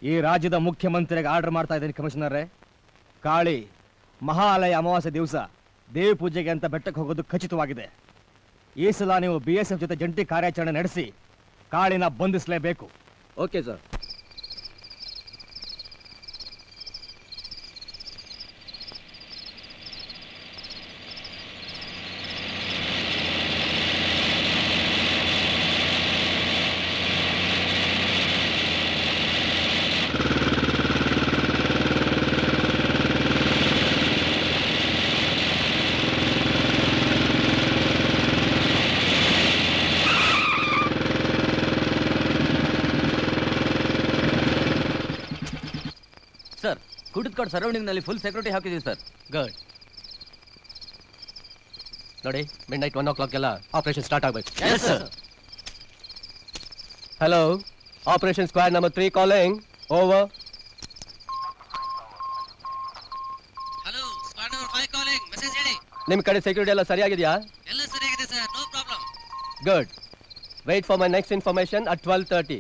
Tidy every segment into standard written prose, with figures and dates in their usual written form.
ಈ ರಾಜ್ಯದ ಮುಖ್ಯಮಂತ್ರಿಗೆ ಆರ್ಡರ್ ಮಾಡ್ತಾ ಇದ್ದೀನಿ ಕಮಿಷನರೇ. ಕಾಳಿ ಮಹಾಲಯ ಅಮಾವಾಸ್ಯೆ ದಿವಸ ದೇವಿ ಪೂಜೆಗೆ ಅಂತ ಬೆಟ್ಟಕ್ಕೆ ಹೋಗೋದು ಖಚಿತವಾಗಿದೆ. ಈ ಸಲ ನೀವು BSF ಜೊತೆ ಜಂಟಿ ಕಾರ್ಯಾಚರಣೆ ನಡೆಸಿ ಕಾಳಿನ ಬಂಧಿಸಲೇಬೇಕು. Okay sir. ಸರ್, ಕುಡಿದ್ಕೋಡ್ ಸರೌಂಡಿಂಗ್ ನಲ್ಲಿ ಫುಲ್ ಸೆಕ್ಯೂರಿಟಿ ಹಾಕಿದೀವಿ ಸರ್. ಗುಡ್. ನೋಡಿ, ಮಿಡ್ ನೈಟ್ 1 o'clock ಎಲ್ಲ ಆಪರೇಷನ್ ಸ್ಟಾರ್ಟ್ ಆಗಬೇಕು. Yes sir. Hello, operation squad number 3 calling. Over. Hello, squad number 5 calling. Message ಹೇಳಿ. ನಿಮ್ಮ ಕಡೆ ಸೆಕ್ಯೂರಿಟಿ ಎಲ್ಲ ಸರಿಯಾಗಿದೆಯಾ? ಎಲ್ಲ ಸರಿಯಾಗಿದೆ sir, no problem. Good. Wait for my next information at 12:30.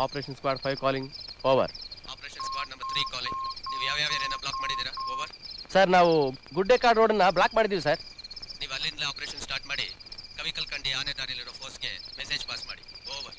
Operation squad 5 calling. Over. Operation squad number 3 calling. ನೀವು ಯಾವ ಏರಿಯಾನ block ಮಾಡಿದ್ದೀರಾ? ಓವರ್. ಸರ್, ನಾವು ಗುಡ್ಡೆಕಾಡ್ ರೋಡನ್ನ ಬ್ಲಾಕ್ ಮಾಡಿದ್ದೀವಿ ಸರ್. ನೀವು ಅಲ್ಲಿಂದ ಆಪರೇಷನ್ ಸ್ಟಾರ್ಟ್ ಮಾಡಿ ಕವಿಕಲ್ ಕಂಡಿ ಆನೆ ದಾರಿಯಲ್ಲಿರೋ ಫೋರ್ಸ್ಗೆ ಮೆಸೇಜ್ ಪಾಸ್ ಮಾಡಿ. ಓವರ್.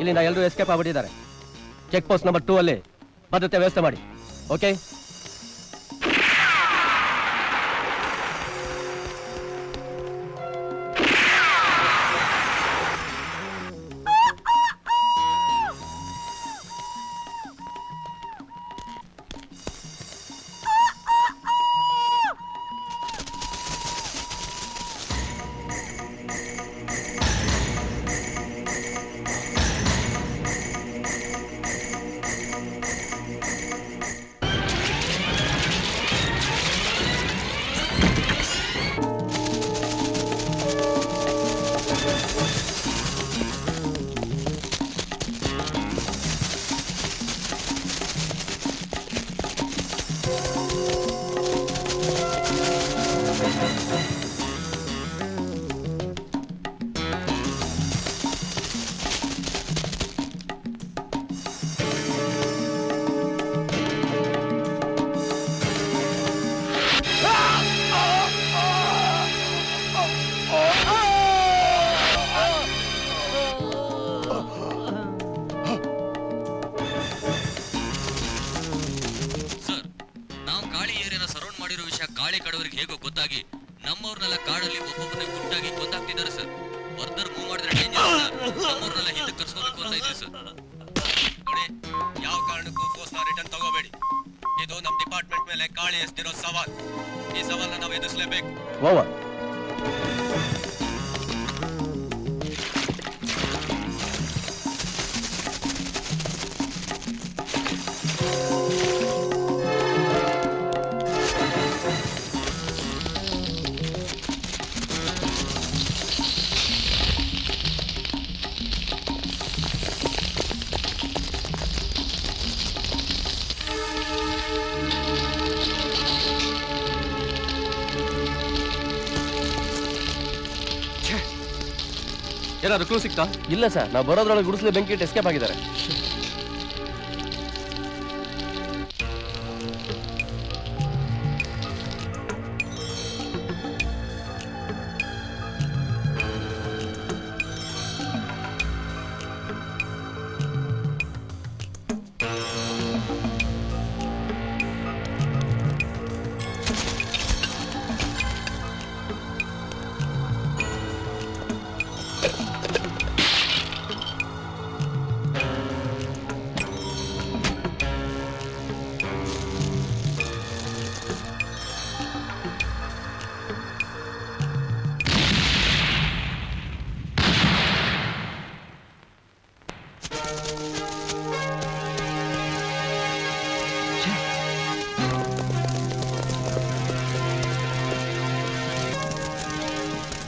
ಇಲ್ಲಿಂದ ಎಲ್ಲರೂ ಎಸ್ಕೇಪ್ ಆಗ್ಬಿಟ್ಟಿದ್ದಾರೆ. ಚೆಕ್ ಪೋಸ್ಟ್ ನಂಬರ್ 2 ಅಲ್ಲಿ ಭದ್ರತೆ ವ್ಯವಸ್ಥೆ ಮಾಡಿ. ಓಕೆ. ಓವರ್. ಏನಾದ್ರು ಕ್ಲೂ ಸಿಕ್ತಾ? ಇಲ್ಲ ಸರ್, ನಾವು ಬರೋದ್ರೊಳಗೆ ಗುಡಿಸಲು ಬೆಂಕಿ ಇಟ್ಟು ಎಸ್ಕೇಪ್ ಆಗಿದ್ದಾರೆ.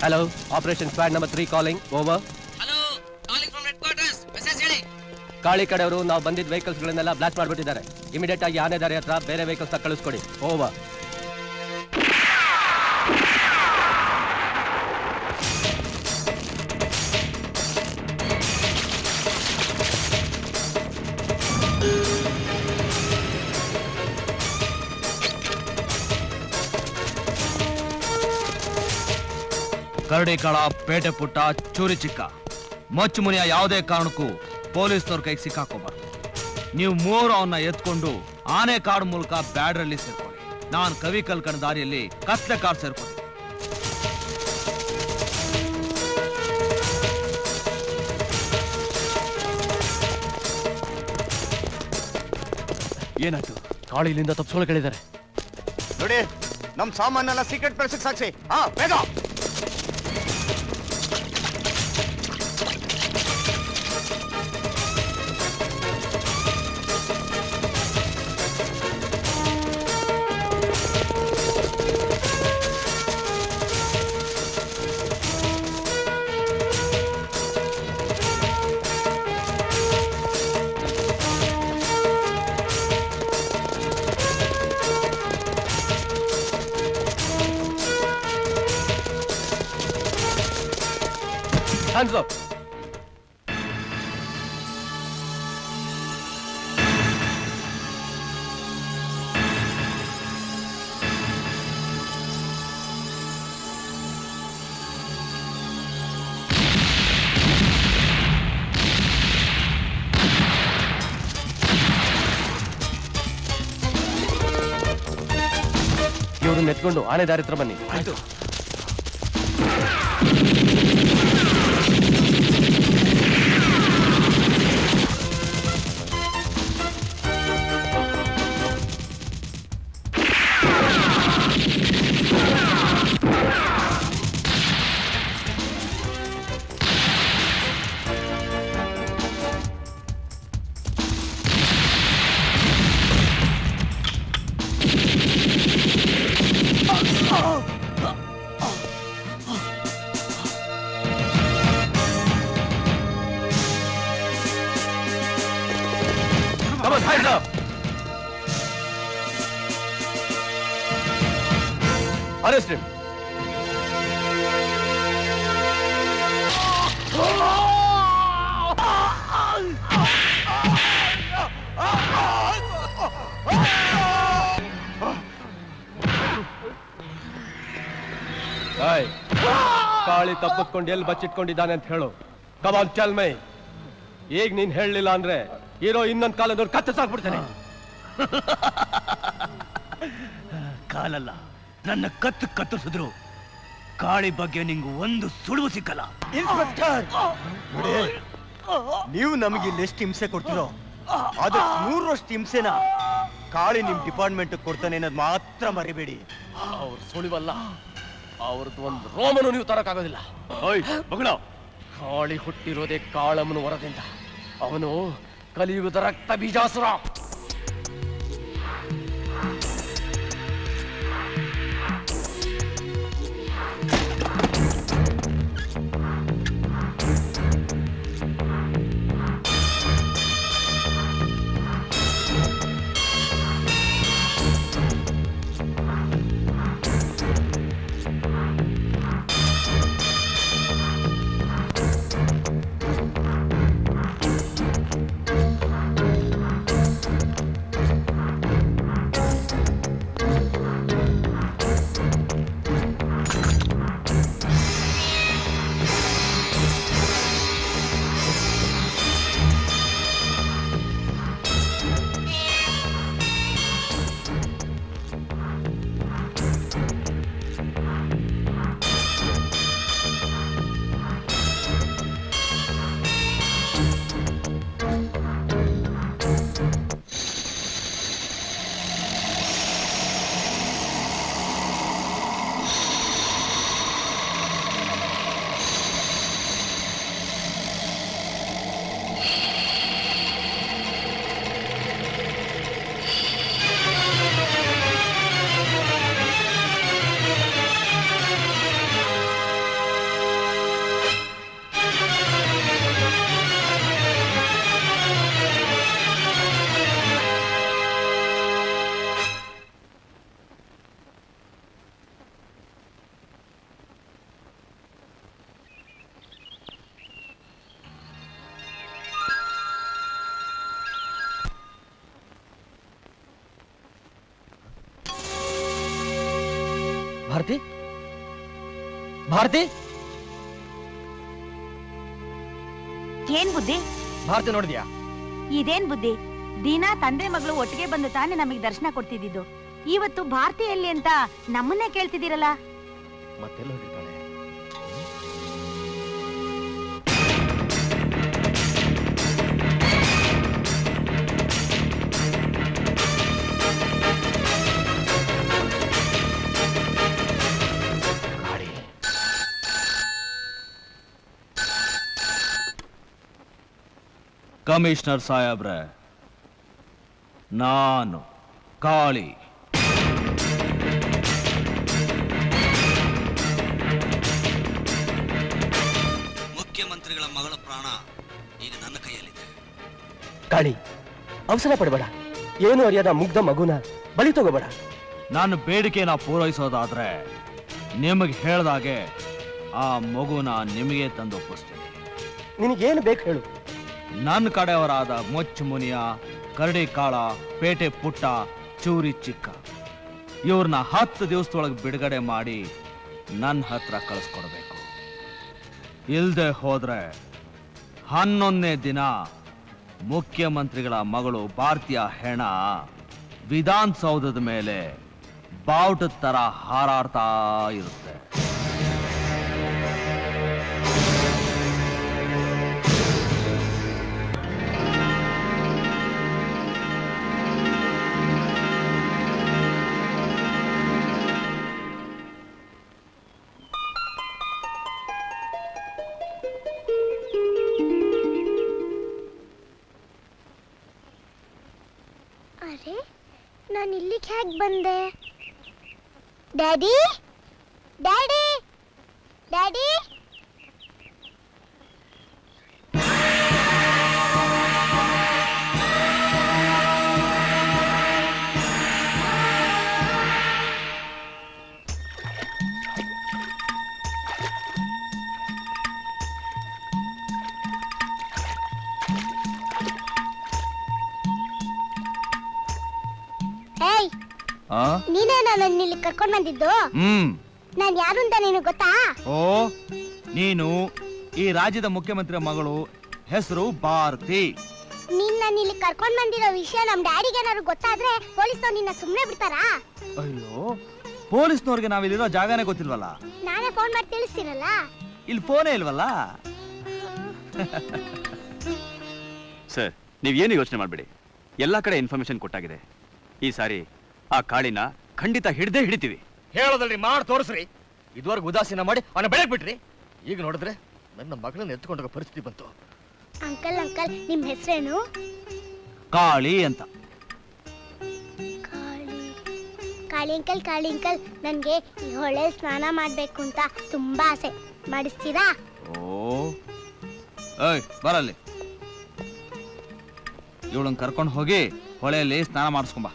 Hello, operation squad number 3 calling. Over. Hello, calling from head quarters. Message ಹೇಳಿ. ಕಾಳಿ ಕಡೆಯವರು ನಾವು ಬಂದಿದ್ದ ವೆಹಿಕಲ್ಸ್ ಗಳನ್ನೆಲ್ಲ ಬ್ಲಾಸ್ಟ್ ಮಾಡಿಬಿಟ್ಟಿದ್ದಾರೆ. ಇಮಿಡಿಯೇಟ್ ಆಗಿ ಆನೆ ದಾರಿ ಹತ್ರ ಬೇರೆ ವೆಹಿಕಲ್ಸ್ ಕಳಿಸ್ಕೊಡಿ. ಓವರ್. ಕರಡಿಕಾಳ, ಪೇಟೆ ಪುಟ್ಟ, ಚೂರಿ ಚಿಕ್ಕ, ಮೊಚ್ಚು ಮುನಿಯ ಯಾವುದೇ ಕಾರಣಕ್ಕೂ ಪೊಲೀಸ್ನವ್ರ ಕೈಗೆ ಸಿಕ್ಕಾಕೋಬಾರ್ದು. ನೀವು ಮೂವರು ಅವನ್ನ ಎತ್ಕೊಂಡು ಆನೆ ಕಾಡು ಮೂಲಕ ಬ್ಯಾಡ್ರಲ್ಲಿ ಸೇರ್ಕೊಳ್ಳಿ. ನಾನು ಕವಿ ಕಲ್ಕಣ ದಾರಿಯಲ್ಲಿ ಕತ್ಲೆ ಕಾಡು ಸೇರ್ಕೊಳ್ಳಿ. ಏನಾಯ್ತು? ಕಾಳಿಲಿಂದ ತಪ್ಪಿಸ್ಕೊಳ್ಳೋ ಕೇಳಿದ್ದಾರೆ. ನೋಡಿ, ನಮ್ ಸಾಮಾನೆಲ್ಲ ಸೀಕ್ರೆಟ್ ಪ್ಲೇಸಿಗೆ ಸಾಕ್ಷಿ. ಬೇಗ. Hands up. ಇವ್ರನ್ನ ಎತ್ಕೊಂಡು ಆನೆ ದಾರಿ ಹತ್ರ ಬನ್ನಿ. ಆಯ್ತು. Come on, hands up! Arrest him! Hey, Kali ತಪ್ಪಿಸ್ಕೊಂಡು ಎಲ್ಲಿ ಬಚ್ಚಿಟ್ಕೊಂಡಿದ್ದಾನೆ ಅಂತ ಹೇಳು. Come on, tell me. ಈಗ ನೀನ್ ಹೇಳಲಿಲ್ಲ ಅಂದ್ರೆ ಇರೋ ಇನ್ನೊಂದು ಕಾಲದವ್ರು ಕತ್ತರಿಸಾಕ್ಬಿಡ್ತಾನೆ. ಕಾಲಲ್ಲ, ನನ್ನ ಕತ್ತರಿಸಿದ್ರು ಕಾಳಿ ಬಗ್ಗೆ ನಿಂಗೆ ಒಂದು ಸುಳುವು ಸಿಕ್ಕಲ್ಲ. ಇನ್ಸ್ಪೆಕ್ಟರ್, ನೀವು ನಮಗೆ ಇಲ್ಲಿ ಎಷ್ಟು ಹಿಂಸೆ ಕೊಡ್ತೀರೋ ಅದಕ್ಕೆ 100ರಷ್ಟು ಹಿಂಸೆನ ಕಾಳಿ ನಿಮ್ ಡಿಪಾರ್ಟ್ಮೆಂಟ್ ಕೊಡ್ತಾನೆ ಅನ್ನೋದು ಮಾತ್ರ ಮರಿಬೇಡಿ. ಅವ್ರ ಸುಳಿವಲ್ಲ, ಅವ್ರದ್ದು ಒಂದು ರೋಮನು ನೀವು ತರಕ್ಕಾಗೋದಿಲ್ಲ. ಕಾಳಿ ಹುಟ್ಟಿರೋದೇ ಕಾಳಮ್ಮನ ವರದಿಂದ. ಅವನು ಕಲಿಯುಗದ ರಕ್ತ ಬೀಜಾಸುರ. ಭಾರತಿ ಭಾರತಿ ಏನ್ ಬುದ್ಧಿ? ಭಾರತಿ ನೋಡಿದ್ಯಾ? ಇದೇನ್ ಬುದ್ಧಿ? ದಿನ ತಂದೆ ಮಗಳು ಒಟ್ಟಿಗೆ ಬಂದು ತಾನೇ ನಮಗೆ ದರ್ಶನ ಕೊಡ್ತಿದ್ದಿದ್ದು. ಇವತ್ತು ಭಾರತಿ ಎಲ್ಲಿ ಅಂತ ನಮ್ಮನ್ನೇ ಕೇಳ್ತಿದ್ದೀರಲ್ಲ. ಮತ್ತೆಲ್ಲ ಹೋಗಿರ್ತಾಳೆ? ಕಮಿಷನರ್ ಸಾಹೇಬ್ರೆ, ನಾನು ಕಾಳಿ. ಮುಖ್ಯಮಂತ್ರಿಗಳ ಮಗಳ ಪ್ರಾಣ ಈಗ ನನ್ನ ಕೈಯಲ್ಲಿದೆ. ಕಾಳಿ, ಅವಸರ ಪಡಬೇಡ. ಏನು ಅರಿಯಾದ ಮುಗ್ಧ ಮಗುನ ಬಲಿ ತಗೋಬೇಡ. ನಾನು ಬೇಡಿಕೆನ ಪೂರೈಸೋದಾದ್ರೆ ನಿಮಗೆ ಹೇಳ್ದಾಗೆ ಆ ಮಗುನ ನಿಮಗೆ ತಂದು ಒಪ್ಪಿಸ್ತೀನಿ. ನಿನಗೇನು ಬೇಕು ಹೇಳು. ನನ್ನ ಕಡೆಯವರಾದ ಮೊಚ್ಚು ಮುನಿಯ, ಕರಡಿ ಕಾಳ, ಪೇಟೆ ಪುಟ್ಟ, ಚೂರಿ ಚಿಕ್ಕ ಇವ್ರನ್ನ 10 ದಿವಸದೊಳಗೆ ಬಿಡುಗಡೆ ಮಾಡಿ ನನ್ನ ಹತ್ರ ಕಳಿಸ್ಕೊಡ್ಬೇಕು. ಇಲ್ದೆ ಹೋದ್ರೆ 11ನೇ ದಿನ ಮುಖ್ಯಮಂತ್ರಿಗಳ ಮಗಳು ಭಾರತೀಯ ಹೆಣ ವಿಧಾನಸೌಧದ ಮೇಲೆ ಬಾವುಟದ ತರ ಹಾರಾಡ್ತಾ ಇರುತ್ತೆ. ಅರೆ, ನಾನು ಇಲ್ಲಿಗೆ ಹೇಗೆ ಬಂದೆ? Daddy, daddy, daddy. ಏಯ್, ನೀನೇ ನನ್ನ ಇಲ್ಲಿ ಕರ್ಕೊಂಡು ಬಂದಿದ್ದು? ನಾನು ಯಾರು ಅಂತ ನಿನಗೆ ಗೊತ್ತಾ? ಓ, ನೀನು ಈ ರಾಜ್ಯದ ಮುಖ್ಯಮಂತ್ರಿ ಮಗಳು, ಹೆಸರು ಭಾರತಿ. ನಿನ್ನ ಇಲ್ಲಿ ಕರ್ಕೊಂಡು ಬಂದಿರೋ ವಿಷಯ ನಮ್ಮ ಡ್ಯಾಡಿಗೆ ಏನಾದ್ರು ಗೊತ್ತಾದ್ರೆ ಪೊಲೀಸ್ನವ್ರು ನಿನ್ನ ಸುಮ್ಮನೆ ಬಿಡ್ತಾರಾ? ಅಯ್ಯೋ, ಪೊಲೀಸ್ನವ್ರಿಗೆ ನಾವಿಲ್ಲಿರೋ ಜಾಗನೇ ಗೊತ್ತಿಲ್ವಲ್ಲ. ನಾನೇ ಫೋನ್ ಮಾಡಿ ತಿಳಿಸ್ತೀನಲ್ಲ. ಇಲ್ಲಿ ಫೋನೇ ಇಲ್ವಲ್ಲ. ಸರ್, ನೀವೇನು ಯೋಚನೆ ಮಾಡಬೇಡಿ. ಎಲ್ಲ ಕಡೆ ಇನ್ಫಾರ್ಮೇಶನ್ ಕೊಟ್ಟಾಗಿದೆ. ಈ ಸಾರಿ ಆ ಕಾಳಿನ ಖಂಡಿತ ಹಿಡಿತೀವಿ. ಹೇಳೋದಲ್ರಿ, ಮಾಡಿ ತೋರಿಸ್ರಿ. ಇದುವರೆಗೂ ಉದಾಸೀನ ಮಾಡಿ ಅವನ ಬೆಳಕ್ ಬಿಟ್ರಿ. ಈಗ ನೋಡಿದ್ರೆ ನನ್ನ ಮಗಳನ್ನ ಎತ್ಕೊಂಡೋಗೋ ಪರಿಸ್ಥಿತಿ ಬಂತು. ಅಂಕಲ್, ಅಂಕಲ್, ನಿಮ್ಮ ಹೆಸರೇನು? ಕಾಳಿ ಅಂತ. ಕಾಳಿ. ಕಾಳಿ ಅಂಕಲ್, ಕಾಳಿ ಅಂಕಲ್, ನನಗೆ ಈ ಹೊಳೆ ಸ್ನಾನ ಮಾಡಬೇಕು ಅಂತ ತುಂಬಾ ಆಸೆ. ಮಾಡಿಸ್ತೀರಾ? ಓ, ಏಯ್ ಬರಲ್ಲಿ. ಇವಳನ್ನ ಕರ್ಕೊಂಡು ಹೋಗಿ ಹೊಳೆಯಲ್ಲಿ ಸ್ನಾನ ಮಾಡಿಸ್ಕೊಂಬ.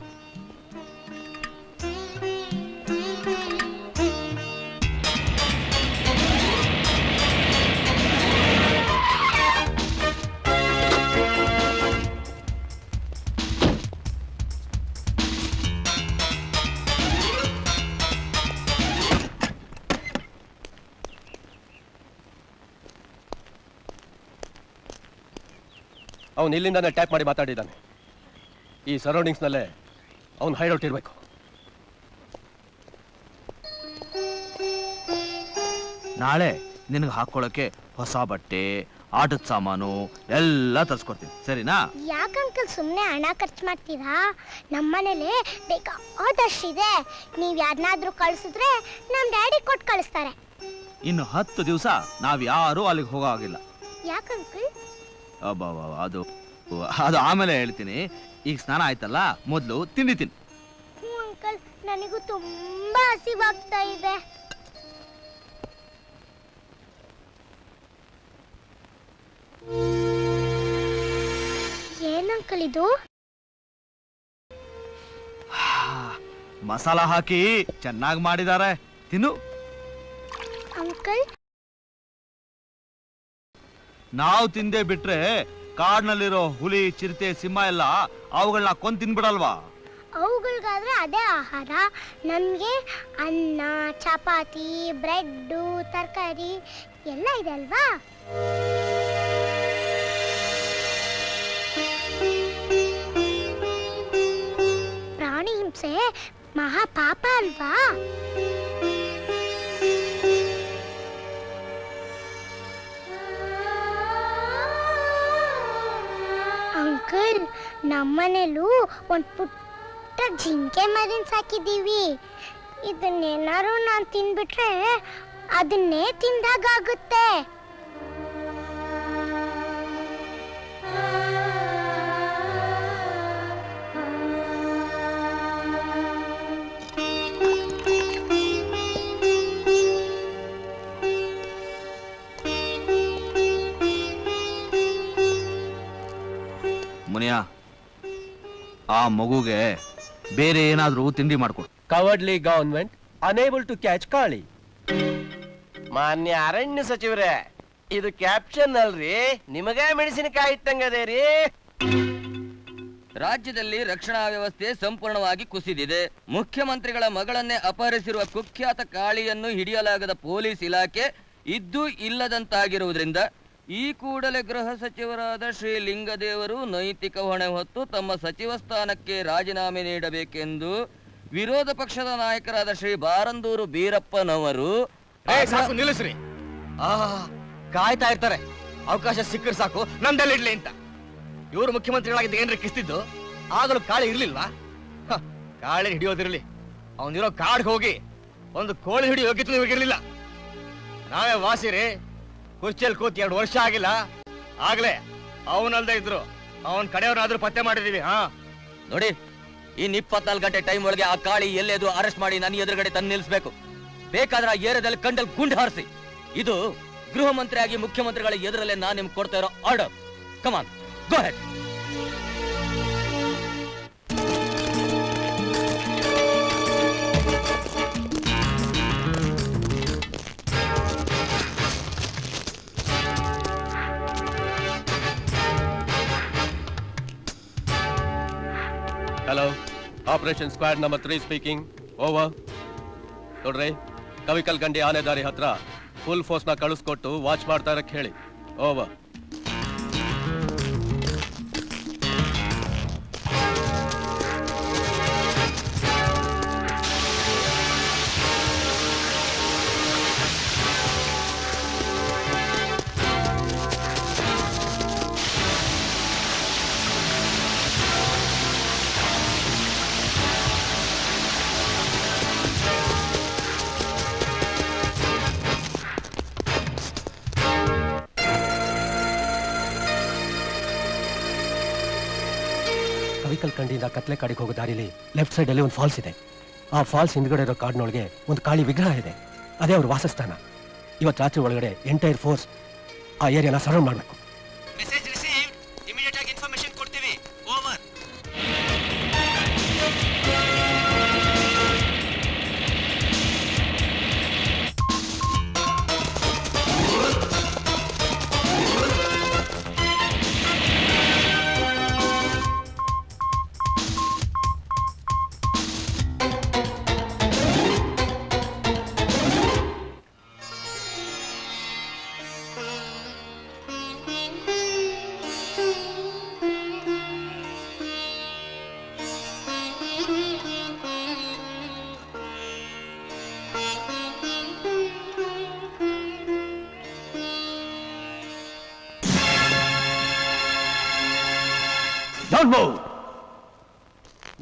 ಅವನು ಇಲ್ಲಿಂದಾನೆ ಟ್ಯಾಪ್ ಮಾಡಿ ಮಾತಾಡಿದ್ದಾನೆ. ಈ ಸರೌಂಡಿಂಗ್ಸ್ ನಲ್ಲೇ ಅವನು ಹೈಡೌಟ್ ಇರಬೇಕು. ನಾಳೆ ನಿನಗೆ ಹಾಕೊಳ್ಳೋಕೆ ಹೊಸ ಬಟ್ಟೆ, ಆಟದ ಸಾಮಾನು ಎಲ್ಲ ತರಿಸ್ಕೊಡ್ತೀನಿ, ಸರಿನಾ? ಯಾಕಂಕಲ್ ಸುಮ್ಮನೆ ಹಣ ಖರ್ಚು ಮಾಡ್ತೀರಾ? ನಮ್ಮನೇಲಿ ಬೇಕಾದಷ್ಟಿದೆ. ನೀವು ಯಾರನ್ನಾದ್ರೂ ಕಳಿಸಿದ್ರೆ ನಮ್ಮ ಡ್ಯಾಡಿ ಕೊಟ್ಟು ಕಳಿಸ್ತಾರೆ. ಇನ್ನು 10 ದಿವಸ ನಾವ್ ಯಾರು ಅಲ್ಲಿಗೆ ಹೋಗೋ ಆಗಿಲ್ಲ. ಯಾಕಂಕಲ್? ಅದು ಆಮೇಲೆ ಹೇಳ್ತೀನಿ. ಈಗ ಸ್ನಾನ ಆಯ್ತಲ್ಲ, ಮೊದಲು ತಿಂಡಿ ತಿನ್. ಅಂಕಲ್, ನನಗೂ ತುಂಬಾ ಹಸಿವಾಗ್ತಾ ಇದೆ. ಏನಂಕಲ್ ಇದು? ಮಸಾಲ ಹಾಕಿ ಚೆನ್ನಾಗಿ ಮಾಡಿದ್ದಾರೆ, ತಿನ್ನು. ಅಂಕಲ್, ನಾವು ತಿಂದೆ ಬಿಟ್ರೆ ಕಾಡ್ನಲ್ಲಿರೋ ಹುಲಿ, ಚಿರತೆ, ಸಿಂಹ ಎಲ್ಲ ಅವುಗಳನ್ನ ಕೊಂದು ತಿನ್ಬಿಡಲ್ವಾ? ಅವುಗಳಿಗಾದ್ರೆ ಅದೇ ಆಹಾರ. ನಮಗೆ ಅನ್ನ, ಚಪಾತಿ, ಬ್ರೆಡ್ಡು, ತರಕಾರಿ ಎಲ್ಲ ಇದೆ ಅಲ್ವಾ? ಪ್ರಾಣಿ ಹಿಂಸೆ ಮಹಾ ಪಾಪ ಅಲ್ವಾ? ಅಂಕಲ್, ನಮ್ಮನೇಲೂ ಒಂದು ಪುಟ್ಟ ಜಿಂಕೆ ಮರಿನ ಸಾಕಿದ್ದೀವಿ. ಇದನ್ನೇನಾರು ನಾನು ತಿನ್ಬಿಟ್ರೆ ಅದನ್ನೇ ತಿಂದಾಗುತ್ತೆ. ಮುನಿಯ, ಆ ಮಗುಗೆ ಬೇರೆ ಏನಾದ್ರೂ ತಿಂಡಿ ಮಾಡ್ಕೊಡು. Cowardly government unable to catch Kali. ಮಾನ್ಯ ಅರಣ್ಯ ಸಚಿವರೇ, ಇದು ಕ್ಯಾಪ್ಷನ್ ಅಲ್ರಿ, ನಿಮಗೇ ಮೆಣಸಿನಕಾಯಿ ಇಟ್ಟಂಗದೇ ರೀ. ರಾಜ್ಯದಲ್ಲಿ ರಕ್ಷಣಾ ವ್ಯವಸ್ಥೆ ಸಂಪೂರ್ಣವಾಗಿ ಕುಸಿದಿದೆ. ಮುಖ್ಯಮಂತ್ರಿಗಳ ಮಗಳನ್ನೇ ಅಪಹರಿಸಿರುವ ಕುಖ್ಯಾತ ಕಾಳಿಯನ್ನು ಹಿಡಿಯಲಾಗದ ಪೊಲೀಸ್ ಇಲಾಖೆ ಇದ್ದು ಇಲ್ಲದಂತಾಗಿರುವುದರಿಂದ ಈ ಕೂಡಲೇ ಗೃಹ ಸಚಿವರಾದ ಶ್ರೀ ಲಿಂಗದೇವರು ನೈತಿಕ ಹೊಣೆ ಹೊತ್ತು ತಮ್ಮ ಸಚಿವ ಸ್ಥಾನಕ್ಕೆ ರಾಜೀನಾಮೆ ನೀಡಬೇಕೆಂದು ವಿರೋಧ ಪಕ್ಷದ ನಾಯಕರಾದ ಶ್ರೀ ಬಾರಂದೂರು ಬೀರಪ್ಪನವರು ಸಾಕು ನಿಲ್ಲಿಸ್ರಿ. ಕಾಯ್ತಾ ಇರ್ತಾರೆ, ಅವಕಾಶ ಸಿಕ್ಕರೆ ಸಾಕು ನಂದಲ್ಲಿಡ್ಲಿ ಅಂತ. ಇವರು ಮುಖ್ಯಮಂತ್ರಿಗಳಾಗಿದ್ದ ಏನ್ರಿ ಕಿಸ್ತಿದ್ದು? ಆಗಲೂ ಕಾಳಿ ಇರ್ಲಿಲ್ವಾ? ಕಾಳಿ ಹಿಡಿಯೋದಿರ್ಲಿ, ಅವನಿರೋ ಕಾಡ್ಗೆ ಹೋಗಿ ಒಂದು ಕೋಳಿ ಹಿಡಿಯೋ ಯೋಗ್ಯತೆ ಇವ್ರಿಗಿರ್ಲಿಲ್ಲ. ನಾವೇ ವಾಸಿರಿ, ಕುರ್ಚಿಯಲ್ಲಿ ಕೂತ್ 2 ವರ್ಷ ಆಗಿಲ್ಲ, ಆಗ್ಲೇ ಅವನಲ್ದೇ ಇದ್ರು ಅವನ್ ಕಡೆಯವ್ರನ್ನಾದ್ರೂ ಪತ್ತೆ ಮಾಡಿದೀವಿ. ನೋಡಿ, ಇನ್ 24 ಗಂಟೆ ಟೈಮ್ ಒಳಗೆ ಆ ಕಾಳಿ ಎಲ್ಲೇದು ಅರೆಸ್ಟ್ ಮಾಡಿ ನನ್ನ ಎದುರುಗಡೆ ತಂದು ನಿಲ್ಲಿಸಬೇಕು. ಬೇಕಾದ್ರೆ ಆ ಏರಿಯಾದಲ್ಲಿ ಕಂಡಲ್ಲಿ ಗುಂಡು ಹಾರಿಸಿ. ಇದು ಗೃಹ ಮಂತ್ರಿ ಆಗಿ ಮುಖ್ಯಮಂತ್ರಿಗಳ ಎದುರಲ್ಲೇ ನಾನು ನಿಮ್ಗೆ ಕೊಡ್ತಾ ಇರೋ order. Come on, go ahead. Hello, operation squad number 3 speaking. Over. ನೋಡ್ರಿ, ಕವಿಕಲ್ ಗಂಡಿ ಆನೆ ದಾರಿ ಹತ್ರ ಫುಲ್ ಫೋರ್ಸ್ ನ ಕಳಿಸ್ಕೊಟ್ಟು ವಾಚ್ ಮಾಡ್ತಾ ಇರಕ್ ಹೇಳಿ. ಓವರ್. ಕವಿಕಲ್ ಕಂಡಿಯಿಂದ ಕತ್ಲೆ ಕಾಡಿಗೆ ಹೋಗೋ ದಾರಿಲಿ ಲೆಫ್ಟ್ ಸೈಡ್ ಅಲ್ಲಿ ಒಂದು ಫಾಲ್ಸ್ ಇದೆ. ಆ ಫಾಲ್ಸ್ ಹಿಂದ್ಗಡೆ ಇರೋ ಕಾಡಿನೊಳಗೆ ಒಂದು ಕಾಳಿ ವಿಗ್ರಹ ಇದೆ. ಅದೇ ಅವ್ರ ವಾಸಸ್ಥಾನ. ಇವತ್ತು ರಾತ್ರಿ ಒಳಗಡೆ ಎಂಟೈರ್ ಫೋರ್ಸ್ ಆ ಏರಿಯಾನ ಸರೌಂಡ್ ಮಾಡಬೇಕು. Message received. ಇಮಿಡಿಯೇಟ್ ಆಗಿ ಇನ್ಫಾರ್ಮೇಶನ್ ಕೊಡ್ತೀವಿ. ಓವರ್.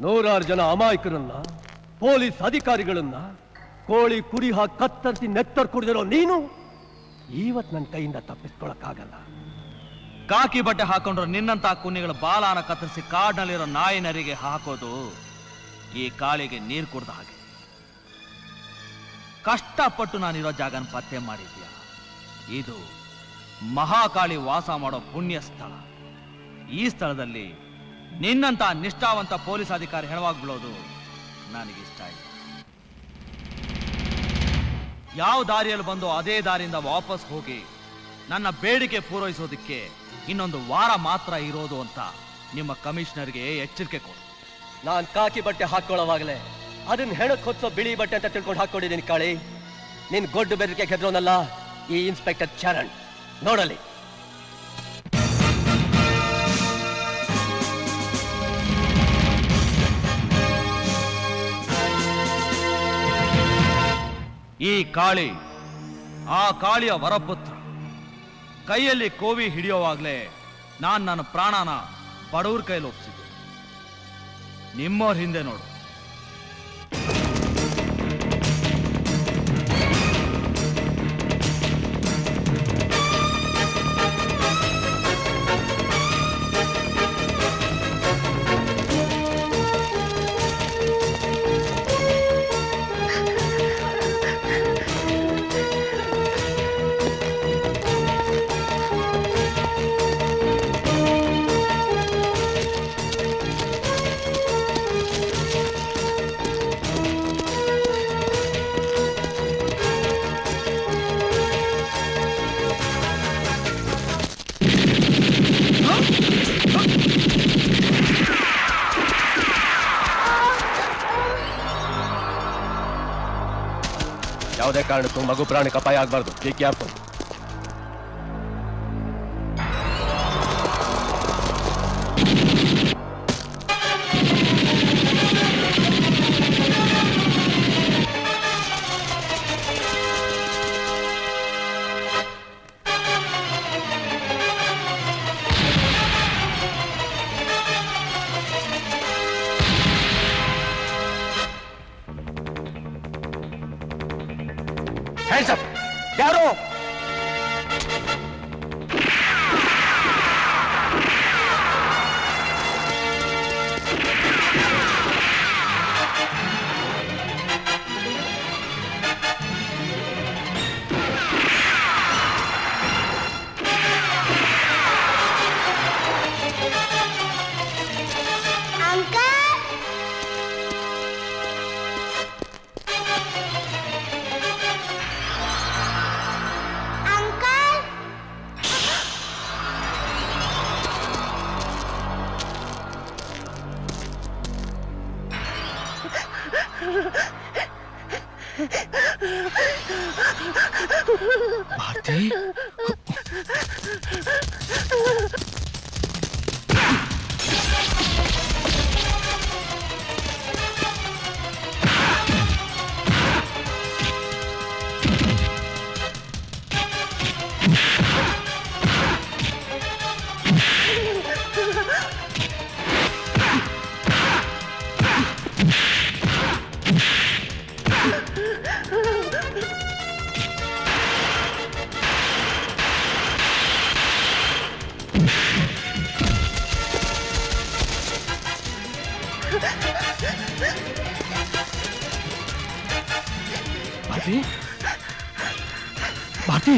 ನೂರಾರು ಜನ ಅಮಾಯಕರನ್ನ, ಪೊಲೀಸ್ ಅಧಿಕಾರಿಗಳನ್ನ ಕೋಳಿ ಕುರಿ ಹಾಕಿ ಕತ್ತರಿಸಿ ನೆತ್ತರ್ ಕುಡಿದಿರೋ ನೀನು ಇವತ್ ನನ್ನ ಕೈಯಿಂದ ತಪ್ಪಿಸ್ಕೊಳಕ್ಕಾಗಲ್ಲ. ಕಾಕಿ ಬಟ್ಟೆ ಹಾಕೊಂಡ್ರು ನಿನ್ನಂತ ಕುನ್ನಿಗಳ ಬಾಲಾನ ಕತ್ತರಿಸಿ ಕಾಡ್ನಲ್ಲಿರೋ ನಾಯಿ ನರಿಗೆ ಹಾಕೋದು ಈ ಕಾಳಿಗೆ ನೀರು ಕುಡ್ದ ಹಾಗೆ. ಕಷ್ಟಪಟ್ಟು ನಾನಿರೋ ಜಾಗನ ಪತ್ತೆ ಮಾಡಿದ್ಯಾ? ಇದು ಮಹಾಕಾಳಿ ವಾಸ ಮಾಡೋ ಪುಣ್ಯ ಸ್ಥಳ. ಈ ಸ್ಥಳದಲ್ಲಿ ನಿನ್ನಂತ ನಿಷ್ಠಾವಂತ ಪೊಲೀಸ್ ಅಧಿಕಾರಿ ಹೆಣವಾಗಿ ಬೀಳೋದು ನನಗಿಷ್ಟ ಇಲ್ಲ. ಯಾವ ದಾರಿಯಲ್ಲಿ ಬಂದು ಅದೇ ದಾರಿಯಿಂದ ವಾಪಸ್ ಹೋಗಿ ನನ್ನ ಬೇಡಿಕೆ ಪೂರೈಸೋದಕ್ಕೆ ಇನ್ನೊಂದು ವಾರ ಮಾತ್ರ ಇರೋದು ಅಂತ ನಿಮ್ಮ ಕಮಿಷನರ್ಗೆ ಎಚ್ಚರಿಕೆ ಕೊಡು. ನಾನ್ ಕಾಕಿ ಬಟ್ಟೆ ಹಾಕೊಳ್ಳೋವಾಗಲೇ ಅದನ್ನ ಹೆಣಕ್ ಹೊತ್ಸೋ ಬಿಳಿ ಬಟ್ಟೆ ಅಂತ ತಿಳ್ಕೊಂಡು ಹಾಕೊಂಡಿದ್ದೀನಿ ಕಾಳಿ. ನಿನ್ ಗೊಡ್ಡು ಬೆದರಿಕೆ ಗೆದ್ರೋನಲ್ಲ ಈ ಇನ್ಸ್ಪೆಕ್ಟರ್ ಚರಣ್. ನೋಡಲಿ. ಈ ಕಾಳಿ ಆ ಕಾಳಿಯ ವರಪುತ್ರ. ಕೈಯಲ್ಲಿ ಕೋವಿ ಹಿಡಿಯೋವಾಗ್ಲೇ ನನ್ನ ಪ್ರಾಣನ ಬಡವ್ರ ಕೈಲಿ ಒಪ್ಸಿದ್ದೆ. ನಿಮ್ಮವ್ರ ಹಿಂದೆ ನೋಡು. ಯಾವುದೇ ಕಾರಣಕ್ಕೂ ಮಗು ಪ್ರಾಣಕ್ಕೆ ಅಪಾಯ ಆಗಬಾರ್ದು. Be careful. Hands up! ಯಾರು? ಭಾರತಿ, ಭಾರತಿ, ಭಾರತಿ,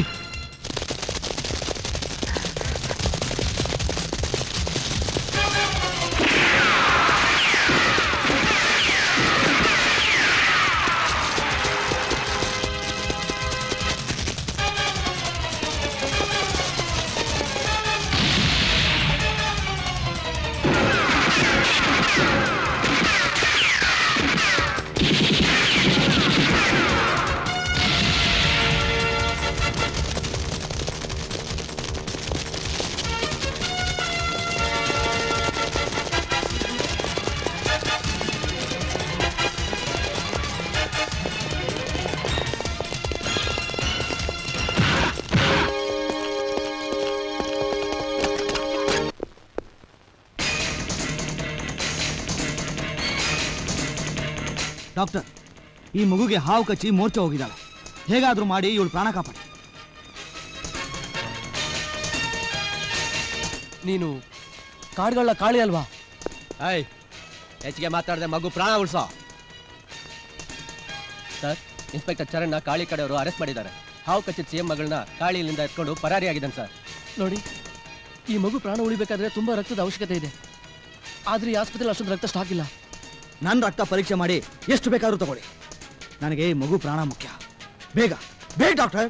ಡಾಕ್ಟರ್, ಈ ಮಗುಗೆ ಹಾವು ಕಚ್ಚಿ ಮೂರ್ಛೆ ಹೋಗಿದ್ದಾಳೆ. ಹೇಗಾದ್ರೂ ಮಾಡಿ ಇವಳು ಪ್ರಾಣ ಕಾಪಾಡಿ. ನೀನು ಕಾಡುಗಳ ಕಾಳಿ ಅಲ್ವಾ? ಐ ಹೆಚ್ಚಿಗೆ ಮಾತಾಡದೆ ಮಗು ಪ್ರಾಣ ಉಳಿಸೋ. ಸರ್, ಇನ್ಸ್ಪೆಕ್ಟರ್ ಚರಣ್ ಕಾಳಿ ಕಡೆಯವರು ಅರೆಸ್ಟ್ ಮಾಡಿದ್ದಾರೆ. ಹಾವು ಕಚ್ಚಿದ ಸಿಎಂ ಮಗಳನ್ನ ಕಾಳಿಯಿಂದ ಎತ್ಕೊಂಡು ಪರಾರಿಯಾಗಿದ್ದಾನೆ ಸರ್. ನೋಡಿ, ಈ ಮಗು ಪ್ರಾಣ ಉಳಿಬೇಕಾದ್ರೆ ತುಂಬಾ ರಕ್ತದ ಅವಶ್ಯಕತೆ ಇದೆ. ಆದ್ರೆ ಈ ಆಸ್ಪತ್ರೆಯಲ್ಲಿ ಅಷ್ಟೊಂದು ರಕ್ತ ಸ್ಟಾಕ್ ಇಲ್ಲ. ನನ್ನ ರಕ್ತ ಪರೀಕ್ಷೆ ಮಾಡಿ ಎಷ್ಟು ಬೇಕಾದ್ರೂ ತಗೊಳ್ಳಿ. ನನಗೆ ಈ ಮಗು ಪ್ರಾಣ ಮುಖ್ಯ. ಬೇಗ ಬೇಗ ಡಾಕ್ಟರ್.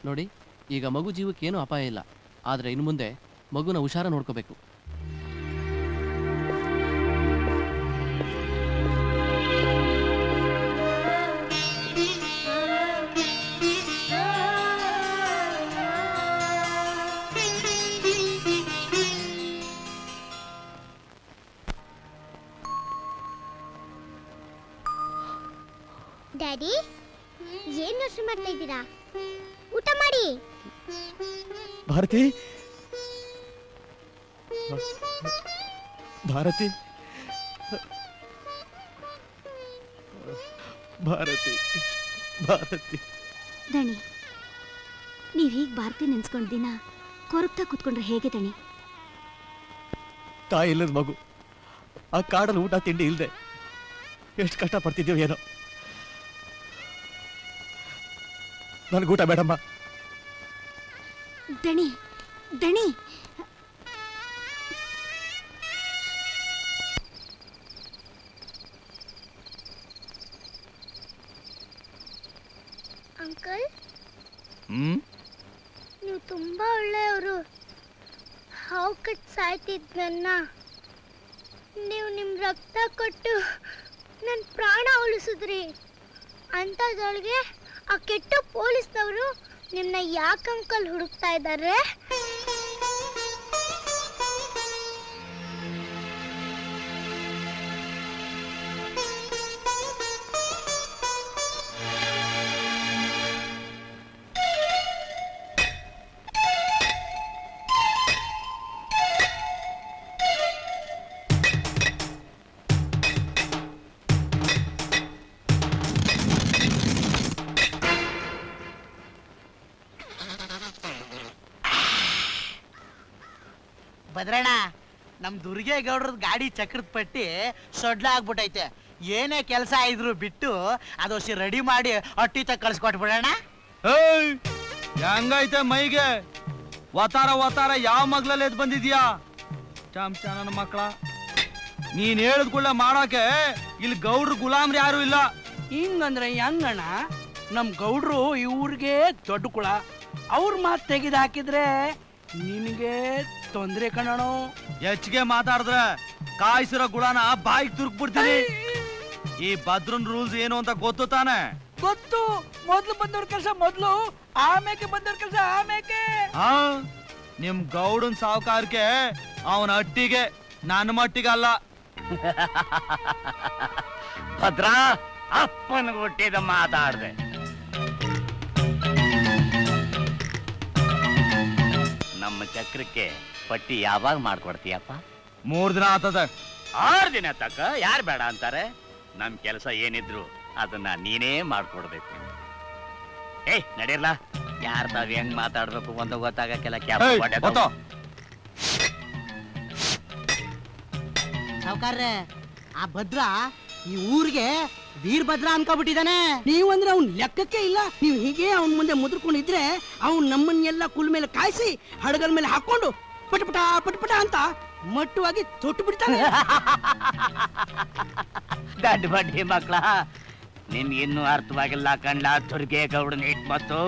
ನೋಡಿ, ಈಗ ಮಗು ಜೀವಕ್ಕೆ ಏನೂ ಅಪಾಯ ಇಲ್ಲ, ಆದರೆ ಇನ್ನು ಮುಂದೆ ಮಗುನ ಹುಷಾರ ನೋಡ್ಕೋಬೇಕು. ಡ್ಯಾಡಿ, ಏನ್ ಯೋಚನೆ ಮಾಡ್ತಾ ಇದ್ದೀರಾ? ಊಟ ಮಾಡಿ. ಭಾರತಿ, ಭಾರತಿ, ಭಾರತಿ, ಭಾರತಿ. ದಣಿ, ನೀವ್ ಹೀಗ್ ಭಾರತಿ ನೆನ್ಸ್ಕೊಂಡ್ ದಿನ ಕೊರಗ್ತಾ ಕೂತ್ಕೊಂಡ್ರೆ ಹೇಗೆ ದಣಿ? ತಾಯಿ ಇಲ್ಲದ ಮಗು ಆ ಕಾಡಲ್ಲಿ ಊಟ ತಿಂಡಿ ಇಲ್ದೆ ಎಷ್ಟು ಕಷ್ಟ ಪಡ್ತಿದ್ಯೋ ಏನೋ. ನನಗೂಟ ಬೇಡಮ್ಮ. ದಣಿ, ದಣಿ, ಅಂಕಲ್, ನೀವು ತುಂಬಾ ಒಳ್ಳೆಯವರು. ಹಾವು ಕಟ್ ಸಾಯ್ತಿದ್ನನ್ನ ನೀವು ನಿಮ್ ರಕ್ತ ಕೊಟ್ಟು ನನ್ನ ಪ್ರಾಣ ಉಳಿಸಿದ್ರಿ. ಅಂಥದ್ರೊಳಗೆ ಆ ಕೆಟ್ಟ ಪೊಲೀಸ್ನವರು ನಿಮ್ಮನ್ನ ಯಾಕೆ ಅಂಕಲ್ ಹುಡುಕ್ತಾ ಇದ್ದಾರೆ? ಭದ್ರಣ್ಣ, ನಮ್ ದುರ್ಗೇಗೌಡ್ರದ್ ಗಾಡಿ ಚಕ್ರದ ಪಟ್ಟಿ ಸೊಡ್ಲ ಆಗ್ಬಿಟ್ಟೈತೆ. ಏನೇ ಕೆಲಸ ಇದ್ರು ಬಿಟ್ಟು ಅದೊಸಿ ರೆಡಿ ಮಾಡಿ ಅಟ್ಟಿ ತಕ್ಕ ಕಳ್ಸ್ಕೊಟ್ಬಿಡೋಣ. ಹೆಂಗೈತೆ ಮೈಗೆ ವತಾರ ವತಾರ ಯಾವ ಮಗ್ಲಲ್ಲಿ ಎದ್ ಬಂದಿದ್ಯಾ ಚಾಮ್ಚ ನನ್ನ ಮಕ್ಕಳ? ನೀನ್ ಹೇಳಿದ್ ಕೂಡಲೇ ಮಾಡಾಕೆ ಇಲ್ಲಿ ಗೌಡ್ರು ಗುಲಾಮ್ರಿ ಯಾರು ಇಲ್ಲ. ಹಿಂಗಂದ್ರೆ ಹೆಂಗಣ್ಣ? ನಮ್ ಗೌಡ್ರು ಇವ್ರಿಗೆ ದೊಡ್ಡ ಕುಳ. ಅವ್ರ ಮಾತು ತೆಗೆದು ಹಾಕಿದ್ರೆ ನಿನಗೆ ತೊಂದ್ರೆ ಕಣೋ. ಹೆಚ್ಚಿಗೆ ಮಾತಾಡಿದ್ರೆ ಕಾಯಿಸಿರೋ ಗುಳನ ಬಾಯಿಗೆ ತುರ್ಕ್ಬಿಡ್ತೀನಿ. ಈ ಭದ್ರನ್ ರೂಲ್ಸ್ ಏನು ಅಂತ ಗೊತ್ತು ತಾನೆ? ಗೊತ್ತು. ಮೊದ್ಲು ಬಂದವ್ರ ಕೆಲಸ ಮೊದ್ಲು, ಆಮೇಲೆ ಬಂದವ್ರ ಕೆಲಸ ಆಮೇಲೆ. ನಿಮ್ ಗೌಡನ್ ಸಾವುಕಾರಕ್ಕೆ ಅವನ ಅಟ್ಟಿಗೆ, ನನ್ನ ಮಟ್ಟಿಗೆ ಅಲ್ಲ. ಭದ್ರ ಅಪ್ಪನ ಹುಟ್ಟಿದ ಮಾತಾಡ್ದೆ. ನಮ್ಮ ಚಕ್ರಕ್ಕೆ ಪಟ್ಟಿ ಯಾವಾಗ ಮಾಡ್ಕೊಡ್ತೀಯಪ್ಪ? 3 ದಿನ ಆತದೆ. 6 ದಿನ ತಕ್ಕ ಯಾರು ಬೇಡ ಅಂತಾರೆ? ನಮ್ ಕೆಲಸ ಏನಿದ್ರು ಅದನ್ನ ನೀನೇ ಮಾಡ್ಕೊಡ್ಬೇಕು. ನಡೀರ್ಲ, ಯಾರ್ ತಾವ್ ಹೆಂಗ್ ಮಾತಾಡ್ಬೇಕು ಒಂದು ಗೊತ್ತಾಗಕ್ಕೆಲ್ಲ ಸಾವ್ಕಾರ್ರೆ, ಆ ಭದ್ರ ಈ ಊರಿಗೆ ವೀರಭದ್ರ ಅನ್ಕೊಬಿಟ್ಟಿದ್ದಾನೆ. ನೀವಂದ್ರೆ ಅವ್ನ್ ಲೆಕ್ಕಕ್ಕೆ ಇಲ್ಲ. ನೀವು ಹೀಗೆ ಅವನ್ ಮುಂದೆ ಮುದ್ರಕೊಂಡಿದ್ರೆ ಅವ್ನ್ ನಮ್ಮನ್ನೆಲ್ಲ ಕುಲ್ ಮೇಲೆ ಕಾಯಿಸಿ ಹಡಗಲ್ ಮೇಲೆ ಹಾಕೊಂಡು ಪಟಪಟ ಪಟಪಟ ಅಂತ ಮಟ್ಟವಾಗಿ ತೊಟ್ಟು ಬಿಡ್ತಾನೆ. ದಡ್ಡ ಬಡ್ಡಿ ಮಕ್ಳ, ನಿನ್ಗಿನ್ನೂ ಅರ್ಥವಾಗಿಲ್ಲ ಕಂಡ್ಲ ದುರ್ಗೇಗೌಡನ ಹಿಟ್ಮತ್ತು.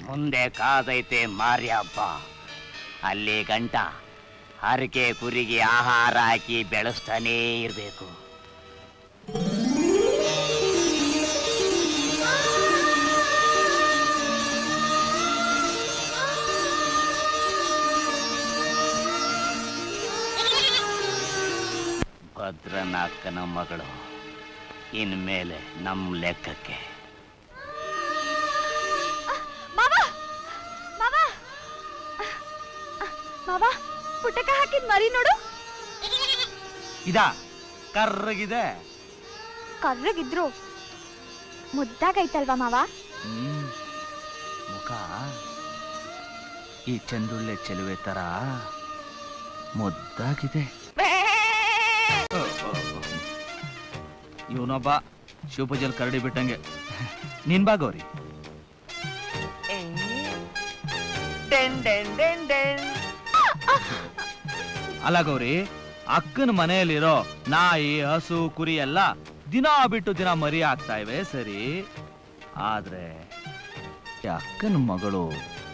ಮುಂದೆ ಕಾದೈತೆ ಮಾರಿ ಹಬ್ಬ. ಅಲ್ಲಿ ಗಂಟ ಹರಕೆ ಕುರಿಗೆ ಆಹಾರ ಹಾಕಿ ಬೆಳೆಸ್ತಾನೇ ಇರ್ಬೇಕು. ಭದ್ರನ ಅಕ್ಕನ ಮಗಳು ಇನ್ಮೇಲೆ ನಮ್ ಲೆಕ್ಕಕ್ಕೆ. ಪುಟಕ ಹಾಕಿದ್ ಮರಿ ನೋಡು. ಇದ ಕರ್ರಗಿದೆ. ಕರ್ರಗಿದ್ರು ಮುದ್ದಾಗೈತಲ್ವಾ ಮಾವ? ಮುಖ ಈ ಚಂದುಳ್ಳೆ ಚೆಲುವೆ ತರ ಮುದ್ದಾಗಿದೆ. ಇವನೊಬ್ಬ ಶಿವಪೂಜಲ್ ಕರಡಿ ಬಿಟ್ಟಂಗೆ. ನೀನ್ ಬಾ ಗೌರಿ. ಅಲ್ಲ ಗೌರಿ, ಅಕ್ಕನ ಮನೆಯಲ್ಲಿರೋ ನಾಯಿ ಹಸು ಕುರಿ ಎಲ್ಲ ದಿನ ಬಿಟ್ಟು ದಿನ ಮರಿ ಆಗ್ತಾ ಇವೆ ಸರಿ, ಆದ್ರೆ ಅಕ್ಕನ ಮಗಳು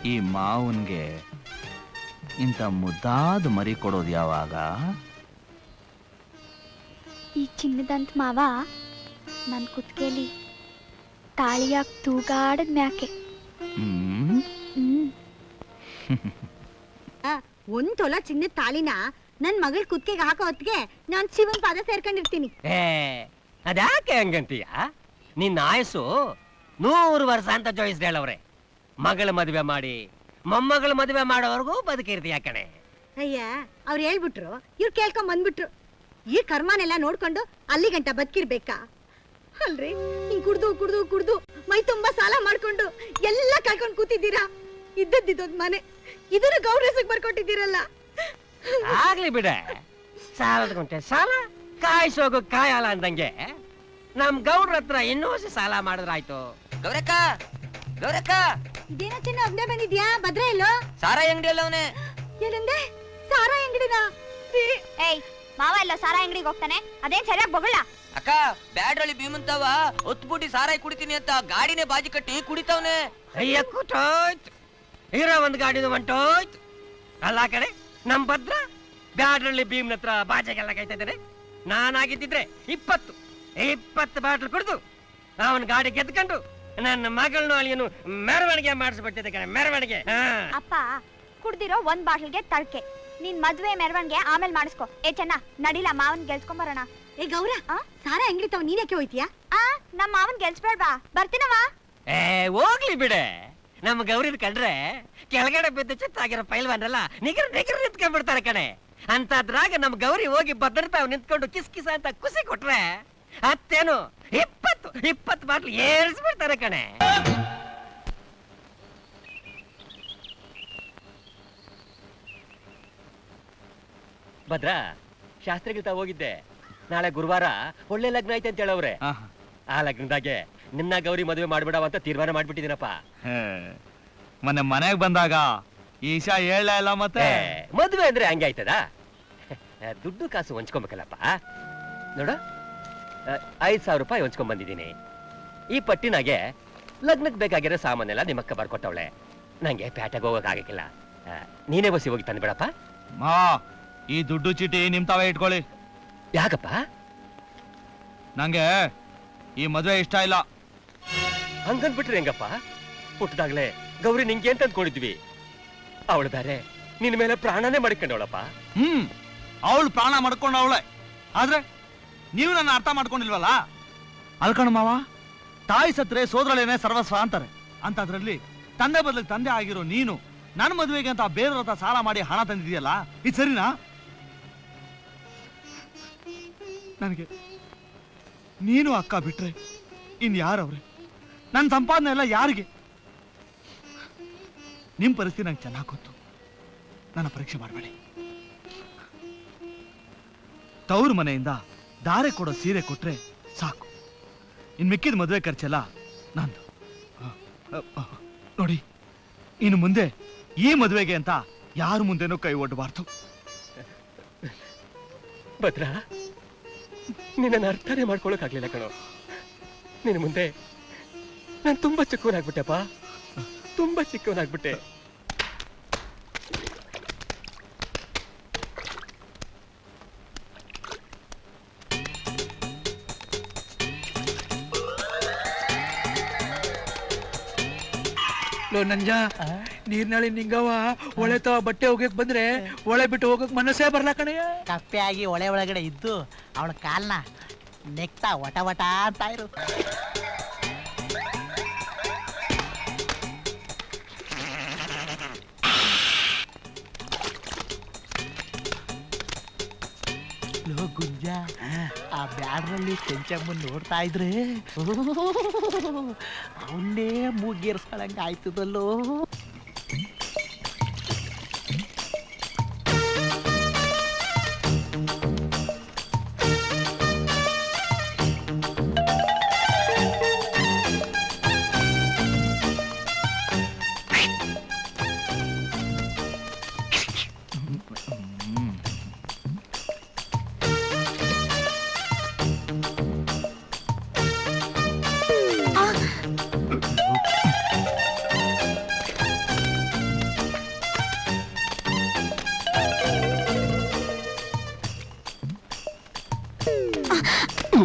ಈ ಮಾವನ್ಗೆ ಇಂಥ ಮುದ್ದಾದ ಮರಿ ಕೊಡೋದು ಯಾವಾಗ? ಈ ಚಿನ್ನದಂತ ಮಾವ ನನ್ನ ಕುತ್ತಿಗೆಲಿ ತಾಳಿಯಾಗಿ ತೂಗಾಡದ ಮ್ಯಾಕೆ. ಒಂದ್ ತೊಲ ಚಿನ್ನದ ತಾಳಿನ ನನ್ ಮಗಳ ಕುತ್ತಿಗೆಗೆ ಹಾಕೋ ಹೊತ್ತಿಗೆ ನಾನ್ ಶಿವನ್ ಪಾದ ಸೇರ್ಕೊಂಡಿರ್ತೀನಿ. ಅದ್ಯಾಕೆ ಹಂಗಂತೀಯ? ನಿನ್ನ ಆಯಸ್ಸು 100 ವರ್ಷ ಅಂತ ಜೋಯಿಸ್ದೇಳವ್ರೆ. ಮಗಳ ಮದುವೆ ಮಾಡಿ ಮೊಮ್ಮಗಳ ಮದುವೆ ಮಾಡೋವರೆಗೂ ಬದುಕಿರ್ತೀಯ ಕಣೆ. ಅಯ್ಯ ಅವ್ರು ಹೇಳ್ಬಿಟ್ರು, ಇವ್ರು ಕೇಳ್ಕೊಂಡ್ ಬಂದ್ಬಿಟ್ರು. ಈ ಕರ್ಮನೆಲ್ಲ ನೋಡ್ಕೊಂಡು ಅಲ್ಲಿ ಗಂಟ ಬದುಕಿರ್ಬೇಕಾ ಅಲ್ರಿ? ಹಿಂಗ್ ಕುಡ್ದು ಕುಡ್ದು ಕುಡ್ದು ಮೈ ತುಂಬಾ ಸಾಲ ಮಾಡ್ಕೊಂಡು ಎಲ್ಲ ಕಳ್ಕೊಂಡ್ ಕೂತಿದ್ದೀರಾ. ಇದ್ದದ್ದಿದ್ದೊಂದ್ ಮನೆ ಇದನ್ನ ಗೌರಸಕ್ ಬರ್ಕೊಟ್ಟಿದ್ದೀರಲ್ಲ. ಆಗ್ಲಿ ಬಿಡೆ, ಸಾಲದ ಗುಂಟೆ ಸಾಲ ಕಾಯಿಸೋಗು ಕಾಯಲ್ಲ ಅಂದಂಗೆ ನಮ್ ಗೌಡ್ರ ಹತ್ರ ಇನ್ನೂ ಸಾಲ ಮಾಡಿದ್ರಾಯ್ತು. ಗೌರಕ್ಕ ಗೌರಕ್ಕ, ಇದೇನೋ ಚಿನ್ನ ಒಬ್ಬನೇ ಬಂದಿದ್ಯಾ? ಭದ್ರ ಎಲ್ಲೋ? ಸಾರಾಯಿ ಅಂಗಡಿ ಅಲ್ಲವನೇ. ಏನಂದೆ? ಸಾರಾಯಿ ಅಂಗಡಿನಾ? ಏಯ್, ಮಾವ ಎಲ್ಲ ಸಾರಾಯಿ ಅಂಗಡಿಗೆ ಹೋಗ್ತಾನೆ, ಅದೇನ್ ಸರಿಯಾಗಿ ಬೊಗಳ. ಅಕ್ಕ, ಬ್ಯಾಡ್ರಳ್ಳಿ ಭೀಮಂತವ ಹೊತ್ಬಿಟ್ಟು ಸಾರಾಯಿ ಕುಡಿತೀನಿ ಅಂತ ಗಾಡಿನೇ ಬಾಜಿ ಕಟ್ಟಿ ಕುಡಿತಾವನೆ. ಅಯ್ಯ ಕೂಟೋಯ್ತು, ಇರೋ ಒಂದ್ ಗಾಡಿನ ಹೊಂಟೋಯ್ತು. ಅಲ್ಲ ಕಡೆ ನಮ್ ಭದ್ರ ಬ್ಯಾಡ್ರಳ್ಳಿ ಭೀಮನ ಹತ್ರ ಬಾಜೆಗೆಲ್ಲ ಕಾಯ್ತಾ ಇದ್ದಾನೆ. ನಾನಾಗಿದ್ದಿದ್ರೆ 20 ಬಾಟ್ಲು ಕುಡಿದು ಅವನ್ ಗಾಡಿ ಗೆದ್ಕೊಂಡು ನನ್ನ ಮಗಳನ್ನ ಅಲ್ಲಿಯನ್ನು ಮೆರವಣಿಗೆ ಮಾಡಿಸ್ಬಿಟ್ಟಿದ್ದೆ ಕಣೆ, ಮೆರವಣಿಗೆ. ಅಪ್ಪ ಕುಡ್ದಿರೋ ಒಂದ್ ಬಾಟ್ಲ್ಗೆ ತಳ್ಕೆ. ನಿನ್ ಮದ್ವೆ ಮೆರವಣಿಗೆ ಆಮೇಲೆ ಮಾಡಿಸ್ಕೊ. ಏ ಚೆನ್ನ ನಡಿಲ, ಮಾವನ್ ಗೆಲ್ಸ್ಕೊಂಬರೋಣ. ಏ ಗೌರ, ಸಾರಾಯಿ ಅಂಗಡಿ ತಾವ್ ನೀನ್ಯಾಕೆ ಹೋಯ್ತೀಯಾ? ನಮ್ ಮಾವನ್ ಗೆಲ್ಸ್ಬೇಡ್ವಾ, ಬರ್ತೀನವಾ. ಹೋಗ್ಲಿ ಬಿಡೆ, ನಮ್ ಗೌರಿದ್ ಕಂಡ್ರೆ ಕೆಳಗಡೆ ಬಿದ್ದು ಚಿತ್ತಾಗಿರೋ ಪೈಲ್ವಾನ್ರಲ್ಲ ನಿಗರ್ ನಿಗರ್ ನಿಂತ್ಕೊಂಡ್ಬಿಡ್ತಾರೆ ಕಣೆ. ಅಂತದ್ರಾಗ ನಮ್ ಗೌರಿ ಹೋಗಿ ಭದ್ರತಾವ್ ನಿಂತ್ಕೊಂಡು ಕಿಸ್ ಕಿಸ ಅಂತ ಖುಷಿ ಕೊಟ್ರೆ ಅತ್ತೇನು 20 ಬಾಟ್ಲು ಏರಿಸ್ಬಿಡ್ತಾರೆ ಕಣೆ. ಭದ್ರ, ಶಾಸ್ತ್ರಿಗಿಲ್ತಾ ಹೋಗಿದ್ದೆ. ನಾಳೆ ಗುರುವಾರ ಒಳ್ಳೆ ಲಗ್ನ ಐತೆ ಅಂತ ಹೇಳವ್ರೆ. ಆ ಲಗ್ನದಾಗೆ ನಿನ್ನ ಗೌರಿ ಮದುವೆ ಮಾಡ್ಬಿಡವ ಅಂತ ತೀರ್ಮಾನ ಮಾಡ್ಬಿಟ್ಟಿದ್ದೀನಪ್ಪ. ಮೊನ್ನೆ ಮನೆಗ್ ಬಂದಾಗ ಈಶಾ ಹೇಳ ಇಲ್ಲ. ಮತ್ತೆ ಮದುವೆ ಅಂದ್ರೆ ಹಂಗೆ ಆಯ್ತದ? ದುಡ್ಡು ಕಾಸು ಹೊಂಚ್ಕೊಬೇಕಲ್ಲಪ್ಪ. ನೋಡು, 5,000 ರೂಪಾಯಿ ಹೊಂಚ್ಕೊಂಡ್ ಬಂದಿದ್ದೀನಿ. ಈ ಪಟ್ಟಿನಾಗೆ ಲಗ್ನಕ್ಕೆ ಬೇಕಾಗಿರೋ ಸಾಮಾನೆಲ್ಲ ನಿಮ್ಮಕ್ಕ ಬರ್ಕೊಟ್ಟವಳೆ. ನಂಗೆ ಪೇಟೆಗೆ ಹೋಗಕ್ ಆಗಕ್ಕಿಲ್ಲ. ನೀನೇ ಬಸ್ಸಿ ಹೋಗಿ ತಂದ್ಬಿಡಪ್ಪ. ಮಾ, ಈ ದುಡ್ಡು ಚೀಟಿ ನಿಮ್ ತಾವೇ ಇಟ್ಕೊಳ್ಳಿ. ಯಾಕಪ್ಪ? ನಂಗೆ ಈ ಮದುವೆ ಇಷ್ಟ ಇಲ್ಲ. ಹಂಗನ್ಬಿಟ್ರೆ ಹೆಂಗಪ್ಪ? ಹುಟ್ಟದಾಗ್ಲೇ ಗೌರಿ ನಿಂಗೆ ಅಂತ ಅಂದ್ಕೊಂಡಿದ್ವಿ. ಅವಳು ಬೇರೆ ನಿನ್ ಮೇಲೆ ಪ್ರಾಣನೇ ಮಾಡ್ಕೊಂಡವಳಪ್ಪ. ಅವಳು ಪ್ರಾಣ ಮಾಡ್ಕೊಂಡವಳೆ, ಆದ್ರೆ ನೀವು ನನ್ನ ಅರ್ಥ ಮಾಡ್ಕೊಂಡಿಲ್ವಲ್ಲ. ಅಲ್ಕಣ ಮಾವ, ತಾಯಿ ಸತ್ರೆ ಸೋದರಳೇನೆ ಸರ್ವಸ್ವ ಅಂತಾರೆ. ಅಂತದ್ರಲ್ಲಿ ತಂದೆ ಬದಲಿಗೆ ತಂದೆ ಆಗಿರೋ ನೀನು ನನ್ನ ಮದುವೆಗೆ ಅಂತ ಬೇರೆಯವ್ರ ಹತ್ರ ಸಾಲ ಮಾಡಿ ಹಣ ತಂದಿದೆಯಲ್ಲ, ಇದು ಸರಿನಾ? ನನಗೆ ನೀನು ಅಕ್ಕ ಬಿಟ್ರೆ ಇನ್ ಯಾರವ್ರೆ? ನನ್ನ ಸಂಪಾದನೆ ಎಲ್ಲ ಯಾರಿಗೆ? ನಿಮ್ ಪರಿಸ್ಥಿತಿ ನಂಗೆ ಚೆನ್ನಾಗಿ ಗೊತ್ತು. ನನ್ನ ಪರೀಕ್ಷೆ ಮಾಡಬೇಡಿ. ತವರು ಮನೆಯಿಂದ ದಾರೆ ಕೊಡೋ ಸೀರೆ ಕೊಟ್ರೆ ಸಾಕು. ಇನ್ ಮಿಕ್ಕಿದ ಮದುವೆ ಖರ್ಚೆಲ್ಲ ನಂದು. ನೋಡಿ, ಇನ್ನು ಮುಂದೆ ಈ ಮದುವೆಗೆ ಅಂತ ಯಾರ ಮುಂದೆನೂ ಕೈ ಒಡ್ಡಬಾರ್ದು. ಭದ್ರ, ನಿನ್ನ ಅರ್ಥನೇ ಮಾಡ್ಕೊಳಕ್ ಆಗ್ಲಿಲ್ಲ ಕಣೋ. ನಿನ್ನ ಮುಂದೆ ನಾನು ತುಂಬಾ ಚಿಕ್ಕವನಾಗ್ಬಿಟ್ಟೆಪ್ಪ, ತುಂಬಾ ಚಿಕ್ಕವನಾಗ್ಬಿಟ್ಟೆ. ನಂಜ, ನೀರ್ನಾಳಿ ನಿಂಗವ ಒಳೆ ತವ ಬಟ್ಟೆ ಹೋಗಕ್ ಬಂದ್ರೆ ಒಳೆ ಬಿಟ್ಟು ಹೋಗಕ್ ಮನಸ್ಸೇ ಬರ್ಲಾ ಕಣಯ್ಯ. ಕಪ್ಪೆ ಆಗಿ ಒಳೆ ಒಳಗಡೆ ಇದ್ದು ಅವಳ ಕಾಲ್ನ ನೆಕ್ತಾ ವಟ ವಟ ಅಂತ ಇರು. ಲೋ ಗುಂಜ, ಆ ಬ್ಯಾಡ್ರಲ್ಲಿ ಕೆಂಚಮ್ಮನ್ ನೋಡ್ತಾ ಇದ್ರೆ ಅವನ್ನೇ ಮೂಗೇರ್ಸ್ಕೊಳಂಗ ಆಯ್ತದಲ್ಲೋ.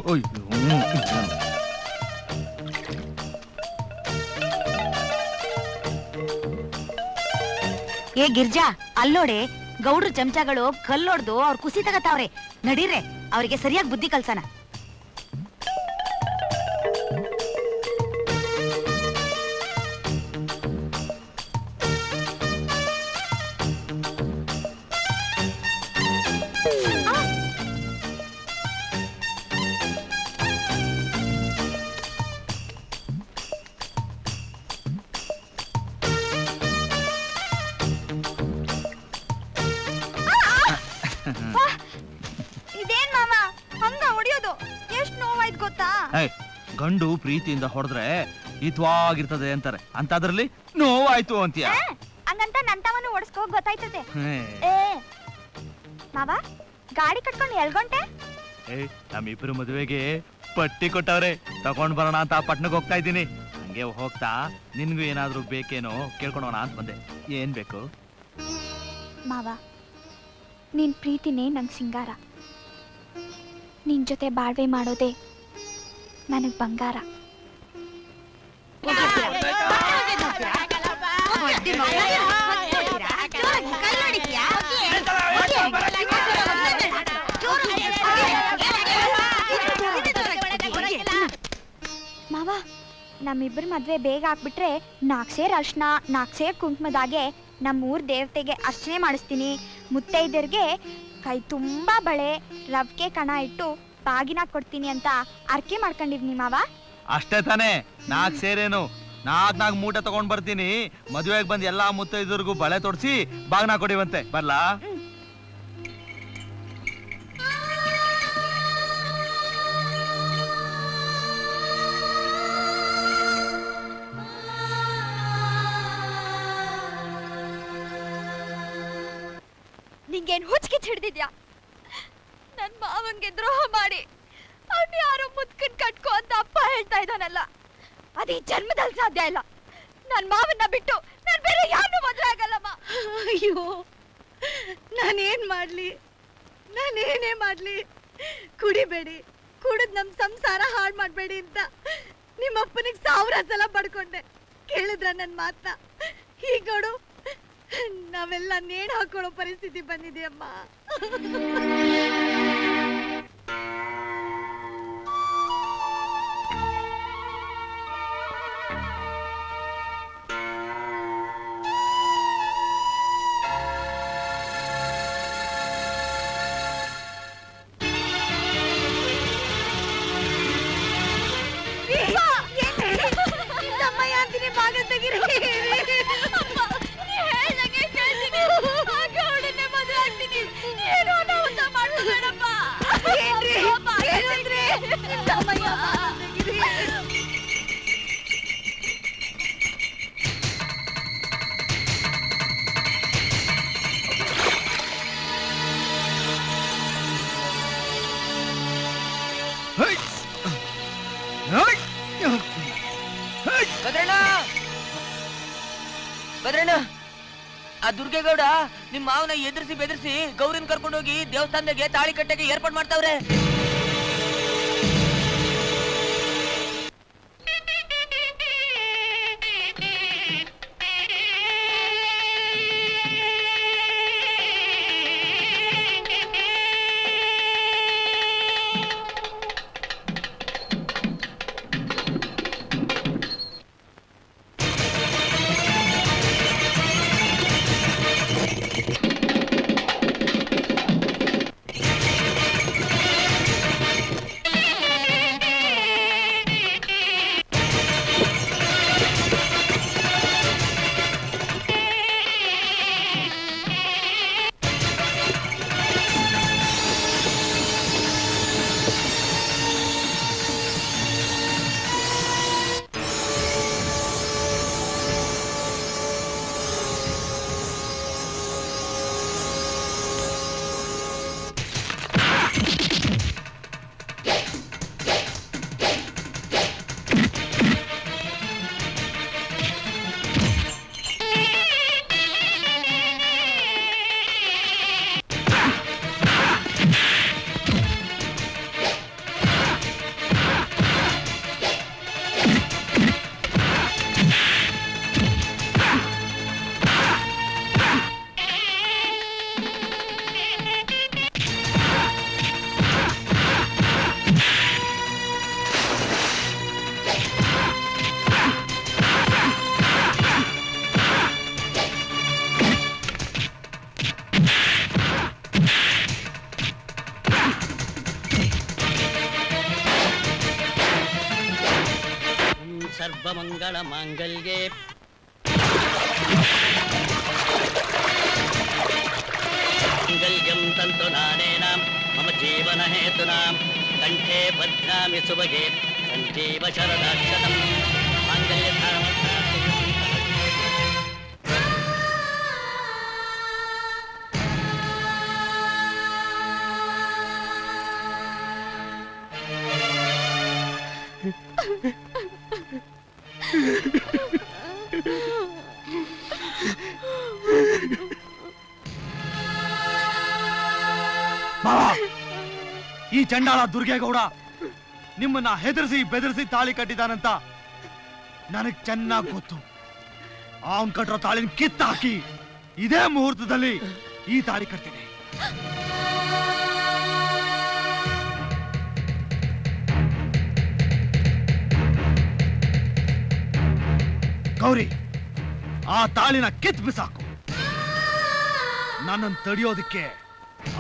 ಏ ಗಿರ್ಜಾ, ಅಲ್ಲೋಡೆ ಗೌಡ್ರ ಚಮಚಗಳು ಕಲ್ಲೊಡ್ದು ಅವ್ರ ಕುಸಿ ತಗತಾವ್ರೆ. ನಡೀರ್ರೆ, ಅವರಿಗೆ ಸರಿಯಾಗಿ ಬುದ್ಧಿ ಕಲ್ಸನ. ಇದೇನ್ ಮಾವ ಹಂಗ ಹೊಡಿಯೋದು? ಎಷ್ಟ್ ನೋವಾಯ್ತು ಗೊತ್ತಾ? ಗಂಡು ಪ್ರೀತಿಯಿಂದ ಹೊಡೆದ್ರೆ ಹಿತವಾಗಿರ್ತದೆ ಅಂತಾರೆ, ಅಂತದ್ರಲ್ಲಿ ನೋವಾಯ್ತು ಅಂತೀಯ. ಹಂಗಂತ ನಂತವನು ಓಡಿಸ್ಕೋ ಗೊತ್ತಾಯ್ತದೆ. ಏ ಮಾವ, ಗಾಡಿ ಕಟ್ಕೊಂಡು ಎಲ್ಗೊಂಟೆ? ನಮ್ಮಿಬ್ರು ಮದುವೆಗೆ ಪಟ್ಟಿ ಕೊಟ್ಟವ್ರೆ, ತಗೊಂಡ್ ಬರೋಣ ಅಂತ ಪಟ್ನಕ್ಕೆ ಹೋಗ್ತಾ ಇದ್ದೀನಿ. ಹಂಗೆ ಹೋಗ್ತಾ ನಿನ್ಗೂ ಏನಾದ್ರೂ ಬೇಕೇನೋ ಕೇಳ್ಕೊಳೋಣ ಅಂತ ಬಂದೆ. ಏನ್ ಬೇಕು? ಮಾವ, ನಿನ್ ಪ್ರೀತಿನೇ ನಂಗ್ ಸಿಂಗಾರ. ನಿನ್ ಜೊತೆ ಬಾಳ್ವೆ ಮಾಡೋದೇ ನನಗ್ ಬಂಗಾರ. ಮಾವ, ನಮ್ಮಿಬ್ಬರ ಮದ್ವೆ ಬೇಗ ಆಗ್ಬಿಟ್ರೆ 4 ಸೇರ್ ಅರ್ಶನ 4 ಸೇರ್ ಕುಂಕುಮದಾಗೆ ನಮ್ಮೂರ್ ದೇವತೆಗೆ ಅರ್ಚನೆ ಮಾಡಿಸ್ತೀನಿ. ಮುತ್ತೈದರಿಗೆ ಕೈ ತುಂಬಾ ಬಳೆ ರವ್ಕೆ ಕಣ ಇಟ್ಟು ಬಾಗಿನ ಕೊಡ್ತೀನಿ ಅಂತ ಅರ್ಕೆ ಮಾಡ್ಕೊಂಡಿವ್ನಿ ಮಾವ. ಅಷ್ಟೇ ತಾನೇ? 4 ಸೇರೇನು 4 ಮೂಟೆ ತಗೊಂಡ್ ಬರ್ತೀನಿ. ಮದುವೆಗೆ ಬಂದ್ ಎಲ್ಲಾ ಮುತ್ತೈದರಿಗೂ ಬಳೆ ತೊಡ್ಸಿ ಬಾಗ್ನ ಕೊಡಿವಂತೆ. ಬರ್ಲಾ? ನಿಂಗೇನ್ ಹುಚ್ಚಿಗೆ ಹಿಡ್ದಿದ್ಯಾ? ನನ್ ಮಾವಂಗೆ ದ್ರೋಹ ಮಾಡಿ ಅವ್ನ ಯಾರೋ ಮುದ್ಕನ್ ಕಟ್ಕೋ ಅಂತ ಅಪ್ಪ ಹೇಳ್ತಾ ಇದ್ದಾನಲ್ಲ, ಅದೇ ಜನ್ಮದಲ್ಲಿ ಸಾಧ್ಯ ಇಲ್ಲ. ನನ್ ಮಾವನ್ನ ಬಿಟ್ಟು ನಾನ್ ಬೇರೆ ಯಾರನ್ನೂ ಮದ್ವೆ ಆಗಲ್ಲಮ್ಮ. ಅಯ್ಯೋ, ನಾನೇನ್ ಮಾಡ್ಲಿ? ಕುಡಿಬೇಡಿ, ಕುಡಿದ್ ನಮ್ ಸಂಸಾರ ಹಾಳು ಮಾಡ್ಬೇಡಿ ಅಂತ ನಿಮ್ಮಪ್ಪನಿಗೆ 1000 ಸಲ ಪಡ್ಕೊಂಡೆ. ಕೇಳಿದ್ರ ನನ್ ಮಾತನ್ನ? ಈಗ ನೋಡು, ನಾವೆಲ್ಲ ನೇಣು ಹಾಕೊಳ್ಳೋ ಪರಿಸ್ಥಿತಿ ಬಂದಿದೆಯಮ್ಮ. ಬಾಗಿಲು ತೆಗೀರಿ. ಭದ್ರಣ್ಣ, ಆ ದುರ್ಗೇಗೌಡ ನಿಮ್ ಮಾವನ ಎದುರಿಸಿ ಬೆದರಿಸಿ ಗೌರಿನ್ ಕರ್ಕೊಂಡೋಗಿ ದೇವಸ್ಥಾನದಾಗೆ ತಾಳಿ ಕಟ್ಟಕ್ಕೆ ಏರ್ಪಾಡು ಮಾಡ್ತಾವ್ರೆ. ಮಂಗಲ್ಯಂ ತಂತು ನಾನೇನಾಂ ಮಮ ಜೀವನ ಹೇತುನಾಂ ಕಂಠೆ ಭದ್ರಾಮಿ ಸುಭಗೆ ಸಂಜೀವ ಶರದಾಕ್ಷತಂ ಮಾಂಗಲ್ಯ ಈ ಚಂಡಾಳ ದುರ್ಗೇಗೌಡ ನಿಮ್ಮನ್ನ ಹೆದರಿಸಿ ಬೆದರಿಸಿ ತಾಳಿ ಕಟ್ಟಿದಾನಂತ ನನಗ್ ಚೆನ್ನಾಗಿ ಗೊತ್ತು. ಅವನ್ ಕಟ್ಟಿರೋ ತಾಳಿನ ಕಿತ್ತಾಕಿ ಇದೇ ಮುಹೂರ್ತದಲ್ಲಿ ಈ ತಾಳಿ ಕಟ್ತೀನಿ. ಗೌರಿ, ಆ ತಾಳಿನ ಕಿತ್ ಬಿಸಾಕು. ನನ್ನನ್ನು ತಡಿಯೋದಕ್ಕೆ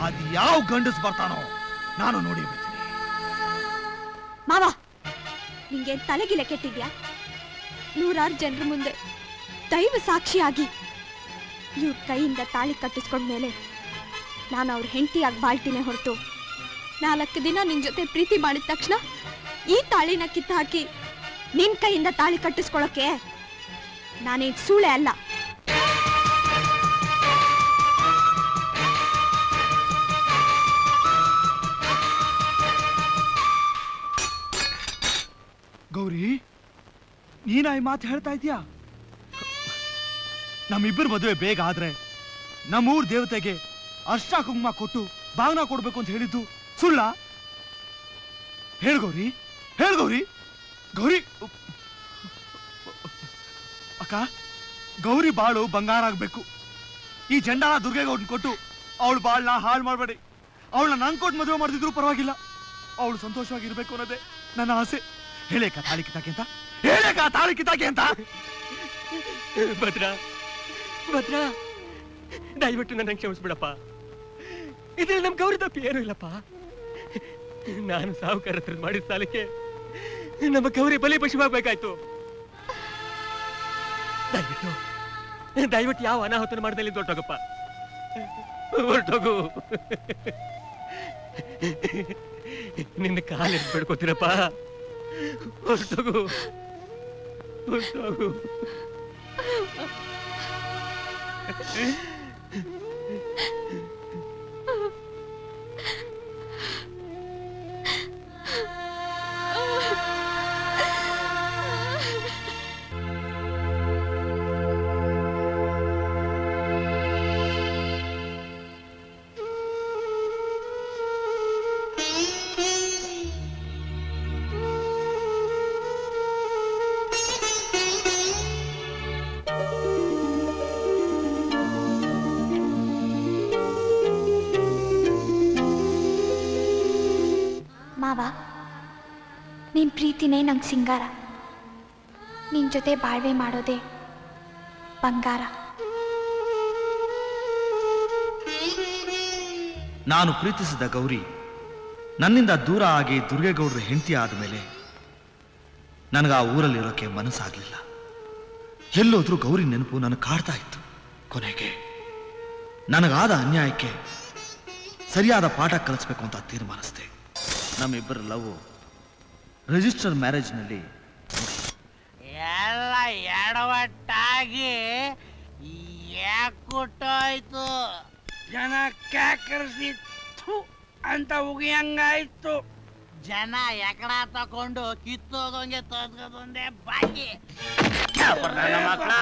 ಅದ್ ಯಾವ ಗಂಡಸ್ ಬರ್ತಾನೋ ನಾನು ನೋಡಿ ಬಿಡ್ತೀನಿ. ಮಾವ, ನಿಂಗೆ ತಲೆಗಿಲೆ ಕೆಟ್ಟಿದ್ಯಾ? ನೂರಾರು ಜನರ ಮುಂದೆ ದೈವ ಸಾಕ್ಷಿಯಾಗಿ ಇವ್ರ ಕೈಯಿಂದ ತಾಳಿ ಕಟ್ಟಿಸ್ಕೊಂಡ್ಮೇಲೆ ನಾನು ಅವ್ರ ಹೆಂಡತಿಯಾಗಿ ಬಾಳ್ತೀನಿ ಹೊರತು 4 ದಿನ ನಿನ್ ಜೊತೆ ಪ್ರೀತಿ ಮಾಡಿದ ತಕ್ಷಣ ಈ ತಾಳಿನ ಕಿತ್ತು ಹಾಕಿ ನಿನ್ ಕೈಯಿಂದ ತಾಳಿ ಕಟ್ಟಿಸ್ಕೊಳಕ್ಕೆ ನಾನೇನ್ ಸೂಳೆ ಅಲ್ಲ. ಗೌರಿ, ನೀನಾ ಈ ಮಾತು ಹೇಳ್ತಾ ಇದೀಯಾ? ನಮ್ಮಿಬ್ಬರ ಮದುವೆ ಬೇಗ ಆದ್ರೆ ನಮ್ಮೂರ್ ದೇವತೆಗೆ ಅರ್ಶನ ಕುಂಕುಮ ಕೊಟ್ಟು ಬಾಗ್ನ ಕೊಡ್ಬೇಕು ಅಂತ ಹೇಳಿದ್ದು ಸುಳ್ಳ? ಹೇಳ್ ಗೌರಿ, ಹೇಳ್ ಗೌರಿ. ಗೌರಿ ಅಕ್ಕ, ಗೌರಿ ಬಾಳು ಬಂಗಾರ ಆಗ್ಬೇಕು. ಈ ಜಂಡಾಳ ದುರ್ಗೇಗೌಡನ್ ಕೊಟ್ಟು ಅವಳು ಬಾಳ್ನ ಹಾಳು ಮಾಡ್ಬೇಡಿ. ಅವಳನ್ನ ನಂಗೆ ಕೊಟ್ಟು ಮದುವೆ ಮಾಡ್ತಿದ್ರು ಪರವಾಗಿಲ್ಲ. ಅವಳು ಸಂತೋಷವಾಗಿರ್ಬೇಕು ಅನ್ನೋದೇ ನನ್ನ ಆಸೆ. ಹೇಳೇಕ ತಾಳಿ ಕಿತ್ತಾಕೆ ಅಂತ, ಹೇಳೇಕ ತಾಳಿ ಕಿತ್ತಾಕೆ ಅಂತ. ಭದ್ರಾ, ಭದ್ರಾ, ದಯವಿಟ್ಟು ನನ್ನ ಕ್ಷಮಿಸ್ಬಿಡಪ್ಪ. ಇದ್ರಲ್ಲಿ ನಮ್ ಗೌರಿ ತಪ್ಪು ಏನೂ ಇಲ್ಲಪ್ಪ. ನಾನು ಸಾಹುಕಾರ ಹತ್ರ ಮಾಡಿದ ಸಾಲಕ್ಕೆ ನಮ್ಮ ಗೌರಿ ಬಲಿ ಪಶುವಾಗಬೇಕಾಯ್ತು. ದಯವಿಟ್ಟು ದಯವಿಟ್ಟು ಯಾವ ಅನಾಹುತನ ಮಾಡ್ದಲ್ಲಿ ಹೊರಟೋಗಪ್ಪ, ಹೊರಟೋಗು. ನಿನ್ನ ಕಾಲಿಟ್ಟು ಬೇಡ್ಕೋತೀರಪ್ಪ, ಹೊರಟೋಗು, ಹೊರಟೋಗು. ಮಾವ, ನಿನ್ ಪ್ರೀತಿನೇ ನಂಗೆ ಸಿಂಗಾರ. ನಿನ್ ಜೊತೆ ಬಾಳ್ವೆ ಮಾಡೋದೇ ಬಂಗಾರ. ನಾನು ಪ್ರೀತಿಸಿದ ಗೌರಿ ನನ್ನಿಂದ ದೂರ ಆಗಿ ದುರ್ಗೇಗೌಡರ ಹೆಂಡತಿ ಆದಮೇಲೆ ನನಗೆ ಆ ಊರಲ್ಲಿರೋಕೆ ಮನಸ್ಸಾಗಲಿಲ್ಲ. ಎಲ್ಲೋದ್ರೂ ಗೌರಿ ನೆನಪು ನನಗೆ ಕಾಡ್ತಾ ಇತ್ತು. ಕೊನೆಗೆ ನನಗಾದ ಅನ್ಯಾಯಕ್ಕೆ ಸರಿಯಾದ ಪಾಠ ಕಲಿಸ್ಬೇಕು ಅಂತ ತೀರ್ಮಾನಿಸಿದೆ. ನಮ್ಮಿಬ್ಬರ ಲವ್ ರಿಜಿಸ್ಟರ್ ಮ್ಯಾರೇಜ್ನಲ್ಲಿ ಎಲ್ಲ ಎಡವಟ್ಟಾಗಿ ಯಾಕುಟ್ಟೋಯ್ತು. ಜನ ಕ್ಯಾಕರಿಸಿ ಅಂತ ಉಗಿಯಂಗಾಯ್ತು. ಜನ ಎಕಡ ತಕೊಂಡು ಕಿತ್ತೋದಂಗೆ ತೋದ್ಕೊಂಡೆ ಬಾಕಿ. ಮಕ್ಕಳ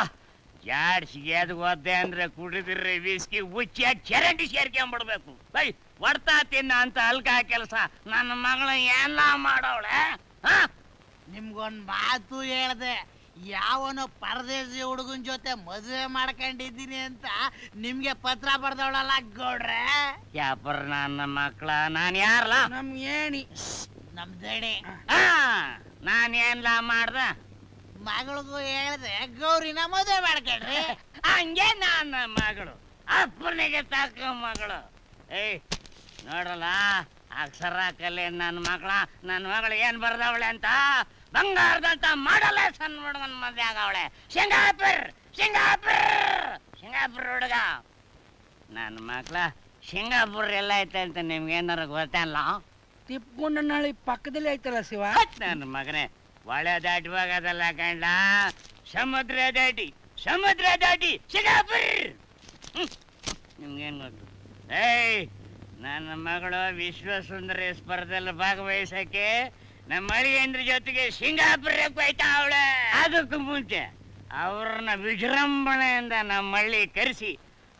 ಜಾಡ್ಸಿಗೆ ಅದು ಒದ್ದೆ ಅಂದ್ರೆ ಕುಡಿದಿರ್ರಿ ವಿಸ್ಕಿ ಹುಚ್ಚಿಯಾಗಿ ಚರಂಡಿ ಸೇರ್ಕೊಂಡ್ಬಿಡ್ಬೇಕು. ಬೈ ಹೊಡ್ತಾ ತಿನ್ನ ಅಂತ ಅಲ್ಕ ಕೆಲಸ ನನ್ನ ಮಗಳ ಎಲ್ಲ ಮಾಡೋಳೆ. ನಿಮ್ಗೊಂದ್ ಮಾತು ಹೇಳ್ದೆ, ಯಾವನೋ ಪರದೇಶಿ ಹುಡುಗನ್ ಜೊತೆ ಮದುವೆ ಮಾಡ್ಕೊಂಡಿದ್ದೀನಿ ಅಂತ ನಿಮ್ಗೆ ಪತ್ರ ಬರ್ದವಳಲ್ಲ ಗೌಡ್ರೆ. ಯಾಪರ್ ನನ್ನ ಮಕ್ಕಳ ನಾನ್ ಯಾರಲ್ಲ? ನಮ್ ಏಣಿ, ನಮ್ ದಣಿ. ನಾನೇನ್ಲ ಮಾಡ್ದ? ಮಗಳಿಗೂ ಹೇಳ್ದೆ ಗೌರಿನ ಮದುವೆ ಮಾಡ್ಕೊಳ್ರಿ. ಹಂಗೆ ನನ್ನ ಮಗಳು ಅಪ್ಪನಿಗೆ ತಕ್ಕ ಮಗಳು. ಏಯ್ ನೋಡಲ್ಲ, ಅಕ್ಷರ ಕಲೆ ನನ್ನ ಮಗಳು ಏನ್ ಬರ್ದವಳೆ ಅಂತ ಬಂಗಾರದಂತ ಮಾಡಲ್ಲ ಸಣ್ಣ ಹುಡುಗನ ಮದ್ವೆ ಆಗವಳೆ. ಸಿಂಗಾಪುರ್ ಹುಡುಗ. ನನ್ನ ಮಕ್ಳ ಸಿಂಗಾಪುರ್ ಎಲ್ಲ ಐತೆ ಅಂತ ನಿಮ್ಗೆ ಏನಾರ ಗೊತ್ತಲ್ಲ? ತಿಪ್ಪಗೊಂಡನಹಳ್ಳಿ ಪಕ್ಕದಲ್ಲಿ ಐತಲ್ಲ ಶಿವ. ನನ್ನ ಮಗನೇ ಒಳೆ ದಾಟುವಾಗದಲ್ಲ ಕಂಡ, ಸಮುದ್ರ ದಾಟಿ ಸಿಂಗಾಪುರ್. ನಿಮ್ಗೇನ್ ಗೊತ್ತು? ಏಯ್, ನನ್ನ ಮಗಳು ವಿಶ್ವ ಸುಂದರಿ ಸ್ಪರ್ಧೆಯಲ್ಲಿ ಭಾಗವಹಿಸಕ್ಕೆ ನಮ್ಮ ಅಳಿಯಂದ್ರ ಜೊತೆಗೆ ಸಿಂಗಾಪುರಕ್ಕೆ ಹೋಯ್ತಾ ಅವಳೆ. ಅದಕ್ಕೂ ಮುಂಚೆ ಅವ್ರನ್ನ ವಿಜೃಂಭಣೆಯಿಂದ ನಮ್ಮ ಹಳ್ಳಿ ಕರೆಸಿ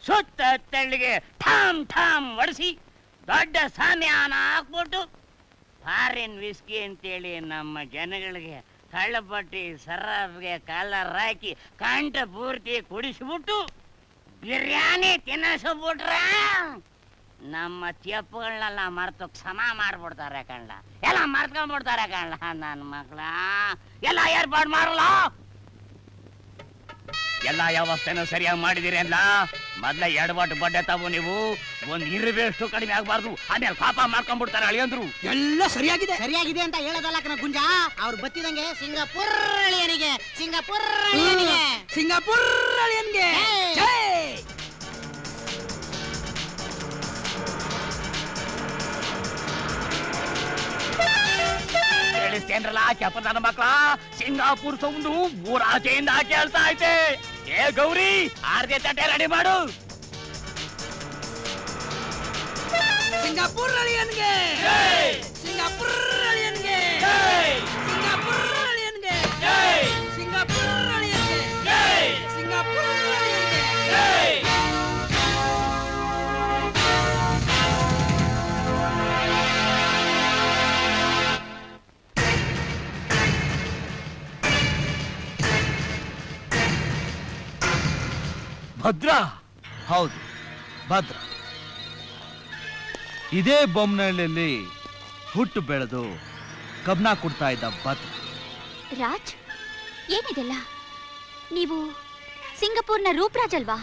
ಸುತ್ತ ತಳ್ಳಿಗೆ ಠಾಮ್ ಠಾಮ್ ಹೊಡಿಸಿ ದೊಡ್ಡ ಸಾಮ್ಯಾನ ಹಾಕ್ಬಿಟ್ಟು ಫಾರಿನ್ ವಿಸ್ಕಿ ಅಂತೇಳಿ ನಮ್ಮ ಜನಗಳಿಗೆ ಕಳ್ಳಪಟ್ಟಿ ಸರಾಬ್ಗೆ ಕಾಲರ್ ಹಾಕಿ ಕಂಠ ಪೂರ್ತಿ ಕುಡಿಸ್ಬಿಟ್ಟು ಬಿರಿಯಾನಿ ತಿನ್ನಿಸ್ಬಿಟ್ರ ನಮ್ಮ ತೆಪ್ಪುಗಳನ್ನೆಲ್ಲ ಮರ್ತಕ್ಕೆ ಸಮ ಮಾಡ್ಬಿಡ್ತಾರೆ ಕಣ್ಣ, ಎಲ್ಲ ಮರ್ತ್ಕೊಂಡ್ಬಿಡ್ತಾರೆ ಕಣ್ಣ. ನನ್ನ ಮಕ್ಳ ಎಲ್ಲ ಏರ್ಪಾಡು ಮಾಡಲ್ಲ, ಎಲ್ಲ ವ್ಯವಸ್ಥೆನೂ ಸರಿಯಾಗಿ ಮಾಡಿದಿರಿ ಅಲ್ಲ. ಮೊದ್ಲ ಎಡಬಾಟು ಬಡ್ಡೆ ತಾವು ನೀವು ಒಂದ್ ಇರುವೆಷ್ಟು ಕಡಿಮೆ ಆಗ್ಬಾರ್ದು, ಆಮೇಲೆ ಪಾಪ ಮಾಡ್ಕೊಂಡ್ಬಿಡ್ತಾರೆ ಅಳಿಯಂದ್ರು. ಎಲ್ಲ ಸರಿಯಾಗಿದೆ ಅಂತ ಹೇಳೋದಲ್ಲ ಕಣ ಗುಂಜ. ಅವ್ರು ಬತ್ತಿದಂಗೆ ಸಿಂಗಾಪುರ್ ಅಳಿಯನಿಗೆ ಕೇಳಿಸ್ತೇನ್ರಲ್ಲ ಕೆಪ್ಪ ನನ್ನ ಮಕ್ಳ, ಸಿಂಗಾಪುರ್ ಸೌಂಡು ಊರಾಚೆಯಿಂದ ಕೇಳ್ತಾ ಐತೆ. ಏ ಗೌರಿ, ಆರ್ಗೆ ತಟ್ಟೆ ರೆಡಿ ಮಾಡು. ಸಿಂಗಾಪುರ್ ಅಳಿಯನ್ಗೆ ಭದ್ರ. ಹೌದು, ಭದ್ರ. ಇದೇ ಬೊಮ್ಮನಹಳ್ಳಿಯಲ್ಲಿ ಹುಟ್ಟು ಬೆಳೆದು ಕಬ್ನ ಕೊಡ್ತಾ ಇದ್ದ ಭದ್ರ. ರಾಜ್, ಏನಿದೆಲ್ಲ? ನೀವು ಸಿಂಗಾಪುರ್ನ ರೂಪರಾಜ್ ಅಲ್ವಾ?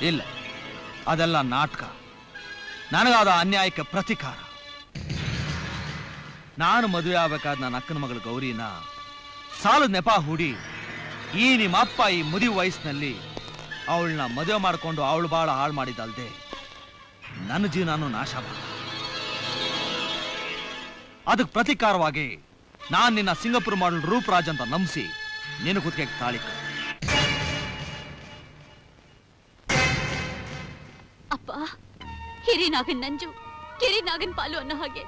ಇಲ್ಲ, ಅದೆಲ್ಲ ನಾಟಕ. ನನಗಾದ ಅನ್ಯಾಯಕ್ಕೆ ಪ್ರತಿಕಾರ. ನಾನು ಮದುವೆ ಆಗ್ಬೇಕಾದ ನನ್ನ ಅಕ್ಕನ ಮಗಳು ಗೌರಿನ ಸಾಲದ ನೆಪ ಹೂಡಿ ಈ ನಿಮ್ಮ ಅಪ್ಪ ಈ ಮುದಿ ವಯಸ್ಸಿನಲ್ಲಿ ಅವಳನ್ನ ಮದುವೆ ಮಾಡಿಕೊಂಡು ಅವಳು ಬಾಳ ಹಾಳು ಮಾಡಿದಲ್ದೆ ನನ್ನ ಜೀವನನು ನಾಶ ಮಾಡ. ಅದಕ್ಕೆ ಪ್ರತಿಕಾರವಾಗಿ ನಾನು ನಿನ್ನ ಸಿಂಗಾಪುರ್ ಮಾಡಲ್ ರೂಪರಾಜ್ ಅಂತ ನಂಬಿಸಿ ನಿನ್ನ ಕುತ್ತಿಗೆಗೆ ತಾಳಿ ಕಟ್ಟಿ. ಅಪ್ಪ, ಹಿರಿನಾಗನ್ ನಂಜು ಕಿರಿನಾಗನ್ ಪಾಲು ಅನ್ನೋ ಹಾಗೆ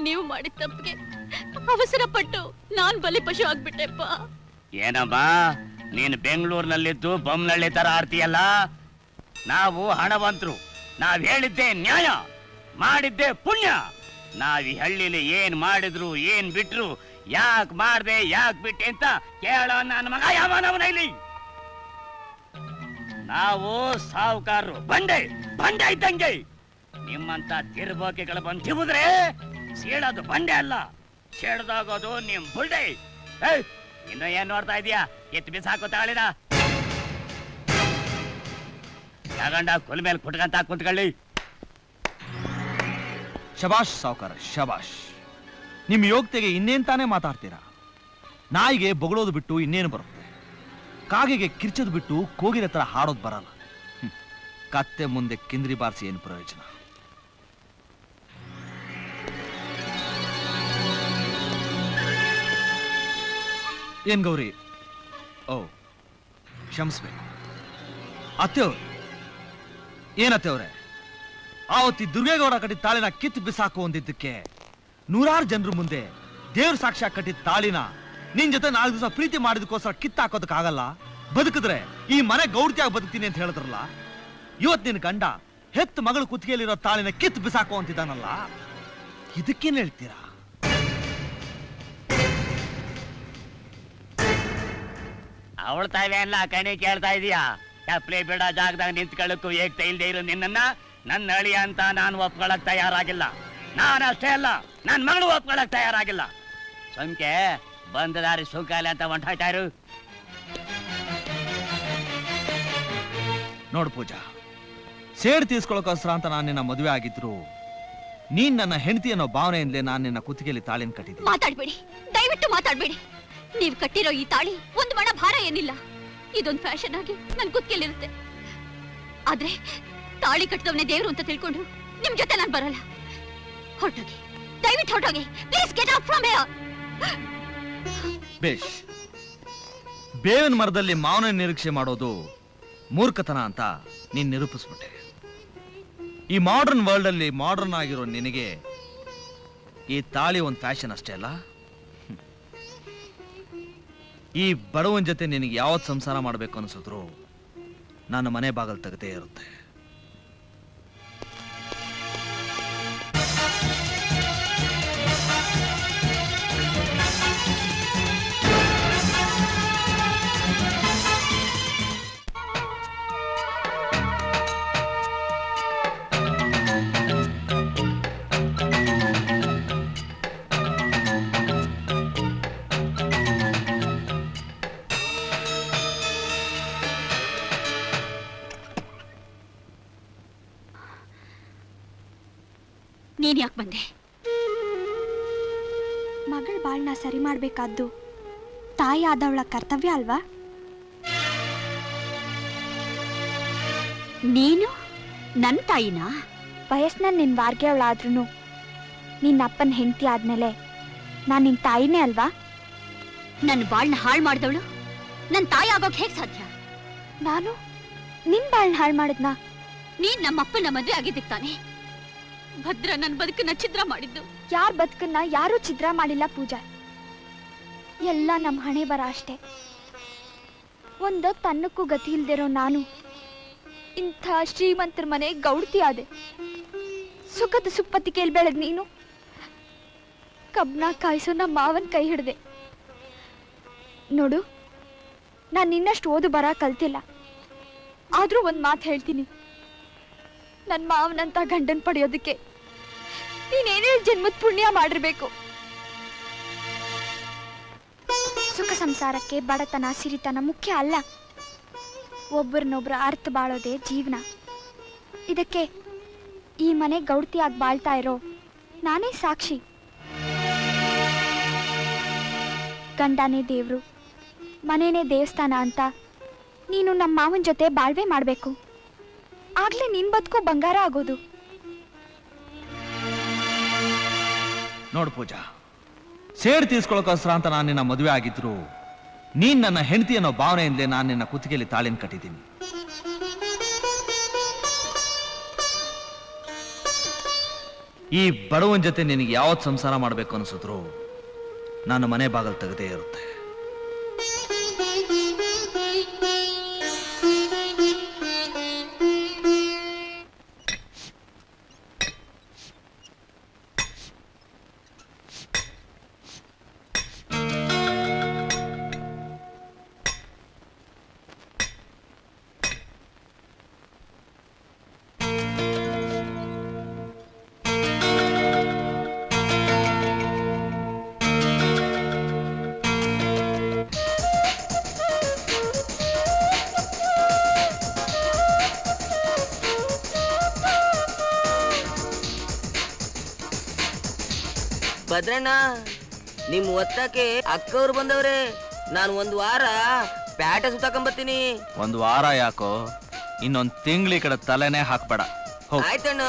ನೀವು ಮಾಡಿದ ತಪ್ಪಿಗೆ ಅವಸರ ಪಟ್ಟು ನಾನ್ ಬಲಿ ಪಶು ಆಗ್ಬಿಟ್ಟೆಪ್ಪ. ಏನಮ್ಮ ನೀನು ಬೆಂಗಳೂರಿನಲ್ಲಿದ್ದು ಬೊಮ್ಮನಹಳ್ಳಿ ತರ ಆಡ್ತೀಯಲ್ಲ? ನಾವು ಹಣವಂತರು, ನಾವ್ ಹೇಳಿದ್ದೆ ನ್ಯಾಯ, ಮಾಡಿದ್ದೆ ಪುಣ್ಯ. ನಾವ್ ಈ ಹಳ್ಳಿಲಿ ಏನ್ ಮಾಡಿದ್ರು ಏನ್ ಬಿಟ್ರು, ಯಾಕೆ ಮಾಡ್ದೆ ಯಾಕೆ ಬಿಟ್ಟೆ ಅಂತ ಕೇಳೋ ನನ್ನ ಮಗ ಯಾವನವನ ಇಲ್ಲಿ. ನಾವು ಸಾವುಕಾರರು, ಬಂಡೆ ಇದ್ದಂಗೆ. ನಿಮ್ಮಂತ ತಿರ್ಬೋಕೆಗಳು ಬಂದು ತಿವಿದ್ರೆ ಸೀಳೋದು ಬಂಡೆ ಅಲ್ಲ, ಸೀಳ್ದಾಗೋದು ನಿಮ್ ಬುಲ್ಡೆ. ಇನ್ನು ಏನ್ ನೋಡ್ತಾ ಇದೀಯಾ? ಎತ್ತು ಬಿಸಾಕೋ ತಾಳಿನ ತಗೊಂಡ ಕುಲ್ ಮೇಲೆ ಕುಟ್ಕಂತ ಕುಂತ್ಕೊಳ್ಳಿ. ಶಬಾಷ್ ಸಾವುಕಾರ, ಶಬಾಷ್. ನಿಮ್ ಯೋಗ್ಯತೆಗೆ ಇನ್ನೇನ್ ತಾನೇ ಮಾತಾಡ್ತೀರಾ? ನಾಯಿಗೆ ಬೊಗಳೋದು ಬಿಟ್ಟು ಇನ್ನೇನು ಬರುತ್ತೆ? ಕಾಗೆಗೆ ಕಿರ್ಚೋದು ಬಿಟ್ಟು ಕೋಗಿನ ತರ ಹಾಡೋದು ಬರಲ್ಲ. ಕತ್ತೆ ಮುಂದೆ ಕಿಂದ್ರಿ ಬಾರಿಸಿ ಏನು ಪ್ರಯೋಜನ? ಏನ್ ಗೌರಿ? ಓ, ಕ್ಷಮಿಸ್ಬೇಕು ಅತ್ತೆಯವ್ರು. ಏನತ್ತೆವ್ರೆ, ಆವತ್ತಿ ದುರ್ಗೇಗೌಡ ಕಟ್ಟಿದ ತಾಳಿನ ಕಿತ್ತು ಬಿಸಾಕು ಅಂದಿದ್ದಕ್ಕೆ ನೂರಾರು ಜನರ ಮುಂದೆ ದೇವ್ರ ಸಾಕ್ಷ್ಯ ಕಟ್ಟಿದ ತಾಳಿನ ನಿನ್ ಜೊತೆ 4 ದಿವಸ ಪ್ರೀತಿ ಮಾಡಿದಕ್ಕೋಸ್ಕರ ಕಿತ್ತಾಕೋದಕ್ಕಾಗಲ್ಲ. ಬದುಕಿದ್ರೆ ಈ ಮನೆ ಗೌಡ್ತಿಯಾಗಿ ಬದುಕ್ತೀನಿ ಅಂತ ಹೇಳಿದ್ರಲ್ಲ, ಇವತ್ ನಿನ್ ಗಂಡ ಹೆತ್ತು ಮಗಳು ಕುತ್ತಿಗೆಯಲ್ಲಿರೋ ತಾಳಿನ ಕಿತ್ತು ಬಿಸಾಕು ಅಂತಿದ್ದಾನಲ್ಲ, ಇದಕ್ಕೇನ್ ಹೇಳ್ತೀರಾ? ಅವಳ ತಾವೇ ಅಲ್ಲ ಕಣಿ ಕೇಳ್ತಾ ಇದೀಯಾ? ಚಪ್ಲಿ ಬಿಡ ಜಾಗದಾಗ ನಿಂತ್ಕೊಳ್ಳಕ್ಕೂ ಏಕ್ತಾ ಇಲ್ದೇ ಇರೋ ನಿನ್ನನ್ನ ನನ್ನ ಅಳಿಯ ಅಂತ ನಾನು ಒಪ್ಕೊಳಕ್ ತಯಾರಾಗಿಲ್ಲ. ನಾನಷ್ಟೇ ಅಲ್ಲ, ನನ್ನ ಮಗಳು ಒಪ್ಕೊಳಕ್ ತಯಾರಾಗಿಲ್ಲ. ಸಂಖ್ಯೆ ಬಂದ ದಾರಿ ಸುಂಕಾಲೆ ಅಂತ ಹೊಂಟಾಯ್ತಾ ಇರು. ನೋಡು ಪೂಜಾ, ಸೇಡ್ ತೀರ್ಸ್ಕೊಳಕೋಸ್ಕರ ಅಂತ ನಾನು ನಿನ್ನ ಮದುವೆ ಆಗಿದ್ರು, ನೀನ್ ನನ್ನ ಹೆಂಡತಿ ಅನ್ನೋ ಭಾವನೆಯಿಂದಲೇ ನಾನು ನಿನ್ನ ಕುತ್ತಿಗೆಯಲ್ಲಿ ತಾಳಿನ ಕಟ್ಟಿದ್ದೆ. ಮಾತಾಡ್ಬೇಡಿ, ದಯವಿಟ್ಟು ಮಾತಾಡ್ಬೇಡಿ. ನೀವು ಕಟ್ಟಿರೋ ಈ ತಾಳಿ ಒಂದು ಮಣ ಭಾರ ಏನಿಲ್ಲ. ಇದೊಂದು ಫ್ಯಾಷನ್ ಆಗಿ ನನ್ ಕುತ್ತಿಗೆಲಿರುತ್ತೆ. ಆದ್ರೆ ತಾಳಿ ಕಟ್ಟದವನೇ ದೇವ್ರು ಅಂತ ತಿಳ್ಕೊಂಡು ನಿಮ್ ಜೊತೆ ನಾನು ಬರಲ್ಲ. ಹೊರಟೋಗಿ, ದಯವಿಟ್ಟು ಹೊರಟೋಗಿ. Please get out from here. ಬೇಷ್. ಬೇವಿನ ಮರದಲ್ಲಿ ಮಾವನ ನಿರೀಕ್ಷೆ ಮಾಡೋದು ಮೂರ್ಖತನ ಅಂತ ನೀನ್ ನಿರೂಪಿಸ್ಬಿಟ್ಟೆ. ಈ ಮಾಡರ್ನ್ ವರ್ಲ್ಡ್ ಅಲ್ಲಿ ಮಾಡರ್ನ್ ಆಗಿರೋ ನಿನಗೆ ಈ ತಾಳಿ ಒಂದು ಫ್ಯಾಷನ್ ಅಷ್ಟೇ ಅಲ್ಲ. ಈ ಬಡವನ ಜೊತೆ ನಿನಗೆ ಯಾವತ್ತು ಸಂಸಾರ ಮಾಡಬೇಕು ಅನಿಸಿದ್ರು ನನ್ನ ಮನೆ ಬಾಗಲ್ ತೆಗೆದೇ ಇರುತ್ತೆ. ನೀನ್ ಯಾಕೆ ಬಂದೆ? ಮಗಳ ಬಾಳ್ನ ಸರಿ ಮಾಡ್ಬೇಕಾದ್ದು ತಾಯಿ ಆದವಳ ಕರ್ತವ್ಯ ಅಲ್ವಾ? ನೀನು ನನ್ನ ತಾಯಿನ? ವಯಸ್ಸಿನಲ್ಲಿ ನಿನ್ ವಾರ್ಗೆ ಅವಳಾದ್ರೂ ನಿನ್ನ ಅಪ್ಪನ ಹೆಂಡತಿ ಆದ್ಮೇಲೆ ನಾನು ನಿನ್ ತಾಯಿನೇ ಅಲ್ವಾ? ನನ್ನ ಬಾಳ್ನ ಹಾಳು ಮಾಡಿದವಳು ನನ್ನ ತಾಯಿ ಆಗೋಕ್ ಹೇಗ್ ಸಾಧ್ಯ? ನಾನು ನಿನ್ ಬಾಳ್ನ ಹಾಳು ಮಾಡಿದ್ನಾ? ನೀನ್ ನಮ್ಮಪ್ಪನ ಮದ್ವೆ ಆಗಿದ್ದಕ್ಕೆ ತಾನೆ ಭದ್ರ ನನ್ನ ಬದುಕನ್ನ ಛಿದ್ರ ಮಾಡಿದ್ದು. ಯಾರ ಬದುಕನ್ನ ಯಾರೂ ಛಿದ್ರ ಮಾಡಿಲ್ಲ ಪೂಜಾ. ಎಲ್ಲ ನಮ್ಮ ಹಣೆ ಬರ ಅಷ್ಟೇ. ಒಂದೊತ್ತು ಅನ್ನಕ್ಕೂ ಗತಿ ಇಲ್ದಿರೋ ನಾನು ಇಂಥ ಶ್ರೀಮಂತರ ಮನೆ ಗೌಡ್ತಿ ಆದೆ. ಸುಖದ ಸುಪ್ಪತ್ತಿ ಕೇಳಿ ಬೆಳೆದ್ ನೀನು ಕಬ್ನ ಕಾಯಿಸೋ ನಮ್ಮ ಮಾವನ್ ಕೈ ಹಿಡ್ದೆ. ನೋಡು, ನಾನು ನಿನ್ನಷ್ಟು ಓದು ಬರ ಕಲ್ತಿಲ್ಲ. ಆದ್ರೂ ಒಂದ್ ಮಾತು ಹೇಳ್ತೀನಿ, ನನ್ನ ಮಾವನಂತ ಗಂಡನ್ ಪಡೆಯೋದಕ್ಕೆ ನೀನೇನೇ ಜನ್ಮದ ಪುಣ್ಯ ಮಾಡಿರ್ಬೇಕು. ಸುಖ ಸಂಸಾರಕ್ಕೆ ಬಡತನ ಸಿರಿತನ ಮುಖ್ಯ ಅಲ್ಲ. ಒಬ್ಬರನ್ನೊಬ್ರು ಅರ್ಥ ಬಾಳೋದೇ ಜೀವನ. ಇದಕ್ಕೆ ಈ ಮನೆ ಗೌಡ್ತಿಯಾಗಿ ಬಾಳ್ತಾ ಇರೋ ನಾನೇ ಸಾಕ್ಷಿ. ಗಂಡನೇ ದೇವ್ರು, ಮನೆನೇ ದೇವಸ್ಥಾನ ಅಂತ ನೀನು ನಮ್ಮ ಮಾವನ ಜೊತೆ ಬಾಳ್ವೆ ಮಾಡ್ಬೇಕು. ಆಗ್ಲೇ ನಿನ್ ಬದುಕು ಬಂಗಾರ ಆಗೋದು. ನೋಡು ಪೂಜಾ, ಸೇಡ್ ತೀರ್ಸ್ಕೊಳಕೋಸ್ಕರ ಅಂತ ನಾನು ನಿನ್ನ ಮದುವೆ ಆಗಿದ್ರು ನೀನ್ ನನ್ನ ಹೆಂಡತಿ ಅನ್ನೋ ಭಾವನೆಯಿಂದಲೇ ನಾನು ನಿನ್ನ ಕುತ್ತಿಗೆಯಲ್ಲಿ ತಾಳಿನ ಕಟ್ಟಿದ್ದೀನಿ. ಈ ಬಡವನ ಜೊತೆ ನಿನಗೆ ಯಾವತ್ತು ಸಂಸಾರ ಮಾಡಬೇಕು ಅನಿಸಿದ್ರು ನಾನು ಮನೆ ಬಾಗಲ್ ತೆಗೆದೇ ಇರುತ್ತೆ. ಭದ್ರಣ್ಣ, ನಿಮ್ ಒತ್ತಕ್ಕೆ ಅಕ್ಕವ್ರು ಬಂದವ್ರೆ. ನಾನು ಒಂದು ವಾರ ಪ್ಯಾಟೆ ಸುತ್ತಾಕೊಂಬತ್ತೀನಿ. ಒಂದು ವಾರ ಯಾಕೋ, ಇನ್ನೊಂದು ತಿಂಗ್ಳಿ ಕಡೆ ತಲೆನೇ ಹಾಕ್ಬೇಡ. ಆಯ್ತಣ್ಣ.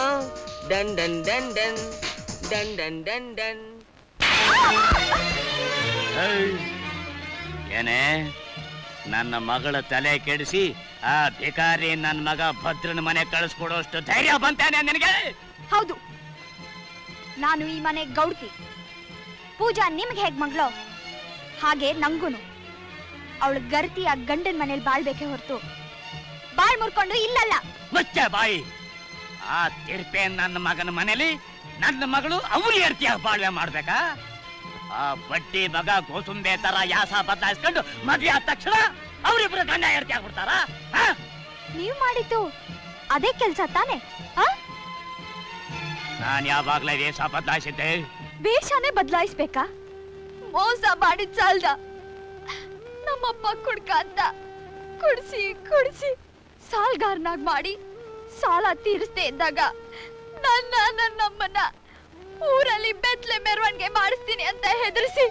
Done done done done done done done done. ಏನೇ ನನ್ನ ಮಗಳ ತಲೆ ಕೆಡಿಸಿ ಆ ಭಿಕಾರಿ ನನ್ನ ಮಗ ಭದ್ರನ ಮನೆ ಕಳಿಸ್ಕೊಡೋಷ್ಟು ಧೈರ್ಯ ಬಂತಾನೆ ನಿನಗೆ? ಹೌದು, ನಾನು ಈ ಮನೆ ಗೌಡ್ತಿ. ಪೂಜಾ ನಿಮ್ಗೆ ಹೇಗ್ ಮಗಳೋ ಹಾಗೆ ನಂಗೂನು ಅವಳು ಗರ್ತಿ ಆ ಗಂಡನ ಮನೇಲಿ ಬಾಳ್ಬೇಕೆ ಹೊರತು ಬಾಳ್ ಮುರ್ಕೊಂಡು ಇಲ್ಲಲ್ಲ. ಮುಚ್ಚ ಬಾಯಿ. ಆ ತಿರ್ಪೆ ನನ್ನ ಮಗನ ಮನೇಲಿ ನನ್ನ ಮಗಳು ಅವ್ರು ಎರ್ತಿಯಾಗಿ ಬಾಳ್ವೆ ಮಾಡ್ಬೇಕಾ? ಆ ಬಡ್ಡಿ ಮಗ ಗೋಸುಂಬೆ ತರ ಯಾಸ ಬದಲಾಯಿಸ್ಕೊಂಡು ಮದ್ವೆ ಆದ ತಕ್ಷಣ ಅವ್ರಿಬ್ರು ಗಂಡ ಎರ್ತಿ ಆಗ್ಬಿಡ್ತಾರ? ನೀವ್ ಮಾಡಿದ್ದು ಅದೇ ಕೆಲ್ಸ ತಾನೆ? ನಾನ್ ಯಾವಾಗ್ಲೇ ವೇಷ ಬದಲಾಯಿಸಿದ್ದೆ. ವೇಷನೇ ಬದಲಾಯಿಸ್ಬೇಕಾ? ಮೋಸ ಮಾಡಿದ್ ಸಾಲ್ದ. ನಮ್ಮಪ್ಪ ಕುಡ್ಕ ಅಂತ ಕುಡ್ಸಿ ಕುಡ್ಸಿ ಸಾಲ್ಗಾರನಾಗ್ ಮಾಡಿ ಸಾಲ ತೀರಿಸ್ದೆ ಇದ್ದಾಗ ನನ್ನಮ್ಮನ್ನ ಊರಲ್ಲಿ ಬೆತ್ತಲೆ ಮೆರವಣಿಗೆ ಮಾಡಿಸ್ತೀನಿ ಅಂತ ಹೆದರಿಸಿ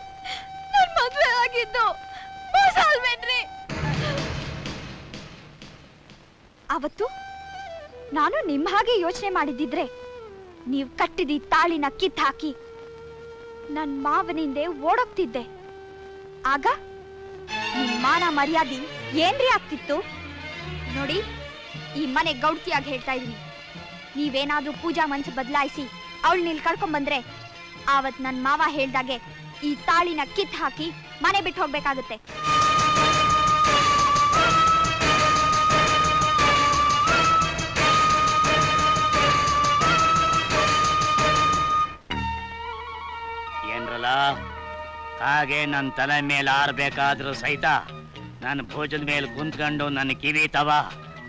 ನನ್ ಮದ್ವೆ ಆಗಿದ್ದು ಮೋಸ ಅಲ್ವೇನ್ರಿ? ಅವತ್ತು ನಾನು ನಿಮ್ ಹಾಗೆ ಯೋಚನೆ ಮಾಡಿದ್ದಿದ್ರೆ ನೀವು ಕಟ್ಟಿದ ಈ ತಾಳಿನ ಕಿತ್ ಹಾಕಿ ನನ್ ಮಾವನಿಂದೆ ಓಡೋಗ್ತಿದ್ದೆ. ಆಗ ನಿಮ್ ಮಾನ ಮರ್ಯಾದೆ ಏನ್ರಿ ಆಗ್ತಿತ್ತು? ನೋಡಿ, ಈ ಮನೆ ಗೌಡ್ತಿಯಾಗಿ ಹೇಳ್ತಾ ಇದೀನಿ, ನೀವೇನಾದ್ರೂ ಪೂಜಾ ಮನ್ಸು ಬದಲಾಯಿಸಿ ಅವಳು ನೀಲ್ ಕಳ್ಕೊಂಡ್ ಬಂದ್ರೆ ಆವತ್ ನನ್ ಮಾವ ಹೇಳ್ದಾಗೆ ಈ ತಾಳಿನ ಕಿತ್ ಹಾಕಿ ಮನೆ ಬಿಟ್ಟು ಹೋಗ್ಬೇಕಾಗುತ್ತೆ. ಏನ್ರಲ್ಲ ಹಾಗೆ ನನ್ನ ತಲೆ ಮೇಲೆ ಆರ್ಬೇಕಾದ್ರೂ ಸಹಿತ ನನ್ನ ಭೋಜದ ಮೇಲೆ ಕುಂತ್ಕೊಂಡು ನನ್ನ ಕಿವಿ ತವ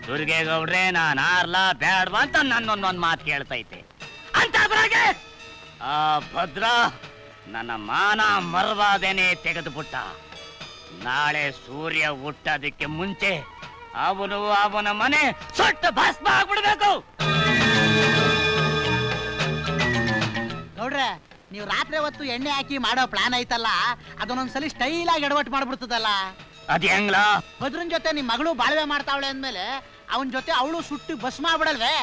ದುರ್ಗೇಗೌಡ್ರೆ ನಾನು ಆರ್ಲಾ ಬ್ಯಾಡ್ವಾ ಅಂತ ನನ್ನೊಂದೊಂದು ಮಾತು ಕೇಳ್ತೈತೆ ಅಂತ ಬರಾಗೆ ಆ ಭದ್ರ ನನ್ನ ಮಾನ ಮರವಾದೇನೆ ತೆಗೆದುಬಿಟ್ಟ. ನಾಳೆ ಸೂರ್ಯ ಹುಟ್ಟೋದಕ್ಕೆ ಮುಂಚೆ ಅವನ ಮನೆ ಸೊಟ್ಟ ಭಸ್ಮ ಆಗ್ಬಿಡ್ಬೇಕು. ನೋಡ್ರೆ, ನೀವು ರಾತ್ರಿ ಹೊತ್ತು ಎಣ್ಣೆ ಹಾಕಿ ಮಾಡೋ ಪ್ಲಾನ್ ಐತಲ್ಲ, ಅದನ್ನೊಂದ್ಸಲಿ ಸ್ಟೈಲ್ ಆಗಿ ಎಡವಟ್ಟು ಮಾಡ್ಬಿಡ್ತದಲ್ಲ. ಅದ್ ಹೆಂಗ್ಲ? ಭದ್ರನ್ ಜೊತೆ ನಿಮ್ ಮಗಳು ಬಾಳ್ವೆ ಮಾಡ್ತಾವಳೆ ಅಂದ್ಮೇಲೆ ಅವನ್ ಜೊತೆ ಅವಳು ಸುಟ್ಟು ಭಸ್ಮ ಆಗ್ಬಿಡಲ್ವೇ?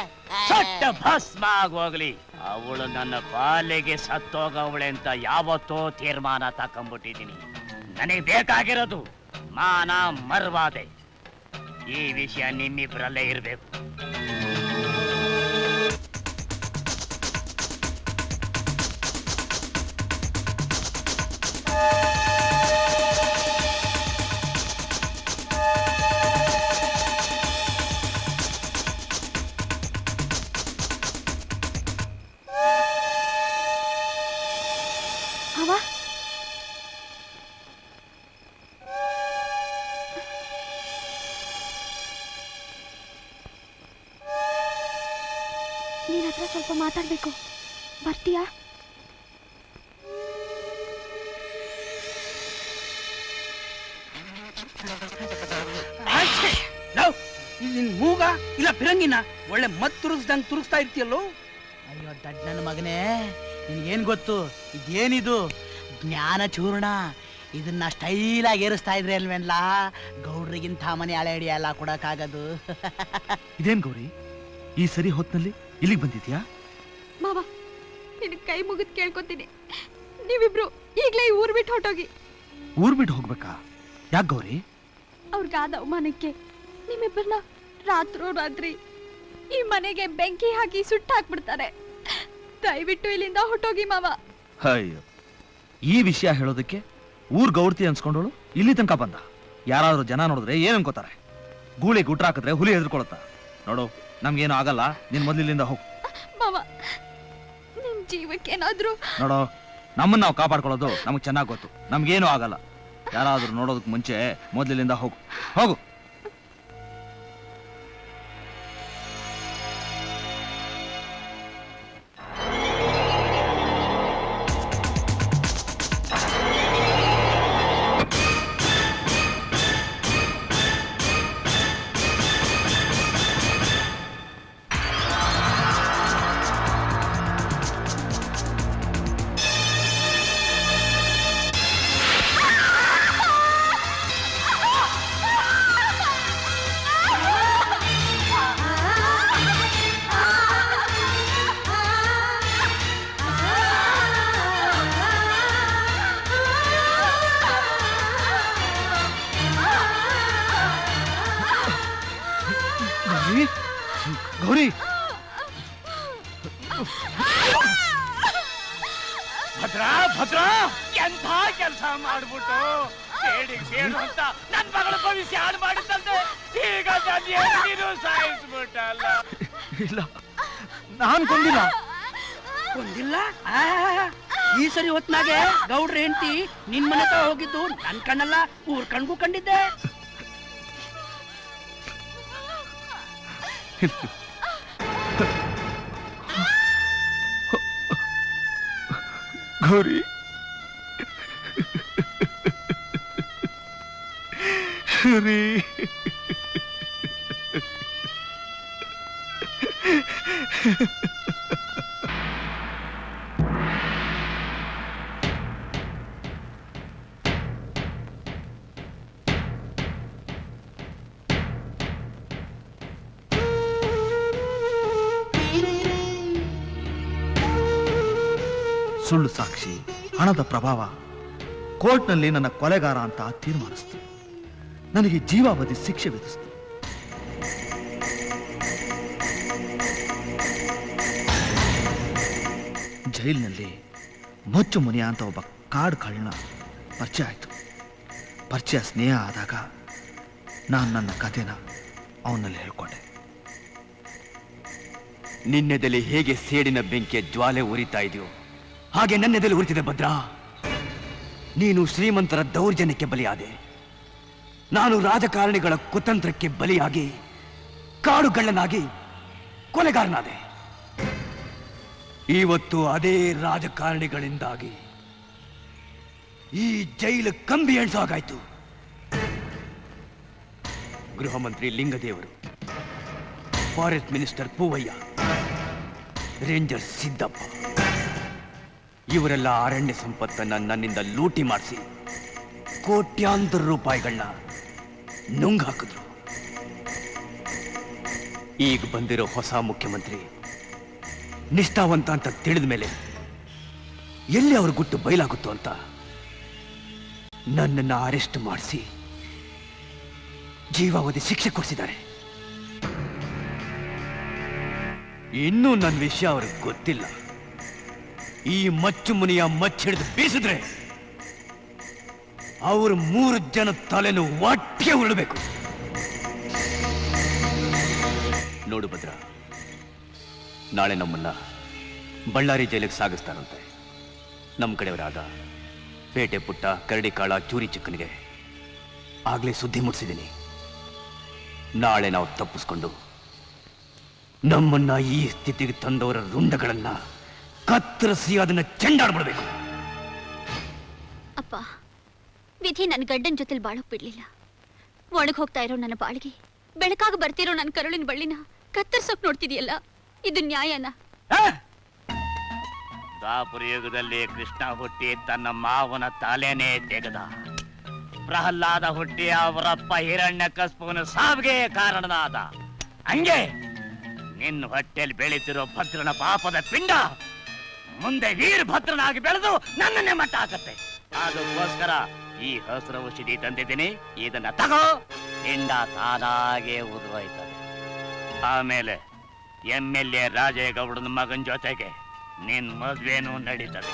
ಸೊಟ್ಟ ಭಸ್ಮ ಆಗೋಗ್ಲಿ. ಅವಳು ನನ್ನ ಪಾಲಿಗೆ ಸತ್ತೋಗವಳೆ ಅಂತ ಯಾವತ್ತೋ ತೀರ್ಮಾನ ತಕೊಂಡ್ಬಿಟ್ಟಿದ್ದೀನಿ. ನನಗೆ ಬೇಕಾಗಿರೋದು ಮಾನ ಮರ್ವಾದೆ. ಈ ವಿಷಯ ನಿಮ್ಮಿಬ್ಬರಲ್ಲೇ ಇರಬೇಕು. ನೀನ್ ಹತ್ರ ಸ್ವಲ್ಪ ಮಾತಾಡ್ಬೇಕು, ಬರ್ತೀಯಾ? ನಿನ್ ಮೂಗ ಇಲ್ಲ ಫಿರಂಗಿನ ಒಳ್ಳೆ ಮತ್ ತುರುಗ್ಸ್ದಂಗ್ ತುರುಗ್ಸ್ತಾ ಇರ್ತೀಯಲ್ಲೋ. ಅಯ್ಯೋ ದಡ್ ನನ್ನ ಮಗನೇ, ನಿನ್ಗೇನ್ ಗೊತ್ತು? ಇದೇನಿದು ಜ್ಞಾನ ಚೂರ್ಣ. ಇದನ್ನ ಸ್ಟೈಲ್ ಆಗಿ ಏರಿಸ್ತಾ ಇದ್ರಿ ಅಲ್ವೇನ್ಲ, ಗೌಡ್ರಿಗಿಂತ ಮನೆ ಹಳೆ ಹಿಡಿಯಲ್ಲ ಕೊಡಕ್ಕಾಗದು. ಇದೇನ್ ಗೌರಿ, ಈ ಸರಿ ಹೊತ್ನಲ್ಲಿ ಇಲ್ಲಿಗೆ ಬಂದಿದ್ಯಾ? ಮಾವ, ನಿನ್ ಕೈ ಮುಗಿದ್ ಕೇಳ್ಕೊತೀನಿ, ನೀವಿಬ್ರು ಈಗ್ಲೇ ಈ ಊರ್ ಬಿಟ್ಟು ಹೊಟ್ಟೋಗಿ. ಊರ್ ಬಿಟ್ಟು ಹೋಗ್ಬೇಕಾ? ಯಾಕೆ ಗೌರಿ? ಅವ್ರಿಗಾದ ಅವಮಾನಕ್ಕೆ ನಿಮ್ಮಿಬ್ಬರನ್ನ ರಾತ್ರಿ ಈ ಮನೆಗೆ ಬೆಂಕಿ ಹಾಕಿ ಸುಟ್ಟು ಹಾಕ್ಬಿಡ್ತಾರೆ. ದಯವಿಟ್ಟು ಇಲ್ಲಿಂದ ಹೊಟ್ಟೋಗಿ ಮಾವ. ಅಯ್ಯೋ, ಈ ವಿಷಯ ಹೇಳೋದಕ್ಕೆ ಊರ್ ಗೌಡ್ತಿ ಅನ್ಸ್ಕೊಂಡೋಳು ಇಲ್ಲಿ ತನಕ ಬಂದ. ಯಾರಾದ್ರೂ ಜನ ನೋಡಿದ್ರೆ ಏನ್ ಅನ್ಕೋತಾರೆ? ಗೂಳಿ ಗುಟ್ರ ಹಾಕಿದ್ರೆ ಹುಲಿ ಹೆದರ್ಕೊಳತ್ತ. ನೋಡು, ನಮ್ಗೇನು ಆಗಲ್ಲ, ನೀನ್ ಮೊದ್ಲಿಲ್ಲಿಂದ ಹೋಗು. ಮಾವ, ನಿಮ್ ಜೀವಕ್ಕೇನಾದ್ರೂ ನೋಡೋ, ನಮ್ಮನ್ನ ನಾವು ಕಾಪಾಡ್ಕೊಳ್ಳೋದು ನಮಗ್ ಚೆನ್ನಾಗ್ ಗೊತ್ತು. ನಮ್ಗೇನು ಆಗಲ್ಲ. ಯಾರಾದ್ರೂ ನೋಡೋದಕ್ ಮುಂಚೆ ಮೊದ್ಲಿಲ್ಲಿಂದ ಹೋಗು ಹೋಗು. ಗೌರಿ, ಭದ್ರಾ ಭದ್ರಾ, ಎಂಥ ಕೆಲಸ ಮಾಡ್ಬಿಟ್ಟು ಬೇಡು ಅಂತ ನನ್ ಮಗಳ ಭವಿಷ್ಯ ಹಾಳು ಮಾಡಿದ್ದಂತೆ ಈಗ ನೀನು ಸಾಯಿಸ್ಬಿಟ್ಟಲ್ಲ. ಇಲ್ಲ, ನಾನ್ ಕೊಂದಿಲ್ಲ. ಕೊಂದಿಲ್ಲ? ಈ ಸರಿ ಹೊತ್ನಾಗೆ ಗೌಡ್ರ ಹೆಂಡತಿ ನಿನ್ ಮನೆ ಹತ್ರ ಹೋಗಿದ್ದು ನನ್ ಕಣ್ಣಲ್ಲ, ಊರ್ ಕಣ್ಗೂ ಕಂಡಿದ್ದೆ. ಗೌರಿ, ಶುರಿ, ಸುಳ್ಳು ಸಾಕ್ಷಿ, ಹಣದ ಪ್ರಭಾವ ಕೋರ್ಟ್ನಲ್ಲಿ ನನ್ನ ಕೊಲೆಗಾರ ಅಂತ ತೀರ್ಮಾನಿಸ್ತು. ನನಗೆ ಜೀವಾವಧಿ ಶಿಕ್ಷೆ ವಿಧಿಸ್ತು. ಜೈಲಿನಲ್ಲಿ ಮೊಚ್ಚು ಮುನಿಯ ಅಂತ ಒಬ್ಬ ಕಾಡು ಕಳ್ಳನ ಪರಿಚಯ ಆಯಿತು. ಪರಿಚಯ ಸ್ನೇಹ ಆದಾಗ ನಾನು ನನ್ನ ಕಥೆನ ಅವನಲ್ಲಿ ಹೇಳ್ಕೊಂಡೆ. ನಿನ್ನೆದಲ್ಲಿ ಹೇಗೆ ಸೇಡಿನ ಬೆಂಕಿಯ ಜ್ವಾಲೆ ಉರಿತಾ ಇದೆಯೋ ಹಾಗೆ ನನ್ನೆದಲ್ಲಿ ಉರಿತಿದೆ ಭದ್ರಾ. ನೀನು ಶ್ರೀಮಂತರ ದೌರ್ಜನ್ಯಕ್ಕೆ ಬಲಿಯಾದೆ, ನಾನು ರಾಜಕಾರಣಿಗಳ ಕುತಂತ್ರಕ್ಕೆ ಬಲಿಯಾಗಿ ಕಾಡುಗಳ್ಳನಾಗಿ ಕೊಲೆಗಾರನಾದೆ. ಇವತ್ತು ಅದೇ ರಾಜಕಾರಣಿಗಳಿಂದಾಗಿ ಈ ಜೈಲು ಕಂಬಿ ಎಣಿಸೋ ಹಾಗಾಯ್ತು. ಗೃಹ ಮಂತ್ರಿ Lingadevaru, forest minister Poovaiah, ranger Siddappa ಇವರೆಲ್ಲ ಅರಣ್ಯ ಸಂಪತ್ತನ್ನ ನನ್ನಿಂದ ಲೂಟಿ ಮಾಡಿಸಿ ಕೋಟ್ಯಾಂತರ ರೂಪಾಯಿಗಳನ್ನ ನುಂಗ್ ಹಾಕಿದ್ರು. ಈಗ ಬಂದಿರೋ ಹೊಸ ಮುಖ್ಯಮಂತ್ರಿ ನಿಷ್ಠಾವಂತ ಅಂತ ತಿಳಿದ ಮೇಲೆ ಎಲ್ಲಿ ಅವ್ರ ಗುಟ್ಟು ಬಯಲಾಗುತ್ತೋ ಅಂತ ನನ್ನನ್ನ ಅರೆಸ್ಟ್ ಮಾಡಿಸಿ ಜೀವಾವಧಿ ಶಿಕ್ಷೆ ಕೊಡಿಸಿದ್ದಾರೆ. ಇನ್ನೂ ನನ್ನ ವಿಷಯ ಅವ್ರಿಗೆ ಗೊತ್ತಿಲ್ಲ. ಈ ಮಚ್ಚು ಮುನಿಯ ಮಚ್ಚಿಡಿದು ಬೀಸಿದ್ರೆ ಅವರು 3 ಜನ ತಲೆನೂ ಒಟ್ಟಿಗೆ ಉರುಳಬೇಕು. ನೋಡು ಭದ್ರ, ನಾಳೆ ನಮ್ಮನ್ನ ಬಳ್ಳಾರಿ ಜೈಲಿಗೆ ಸಾಗಿಸ್ತಾರಂತೆ. ನಮ್ಮ ಕಡೆಯವರಾಗ ಪೇಟೆ ಪುಟ್ಟ, ಕರಡಿಕಾಳ, ಚೂರಿ ಚಿಕ್ಕನಿಗೆ ಆಗ್ಲೇ ಸುದ್ದಿ ಮುಟ್ಟಿಸಿದ್ದೀನಿ. ನಾಳೆ ನಾವು ತಪ್ಪಿಸ್ಕೊಂಡು ನಮ್ಮನ್ನ ಈ ಸ್ಥಿತಿಗೆ ತಂದವರ ರುಂಡಗಳನ್ನ ಕತ್ತರಿಸಿ ಅದನ್ನ ಚೆಂಡಾಡ್ಬಿಡ್ಬೇಕು. ಅಪ್ಪ, ವಿಧಿ ನನ್ನ ಗಂಡನ ಜೊತೆಲಿ ಬಾಳೋಕ್ ಬಿಡ್ಲಿಲ್ಲ. ಒಣಗ್ ಹೋಗ್ತಾ ಇರೋ ನನ್ನ ಬಾಳಿಗೆ ಬೆಳಕಾಗ ಬರ್ತಿರೋ ನನ್ನ ಕರುಳಿನ ಬಳ್ಳಿನ ಕತ್ತರಿಸೋಕ್ ನೋಡ್ತಿದ್ಯಲ್ಲ, ಇದು ನ್ಯಾಯನಾ? ದ್ವಾಪರ ಯುಗದಲ್ಲಿ ಕೃಷ್ಣ ಹುಟ್ಟಿ ತನ್ನ ಮಾವನ ತಲೆನೇ ತೆಗೆದ. ಪ್ರಹ್ಲಾದ ಹುಟ್ಟಿ ಅವರಪ್ಪ ಹಿರಣ್ಯಕಸ್ಪುವಿನ ಸಾವಿಗೆ ಕಾರಣನಾದ. ಹಂಗೆ ನಿನ್ನ ಹೊಟ್ಟೆಯಲ್ಲಿ ಬೆಳೀತಿರೋ ಭದ್ರನ ಪಾಪದ ಪಿಂಡ ಮುಂದೆ ವೀರಭದ್ರನಾಗಿ ಬೆಳೆದು ನನ್ನನ್ನೇ ಮಟ್ಟ ಹಾಕತ್ತೆ. ಅದಕ್ಕೋಸ್ಕರ ಈ ಹಸಿರು ಔಷಧಿ ತಂದಿದ್ದೀನಿ, ಇದನ್ನ ತಗೋ. ಪಿಂಡ ತಾನಾಗೆ ಉದುರೋಯ್ತದೆ. ಆಮೇಲೆ MLA ರಾಜೇಗೌಡನ ಮಗನ ಜೊತೆಗೆ ನಿನ್ ಮದ್ವೆನೂ ನಡೀತದೆ.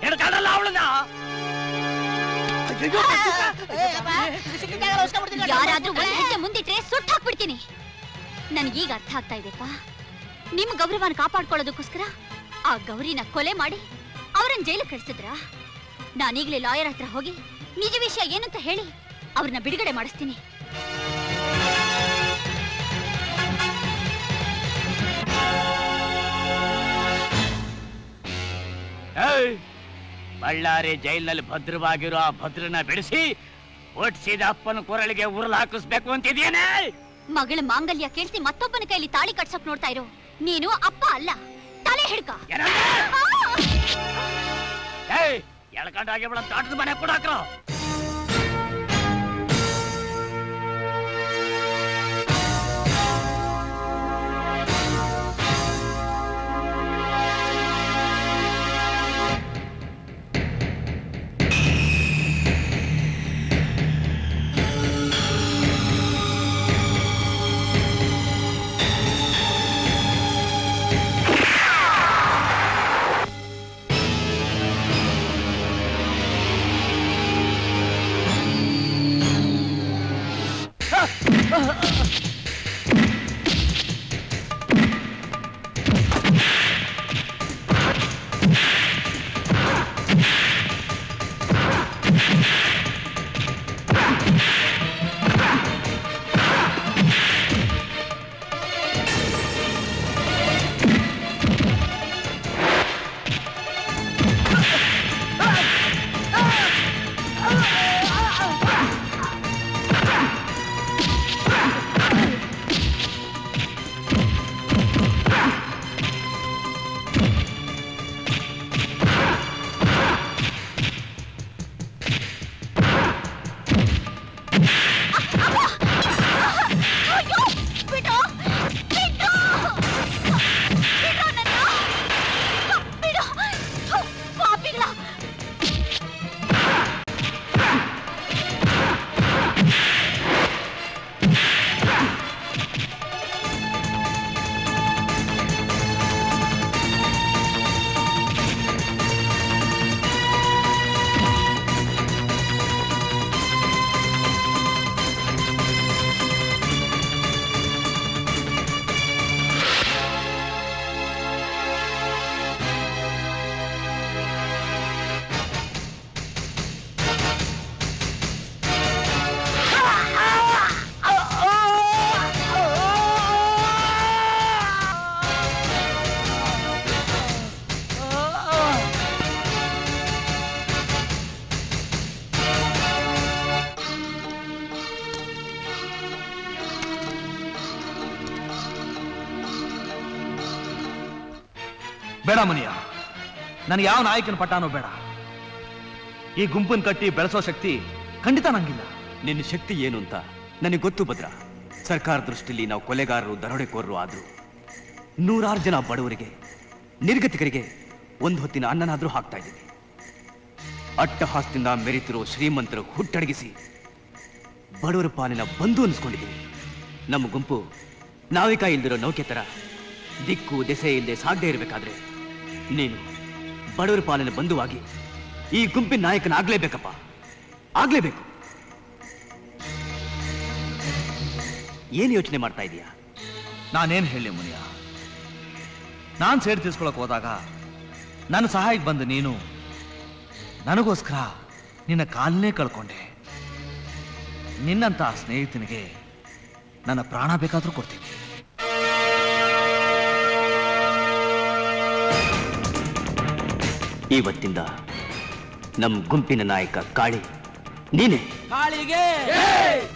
ಹಿಡ್ಕೊಳ್ಳಲ್ಲ ಅವಳನ್ನ. ಯಾರಾದ್ರೂ ಒಂದ್ ಹೆಜ್ಜೆ ಮುಂದಿಟ್ರೆ ಸುಟ್ಟು ಹಾಕ್ಬಿಡ್ತೀನಿ. ನನ್ಗೀಗ ಅರ್ಥ ಆಗ್ತಾ ಇದೆಪ್ಪ. ನಿಮ್ ಗೌರವನ ಕಾಪಾಡ್ಕೊಳ್ಳೋದಕ್ಕೋಸ್ಕರ ಆ ಗೌರಿನ ಕೊಲೆ ಮಾಡಿ ಅವ್ರನ್ನ ಜೈಲಿಗೆ ಕಳಿಸಿದ್ರ? ನಾನೀಗ್ಲೇ ಲಾಯರ್ ಹತ್ರ ಹೋಗಿ ನಿಜ ವಿಷಯ ಏನಂತ ಹೇಳಿ ಅವ್ರನ್ನ ಬಿಡುಗಡೆ ಮಾಡಿಸ್ತೀನಿ. ಬಳ್ಳಾರಿ ಜೈಲಿನಲ್ಲಿ ಭದ್ರವಾಗಿರೋ ಆ ಭದ್ರನ ಬಿಡಿಸಿ ಒಟ್ಟಿಸಿದ ಅಪ್ಪನ ಕೊರಳಿಗೆ ಉರುಳು ಹಾಕಿಸ್ಬೇಕು ಅಂತಿದ್ಯೇನೆ. ಮಗಳ ಮಾಂಗಲ್ಯ ಕೇಳಿಸಿ ಮತ್ತೊಬ್ಬನ ಕೈಲಿ ತಾಳಿ ಕಟ್ಸಕ್ ನೋಡ್ತಾ ಇರೋ ನೀನು ಅಪ್ಪ ಅಲ್ಲ, ತಲೆ ಹಿಡ್ಕ. ಎಳ್ಕೊಂಡಾಗಿ ಬಿಡ ತಾಟದ ಮನೆ ಕೊಡಾಕ್ರೋ. ಬೇಡ ಮುನಿಯ, ನನಗೆ ಯಾವ ನಾಯಕನ ಪಟ್ಟಾನೋ ಬೇಡ. ಈ ಗುಂಪನ್ನು ಕಟ್ಟಿ ಬೆಳೆಸೋ ಶಕ್ತಿ ಖಂಡಿತ ನಂಗಿಲ್ಲ. ನಿನ್ನ ಶಕ್ತಿ ಏನು ಅಂತ ನನಗೆ ಗೊತ್ತು ಭದ್ರ. ಸರ್ಕಾರ ದೃಷ್ಟಿಯಲ್ಲಿ ನಾವು ಕೊಲೆಗಾರರು, ದರೋಡೆಕೋರರು ಆದ್ರು ನೂರಾರು ಜನ ಬಡವರಿಗೆ, ನಿರ್ಗತಿಕರಿಗೆ ಒಂದು ಹೊತ್ತಿನ ಅನ್ನನಾದ್ರೂ ಹಾಕ್ತಾ ಇದ್ದೀವಿ. ಅಟ್ಟಹಾಸದಿಂದ ಮೆರಿತಿರೋ ಶ್ರೀಮಂತರು ಹುಟ್ಟಡಗಿಸಿ ಬಡವರ ಪಾಲಿನ ಬಂಧು ಅನಿಸ್ಕೊಂಡಿದ್ದೀವಿ. ನಮ್ಮ ಗುಂಪು ನಾವಿಕ ಇಲ್ದಿರೋ ನೌಕೆ ತರ ದಿಕ್ಕು ದೆಸೆ ಇಲ್ಲದೆ ಸಾಗದೆ ಇರಬೇಕಾದ್ರೆ ನೀನು ಬಡವರ ಪಾಲಿನ ಬಂಧುವಾಗಿ ಈ ಗುಂಪಿನ ನಾಯಕನಾಗ್ಲೇಬೇಕಪ್ಪ, ಆಗ್ಲೇಬೇಕು. ಏನು ಯೋಚನೆ ಮಾಡ್ತಾ ಇದೀಯಾ? ನಾನೇನು ಹೇಳಿ ಮುನಿಯ, ನಾನು ಸೇಡು ತೀರ್ಸ್ಕೊಳಕ್ ಹೋದಾಗ ನನ್ನ ಸಹಾಯಕ್ಕೆ ಬಂದು ನೀನು ನನಗೋಸ್ಕರ ನಿನ್ನ ಕಾಲನ್ನೇ ಕಳ್ಕೊಂಡೆ. ನಿನ್ನಂತ ಸ್ನೇಹಿತನಿಗೆ ನನ್ನ ಪ್ರಾಣ ಬೇಕಾದ್ರೂ ಕೊಡ್ತೀನಿ. ಇವತ್ತಿಂದ ನಮ್ಮ ಗುಂಪಿನ ನಾಯಕ ಕಾಳಿ ನೀನೇ. ಕಾಳಿಗೆ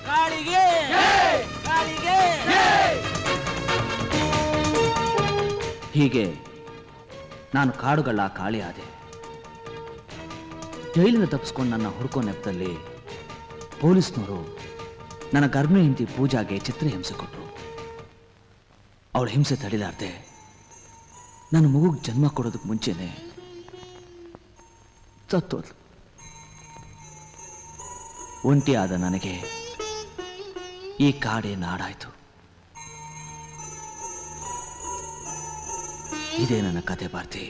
ಕಾಳಿಗೆ ಕಾಳಿಗೆ. ಹೀಗೆ ನಾನು ಕಾಡುಗಳ ಕಾಳಿ ಆದೆ. ಜೈಲಿನ ತಪ್ಪಿಸ್ಕೊಂಡು ನನ್ನ ಹುಡ್ಕೋ ನೆಪದಲ್ಲಿ ಪೊಲೀಸ್ನವರು ನನ್ನ ಗರ್ಭಿಣಿ ಹೆಂಡತಿ ಪೂಜಾಗೆ ಚಿತ್ರಹಿಂಸೆ ಕೊಟ್ಟರು. ಅವಳ ಹಿಂಸೆ ತಡಿಲಾರ್ದೆ ನನ್ನ ಮಗುಗೆ ಜನ್ಮ ಕೊಡೋದಕ್ಕೆ ಮುಂಚೆನೆ ಸತ್ತೋದ್ಲು. ಒಂಟಿಯಾದ ನನಗೆ ಈ ಕಾಡೇ ನಾಡಾಯ್ತು. ಇದೇ ನನ್ನ ಕತೆ ಭಾರತಿ.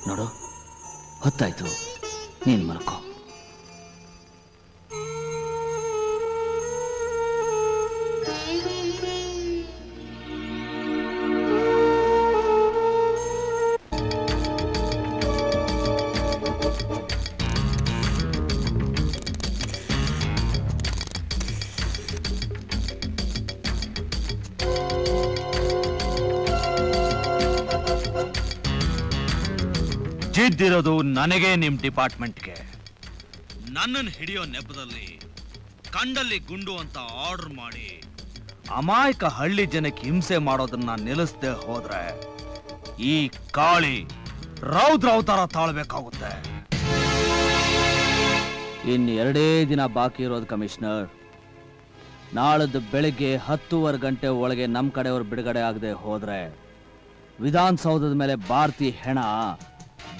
ನೋಡು, ಹೊತ್ತಾಯ್ತು, ನೀನ್ ಮಲ್ಕೋ. ಜಿದ್ದಿರೋದು ನನಗೆ, ನಿಮ್ ಡಿಪಾರ್ಟ್ಮೆಂಟ್ಗೆ. ನನ್ನನ್ನು ಹಿಡಿಯೋ ನೆಪದಲ್ಲಿ ಕಂಡಲ್ಲಿ ಗುಂಡು ಅಂತ ಆರ್ಡರ್ ಮಾಡಿ ಅಮಾಯಕ ಹಳ್ಳಿ ಜನಕ್ಕೆ ಹಿಂಸೆ ಮಾಡೋದನ್ನ ನಿಲ್ಲಿಸದೆ ಹೋದ್ರೆ ಈ ಕಾಳಿ ರೌದ್ರವತಾರ ತಾಳ್ಬೇಕಾಗುತ್ತೆ. ಇನ್ನು 2 ದಿನ ಬಾಕಿ ಇರೋದು ಕಮಿಷನರ್. ನಾಳದ್ದು ಬೆಳಿಗ್ಗೆ 10:15 ಗಂಟೆ ಒಳಗೆ ನಮ್ಮ ಕಡೆಯವರು ಬಿಡುಗಡೆ ಆಗದೆ ಹೋದ್ರೆ ವಿಧಾನಸೌಧದ ಮೇಲೆ ಭಾರತಿ ಹೆಣ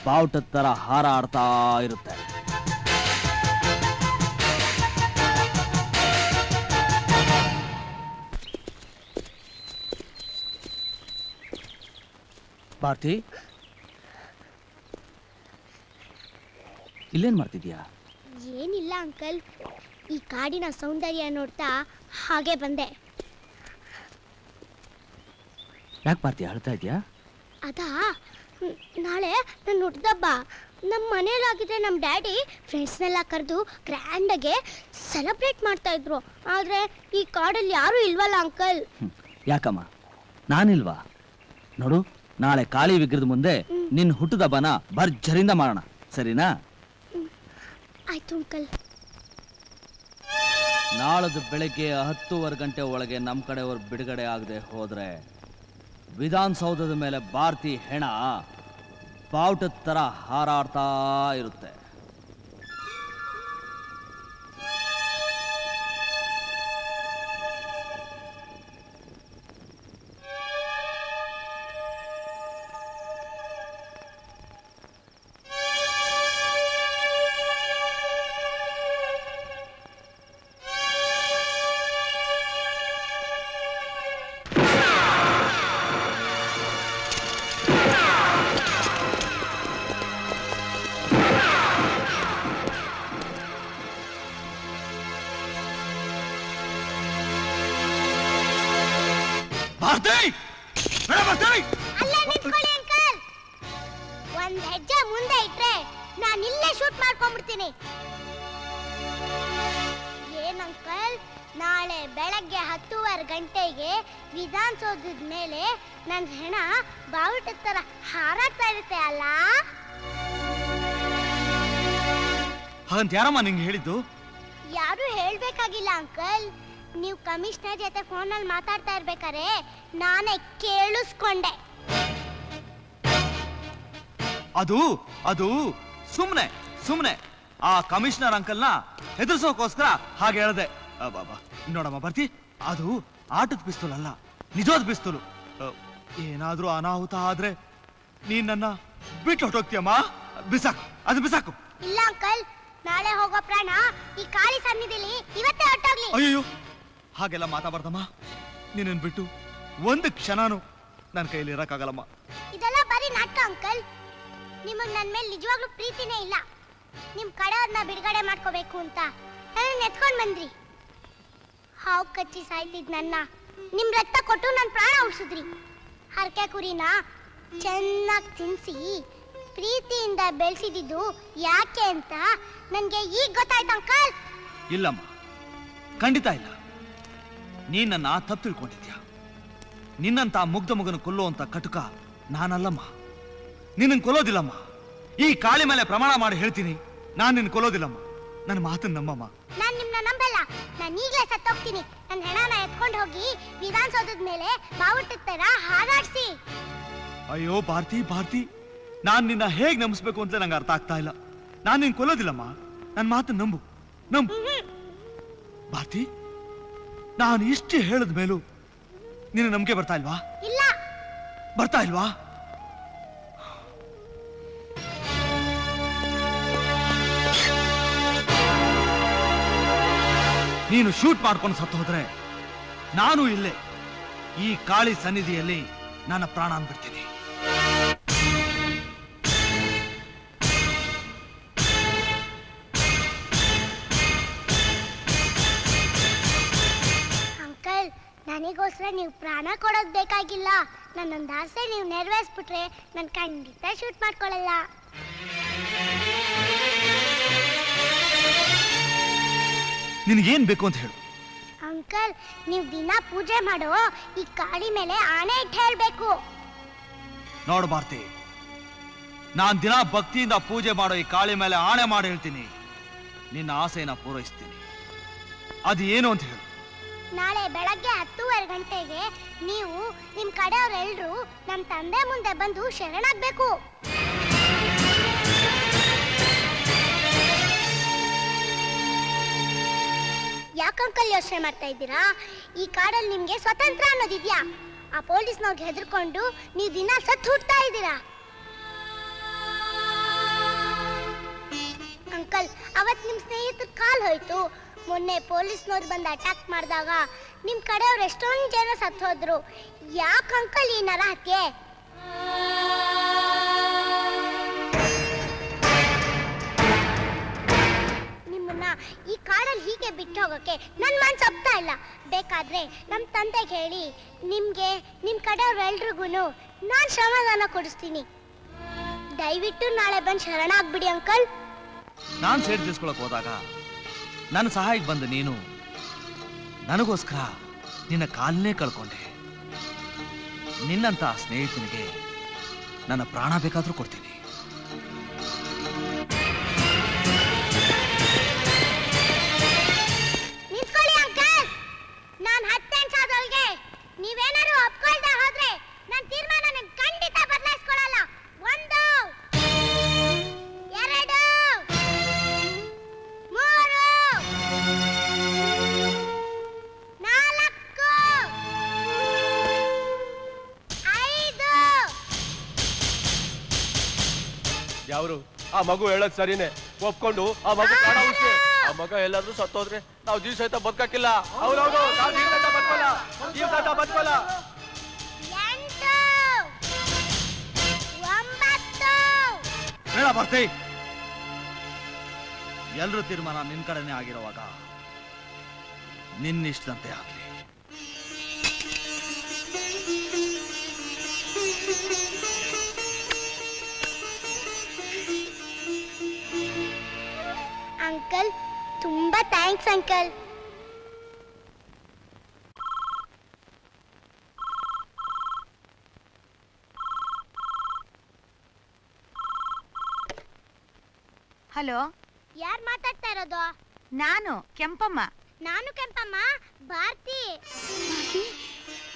ಬಾವುಟದ ತರ ಹಾರಾಡ್ತಾ ಇರುತ್ತೆ. ಭಾರತಿ, ಇಲ್ಲೇನ್ ಮಾಡ್ತಿದ್ಯಾ? ಏನಿಲ್ಲ ಅಂಕಲ್, ಈ ಕಾಡಿನ ಸೌಂದರ್ಯ ನೋಡ್ತಾ ಹಾಗೆ ಬಂದೆ. ಯಾಕೆ ಭಾರತಿ ಅಳ್ತಾ ಇದ್ಯಾ? ಅದಾ, ನಾಳೆ ನನ್ನ ಹುಟ್ಟಿದಬ್ಬ. ನಮ್ಮ ಮನೇಲಾಗಿದ್ರೆ ನಮ್ಮ ಡ್ಯಾಡಿ ಫ್ರೆಂಡ್ಸ್ನೆಲ್ಲ ಕರೆದು ಗ್ರ್ಯಾಂಡಾಗೆ ಸೆಲೆಬ್ರೇಟ್ ಮಾಡ್ತಾ ಇದ್ರು. ಆದರೆ ಈ ಕಾಡಲ್ಲಿ ಯಾರೂ ಇಲ್ವಲ್ಲ ಅಂಕಲ್. ಯಾಕಮ್ಮ, ನಾನಿಲ್ವಾ? ನೋಡು, ನಾಳೆ ಕಾಳಿ ವಿಗ್ರಹದ ಮುಂದೆ ನಿನ್ನ ಹುಟ್ಟುದಬ್ಬನ ಭರ್ಜರಿಂದ ಮಾಡೋಣ, ಸರಿನಾ? ಆಯ್ತು ಅಂಕಲ್. ನಾಳದು ಬೆಳಗ್ಗೆ 10:15 ಗಂಟೆ ಒಳಗೆ ನಮ್ಮ ಕಡೆಯವರು ಬಿಡುಗಡೆ ಆಗದೆ ಹೋದ್ರೆ ವಿಧಾನಸೌಧದ ಮೇಲೆ ಭಾರತಿ ಹೆಣ ಬಾವುಟದ ತರ ಹಾರಾಡ್ತಾ ಇರುತ್ತೆ. ಒಂದ್ ಹೆಜ್ಜೆ ಮುಂದೆ ಇಟ್ರೆ ನಾನು ಇಲ್ಲೇ ಶೂಟ್ ಮಾಡ್ಕೊಂಡ್ಬಿಡ್ತೀನಿ. ಏನಂಕಲ್, ನಾಳೆ ಬೆಳಗ್ಗೆ 10:15 ಗಂಟೆಗೆ ವಿಧಾನಸೌಧದ ಮೇಲೆ ನನ್ನ ಹೆಣ ಬಾವುಟದ ತರ ಹಾರಾಡ್ತಾ ಇರುತ್ತೆ ಅಲ್ಲ? ಹಾಗಂತ ಯಾರಮ್ಮ ನಿಂಗೆ ಹೇಳಿದ್ದು? ಯಾರು ಹೇಳ್ಬೇಕಾಗಿಲ್ಲ ಅಂಕಲ್, ನೀವು ಕಮಿಷನರ್ ಜೊತೆ ಫೋನಲ್ಲಿ ಮಾತಾಡ್ತಾ ಇರ್ಬೇಕಾರೆ ನಾನೇ ಕೇಳಿಸ್ಕೊಂಡೆ. ಅದು ಅದು ಸುಮ್ನೆ ಸುಮ್ನೆ ಆ ಕಮಿಷನರ್ ಅಂಕಲ್ನ ಹೆದರ್ಸೋಕೋಸ್ಕರ ಹಾಗೆ ಹೇಳ್ದೆ. ನೋಡಮ್ಮ ಬರ್ತಿ, ಅದು ಆಟದ ಪಿಸ್ತೂಲ್ ಅಲ್ಲ, ನಿಜವಾದ ಪಿಸ್ತೂಲು. ಏನಾದ್ರೂ ಅನಾಹುತ ಆದ್ರೆ ನೀನ್ ನನ್ನ ಬಿಟ್ಟು ಹೊಟ್ಟೋಗ್ತೀಯಮ್ಮ. ಬಿಸಾಕು, ಅದು ಬಿಸಾಕು. ಇಲ್ಲ ಅಂಕಲ್, ನಾಳೆ ಹೋಗೋ ಪ್ರಾಣ ಈ ಕಾಳಿ ಸನ್ನಿಧಿಲಿ ಇವತ್ತೇ ಹೊಟ್ಟೋಗ್ಲಿ. ಅಯ್ಯೋ, ಹಾಗೆಲ್ಲ ಮಾತಾಡ್ಬಾರ್ದಮ್ಮ. ನಿನ್ನನ್ ಬಿಟ್ಟು ಒಂದು ಕ್ಷಣನೂ ನನ್ನ ಕೈಯಲ್ಲಿ ಇರಕ್ಕಾಗಲ್ಲಮ್ಮ. ಇದೆಲ್ಲ ಬರೀ ನಾಟಕ ಅಂಕಲ್. ನಿಮಗ್ ನನ್ ಮೇಲೆ ನಿಜವಾಗ್ಲೂ ಪ್ರೀತಿನೇ ಇಲ್ಲ. ನಿಮ್ ಕಡೆಯವ್ರನ್ನ ಬಿಡುಗಡೆ ಮಾಡ್ಕೋಬೇಕು ಅಂತ ನನ್ನ ಎತ್ಕೊಂಡ್ ಬಂದ್ರಿ. ಹಾವು ಕಚ್ಚಿ ಸಾಯ್ತಿದ್ ನನ್ನ ನಿಮ್ ರಕ್ತ ಕೊಟ್ಟು ನನ್ ಪ್ರಾಣ ಉಳಿಸಿದ್ರಿ. ಹರಕೆ ಕುರಿನ ಚೆನ್ನಾಗಿ ತಿನ್ಸಿ ಪ್ರೀತಿಯಿಂದ ಬೆಳೆಸಿದ್ದು ಯಾಕೆ ಅಂತ ನನ್ಗೆ ಈಗ ಗೊತ್ತಾಯ್ತು ಅಂಕಲ್. ಇಲ್ಲಮ್ಮ, ಖಂಡಿತ ಇಲ್ಲ. ನೀನ್ ನನ್ನ ತಪ್ಪು ತಿಳ್ಕೊಂಡಿದ್ಯಾ. ನಿನ್ನಂತ ಮುಗ್ಧ ಮಗನ ಕೊಲ್ಲುವಂತ ಕಟುಕ ನಾನಲ್ಲಮ್ಮ. ನಿನ್ನನ್ ಕೊಲ್ಲೋದಿಲ್ಲಮ್ಮ. ಈ ಕಾಳಿ ಮೇಲೆ ಪ್ರಮಾಣ ಮಾಡಿ ಹೇಳ್ತೀನಿ, ನಾನ್ ನಿನ್ನ ಕೊಲ್ಲೋದಿಲ್ಲಮ್ಮ. ನನ್ನ ಮಾತನ್ನ ನಂಬಮ್ಮ. ನಾನ್ ನಿಮ್ನ ನಂಬಲ್ಲ. ನಾನ್ ಈಗಲೇ ಸತ್ತೋಗ್ತೀನಿ. ನನ್ನ ಹೆಣನ ಎತ್ಕೊಂಡು ಹೋಗಿ ವಿಧಾನಸೌಧದ ಮೇಲೆ ಬಾವುಟದ ತರ ಹಾರಾಡ್ಸಿ. ಅಯ್ಯೋ ಭಾರತಿ, ಭಾರತಿ, ನಾನ್ ನಿನ್ನ ಹೇಗ್ ನಂಬಿಸ್ಬೇಕು ಅಂತ ನಂಗೆ ಅರ್ಥ ಆಗ್ತಾ ಇಲ್ಲ. ನಾನ್ ನಿನ್ ಕೊಲ್ಲೋದಿಲ್ಲಮ್ಮ. ನನ್ನ ಮಾತನ್ನ ನಂಬು, ನಂಬು. ಭಾರತಿ, ನಾನು ಇಷ್ಟು ಹೇಳಿದ ಮೇಲೂ ನಿನ್ನ ನಂಬಿಕೆ ಬರ್ತಾ ಇಲ್ವಾ? ಇಲ್ಲ. ಬರ್ತಾ ಇಲ್ವಾ? ನೀನು ಶೂಟ್ ಮಾಡ್ಕೊಂಡು ಸತ್ತು ಹೋದ್ರೆ ನಾನು ಇಲ್ಲೇ ಈ ಕಾಳಿ ಸನ್ನಿಧಿಯಲ್ಲಿ ನನ್ನ ಪ್ರಾಣ ಬಿಡ್ತೀನಿ. ಅಂಕಲ್, ನನಗೋಸ್ಕರ ನೀವು ಪ್ರಾಣ ಕೊಡೋದ್ ಬೇಕಾಗಿಲ್ಲ. ನನ್ನೊಂದು ಆಸೆ ನೀವು ನೆರವೇರಿಸ್ಬಿಟ್ರೆ ನಾನು ಖಂಡಿತ ಶೂಟ್ ಮಾಡ್ಕೊಳ್ಳಲ್ಲ. ನಿನಗೇನ್ ಬೇಕು ಅಂತ ಹೇಳು. ಅಂಕಲ್, ನೀವು ದಿನ ಪೂಜೆ ಮಾಡೋ ಈ ಕಾಳಿ ಮೇಲೆ ಆಣೆ ಇಟ್ಟು ಹೇಳ್ಬೇಕು. ನೋಡು ಭಾರತಿ, ನಾನ್ ದಿನ ಭಕ್ತಿಯಿಂದ ಪೂಜೆ ಮಾಡೋ ಈ ಕಾಳಿ ಮೇಲೆ ಆಣೆ ಮಾಡಿ ಹೇಳ್ತೀನಿ, ನಿನ್ನ ಆಸೆನ ಪೂರೈಸ್ತೀನಿ. ಅದು ಏನು ಅಂತ ಹೇಳು. ನಾಳೆ ಬೆಳಗ್ಗೆ 10:30 ಗಂಟೆಗೆ ನೀವು ನಿಮ್ ಕಡೆಯವರೆಲ್ಲರೂ ನಮ್ಮ ತಂದೆ ಮುಂದೆ ಬಂದು ಶರಣಾಗ್ಬೇಕು. ಯಾಕಂಕಲ್ ಯೋಚನೆ ಮಾಡ್ತಾ ಇದ್ದೀರಾ? ಈ ಕಾಡಲ್ಲಿ ನಿಮ್ಗೆ ಸ್ವತಂತ್ರ ಅನ್ನೋದಿದ್ಯಾ? ಆ ಪೊಲೀಸ್ನವ್ರಿಗೆ ಹೆದರ್ಕೊಂಡು ನೀವು ದಿನ ಸತ್ತು ಹುಡ್ತಾ ಇದ್ದೀರಾ. ಅಂಕಲ್, ಅವತ್ ನಿಮ್ ಸ್ನೇಹಿತರ ಕಾಲ್ ಹೋಯ್ತು. ಮೊನ್ನೆ ಪೊಲೀಸ್ನವ್ರು ಬಂದು ಅಟ್ಯಾಕ್ ಮಾಡಿದಾಗ ನಿಮ್ ಕಡೆಯವ್ರು ಎಷ್ಟೊಂದು ಜನ ಸತ್ತು ಹೋದ್ರು. ಯಾಕೆ ಅಂಕಲ್ ಈ ನರಹತ್ಯೆ? ನಿಮ್ಮನ್ನ ಈ ಕಾಡಲ್ಲಿ ಹೀಗೆ ಬಿಟ್ಟು ಹೋಗಕ್ಕೆ ನನ್ ಮನ್ಸು ಒಪ್ತಾ ಇಲ್ಲ. ಬೇಕಾದ್ರೆ ನಮ್ ತಂದೆಗೆ ಹೇಳಿ ನಿಮ್ಗೆ ನಿಮ್ ಕಡೆಯವ್ರೆಲ್ರಿಗೂ ನಾನ್ ಶ್ರಮದಾನ ಕೊಡಿಸ್ತೀನಿ. ದಯವಿಟ್ಟು ನಾಳೆ ಬಂದು ಶರಣಾಗ್ಬಿಡಿ ಅಂಕಲ್. ನಾನ್ ಸೇಡ್ ತೀರ್ಸ್ಕೊಳಕ್ ಹೋದಾಗ ನನ್ನ ಸಹಾಯಕ್ಕೆ ಬಂದ ನೀನು ನನಗೋಸ್ಕರ ನಿನ್ನ ಕಾಲನ್ನೇ ಕಳ್ಕೊಂಡೆ. ನಿನ್ನಂತ ಸ್ನೇಹಿತನಿಗೆ ನನ್ನ ಪ್ರಾಣ ಬೇಕಾದ್ರೂ ಕೊಡ್ತೀನಿ. ನಿಂತ್ಕೊಳ್ಳಿ ಅಂಕಲ್. ನಾನ್ 10 ನಿಮಿಷದೊಳಗೆ ನೀವೇನಾದ್ರು ಒಪ್ಕೊಳ್ತಾ ಹೋದ್ರೆ ನನ್ನ ತೀರ್ಮಾನ ಖಂಡಿತ ಬದಲಾಯಿಸ್ಕೊಳ್ಳಲ್ಲ. 1 2 ಯಾವ್ರು ಆ ಮಗು ಹೇಳೋದ್ ಸರಿನೇ. ಒಪ್ಕೊಂಡು ಆ ಮಗು ಪ್ರಾಣ ಉಳಿಸಿ. ಆ ಮಗ ಎಲ್ಲಾದ್ರೂ ಸತ್ತೋದ್ರೆ ನಾವು ಜೀವ ಸಹಿತ ಬದುಕಕ್ಕಿಲ್ಲ. ಹೌದೌದು, ನಾವು ಜೀವ ಸಹಿತ ಬದುಕೋಲ್ಲ, ಜೀವ ಸಹಿತ ಬದುಕೋಲ್ಲ. 8 9 ಹೇಳ ಬರ್ತಿ. ಎಲ್ರೂ ತೀರ್ಮಾನ ನಿನ್ ಕಡೆನೇ ಆಗಿರುವಾಗ ನಿನ್ನಿಷ್ಟಂತೆ ಆಗ್ಲಿ. ಅಂಕಲ್, ತುಂಬಾ ಥ್ಯಾಂಕ್ಸ್ ಅಂಕಲ್. ಹಲೋ, ಯಾರು ಮಾತಾಡ್ತಾ ಇರೋದು? ನಾನು ಕೆಂಪಮ್ಮ. ನಾನು ಕೆಂಪಮ್ಮ. ಭಾರತಿ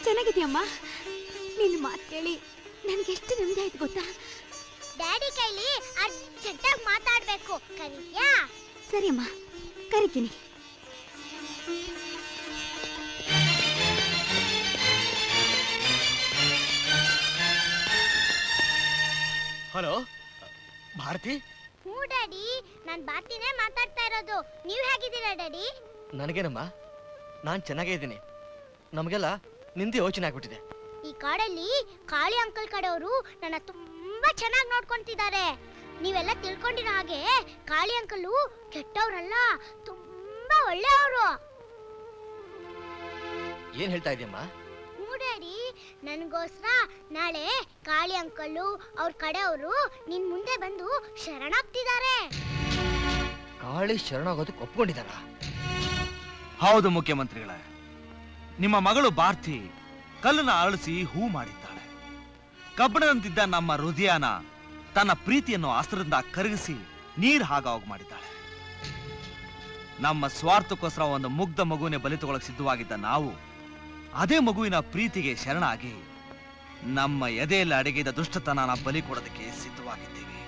ಚೆನ್ನಾಗಿದ್ಯಮ್ಮ. ನಿನ್ನ ಮಾತು ಕೇಳಿ ನನ್ಗೆಷ್ಟು ನೆಮ್ಮದಿ ಆಯ್ತು ಗೊತ್ತಾ? ಡ್ಯಾಡಿ ಕೈಲಿ ಅರ್ಜೆಂಟಾಗಿ ಮಾತಾಡ್ಬೇಕು, ಕರೀತ್ಯಾ? ಸರಿ ಅಮ್ಮ, ಕರಿತೀನಿ. ಹಲೋ ಭಾರತಿ. ಹ್ಞೂ ಡ್ಯಾಡಿ, ನಾನ್ ಭಾರತಿನೇ ಮಾತಾಡ್ತಾ ಇರೋದು. ನೀವ್ ಹೇಗಿದ್ದೀರಾ ಡ್ಯಾಡಿ? ನನಗೇನಮ್ಮ, ನಾನ್ ಚೆನ್ನಾಗೇ ಇದ್ದೀನಿ. ನಮಗೆಲ್ಲ ನಿಂದೆ ಯೋಚನೆ ಆಗ್ಬಿಟ್ಟಿದೆ. ಈ ಕಾಡಲ್ಲಿ ಕಾಳಿ ಅಂಕಲ್ ಕಡೆಯವರು ನನ್ನ ತುಂಬಾ ಚೆನ್ನಾಗಿ ನೋಡ್ಕೊಂತಿದ್ದಾರೆ. ನೀವೆಲ್ಲ ತಿಳ್ಕೊಂಡಿರೋ ಹಾಗೆ ಕಾಳಿ ಅಂಕಲು ಕೆಟ್ಟವ್ರಲ್ಲ, ತುಂಬಾ ಒಳ್ಳೆಯವರು. ಏನ್ ಹೇಳ್ತಾ ಇದೀಯಮ್ಮ? ಹ್ಞೂ ಡ್ಯಾಡಿ, ನನಗೋಸ್ಕರ ನಾಳೆ ಕಾಳಿ ಅಂಕಲ್ಲು ಅವ್ರ ಕಡೆಯವರು ನಿನ್ ಮುಂದೆ ಬಂದು ಶರಣಾಗ್ತಿದ್ದಾರೆ. ಕಾಳಿ ಶರಣಾಗೋದಕ್ಕೆ ಒಪ್ಕೊಂಡಿದ್ದಾರ? ಹೌದು ಮುಖ್ಯಮಂತ್ರಿಗಳೇ, ನಿಮ್ಮ ಮಗಳು ಭಾರತಿ ಕಲ್ಲನ್ನ ಅರಳಿಸಿ ಹೂ ಮಾಡಿದ್ದಾಳೆ. ಕಬ್ಬಣದಂತಿದ್ದ ನಮ್ಮ ಹೃದಯನ ತನ್ನ ಪ್ರೀತಿಯನ್ನು ಅಸ್ತ್ರದಿಂದ ಕರಗಿಸಿ ನೀರ್ ಹಾಗಾಗ್ ಮಾಡಿದ್ದಾಳೆ. ನಮ್ಮ ಸ್ವಾರ್ಥಕ್ಕೋಸ್ಕರ ಒಂದು ಮುಗ್ಧ ಮಗುವಿನ ಬಲಿ ತಗೊಳಕ್ ಸಿದ್ಧವಾಗಿದ್ದ ನಾವು ಅದೇ ಮಗುವಿನ ಪ್ರೀತಿಗೆ ಶರಣಾಗಿ ನಮ್ಮ ಎದೆಯಲ್ಲಿ ಅಡಗಿದ ದುಷ್ಟತನನ ಬಲಿ ಕೊಡೋದಕ್ಕೆ ಸಿದ್ಧವಾಗಿದ್ದೀವಿ.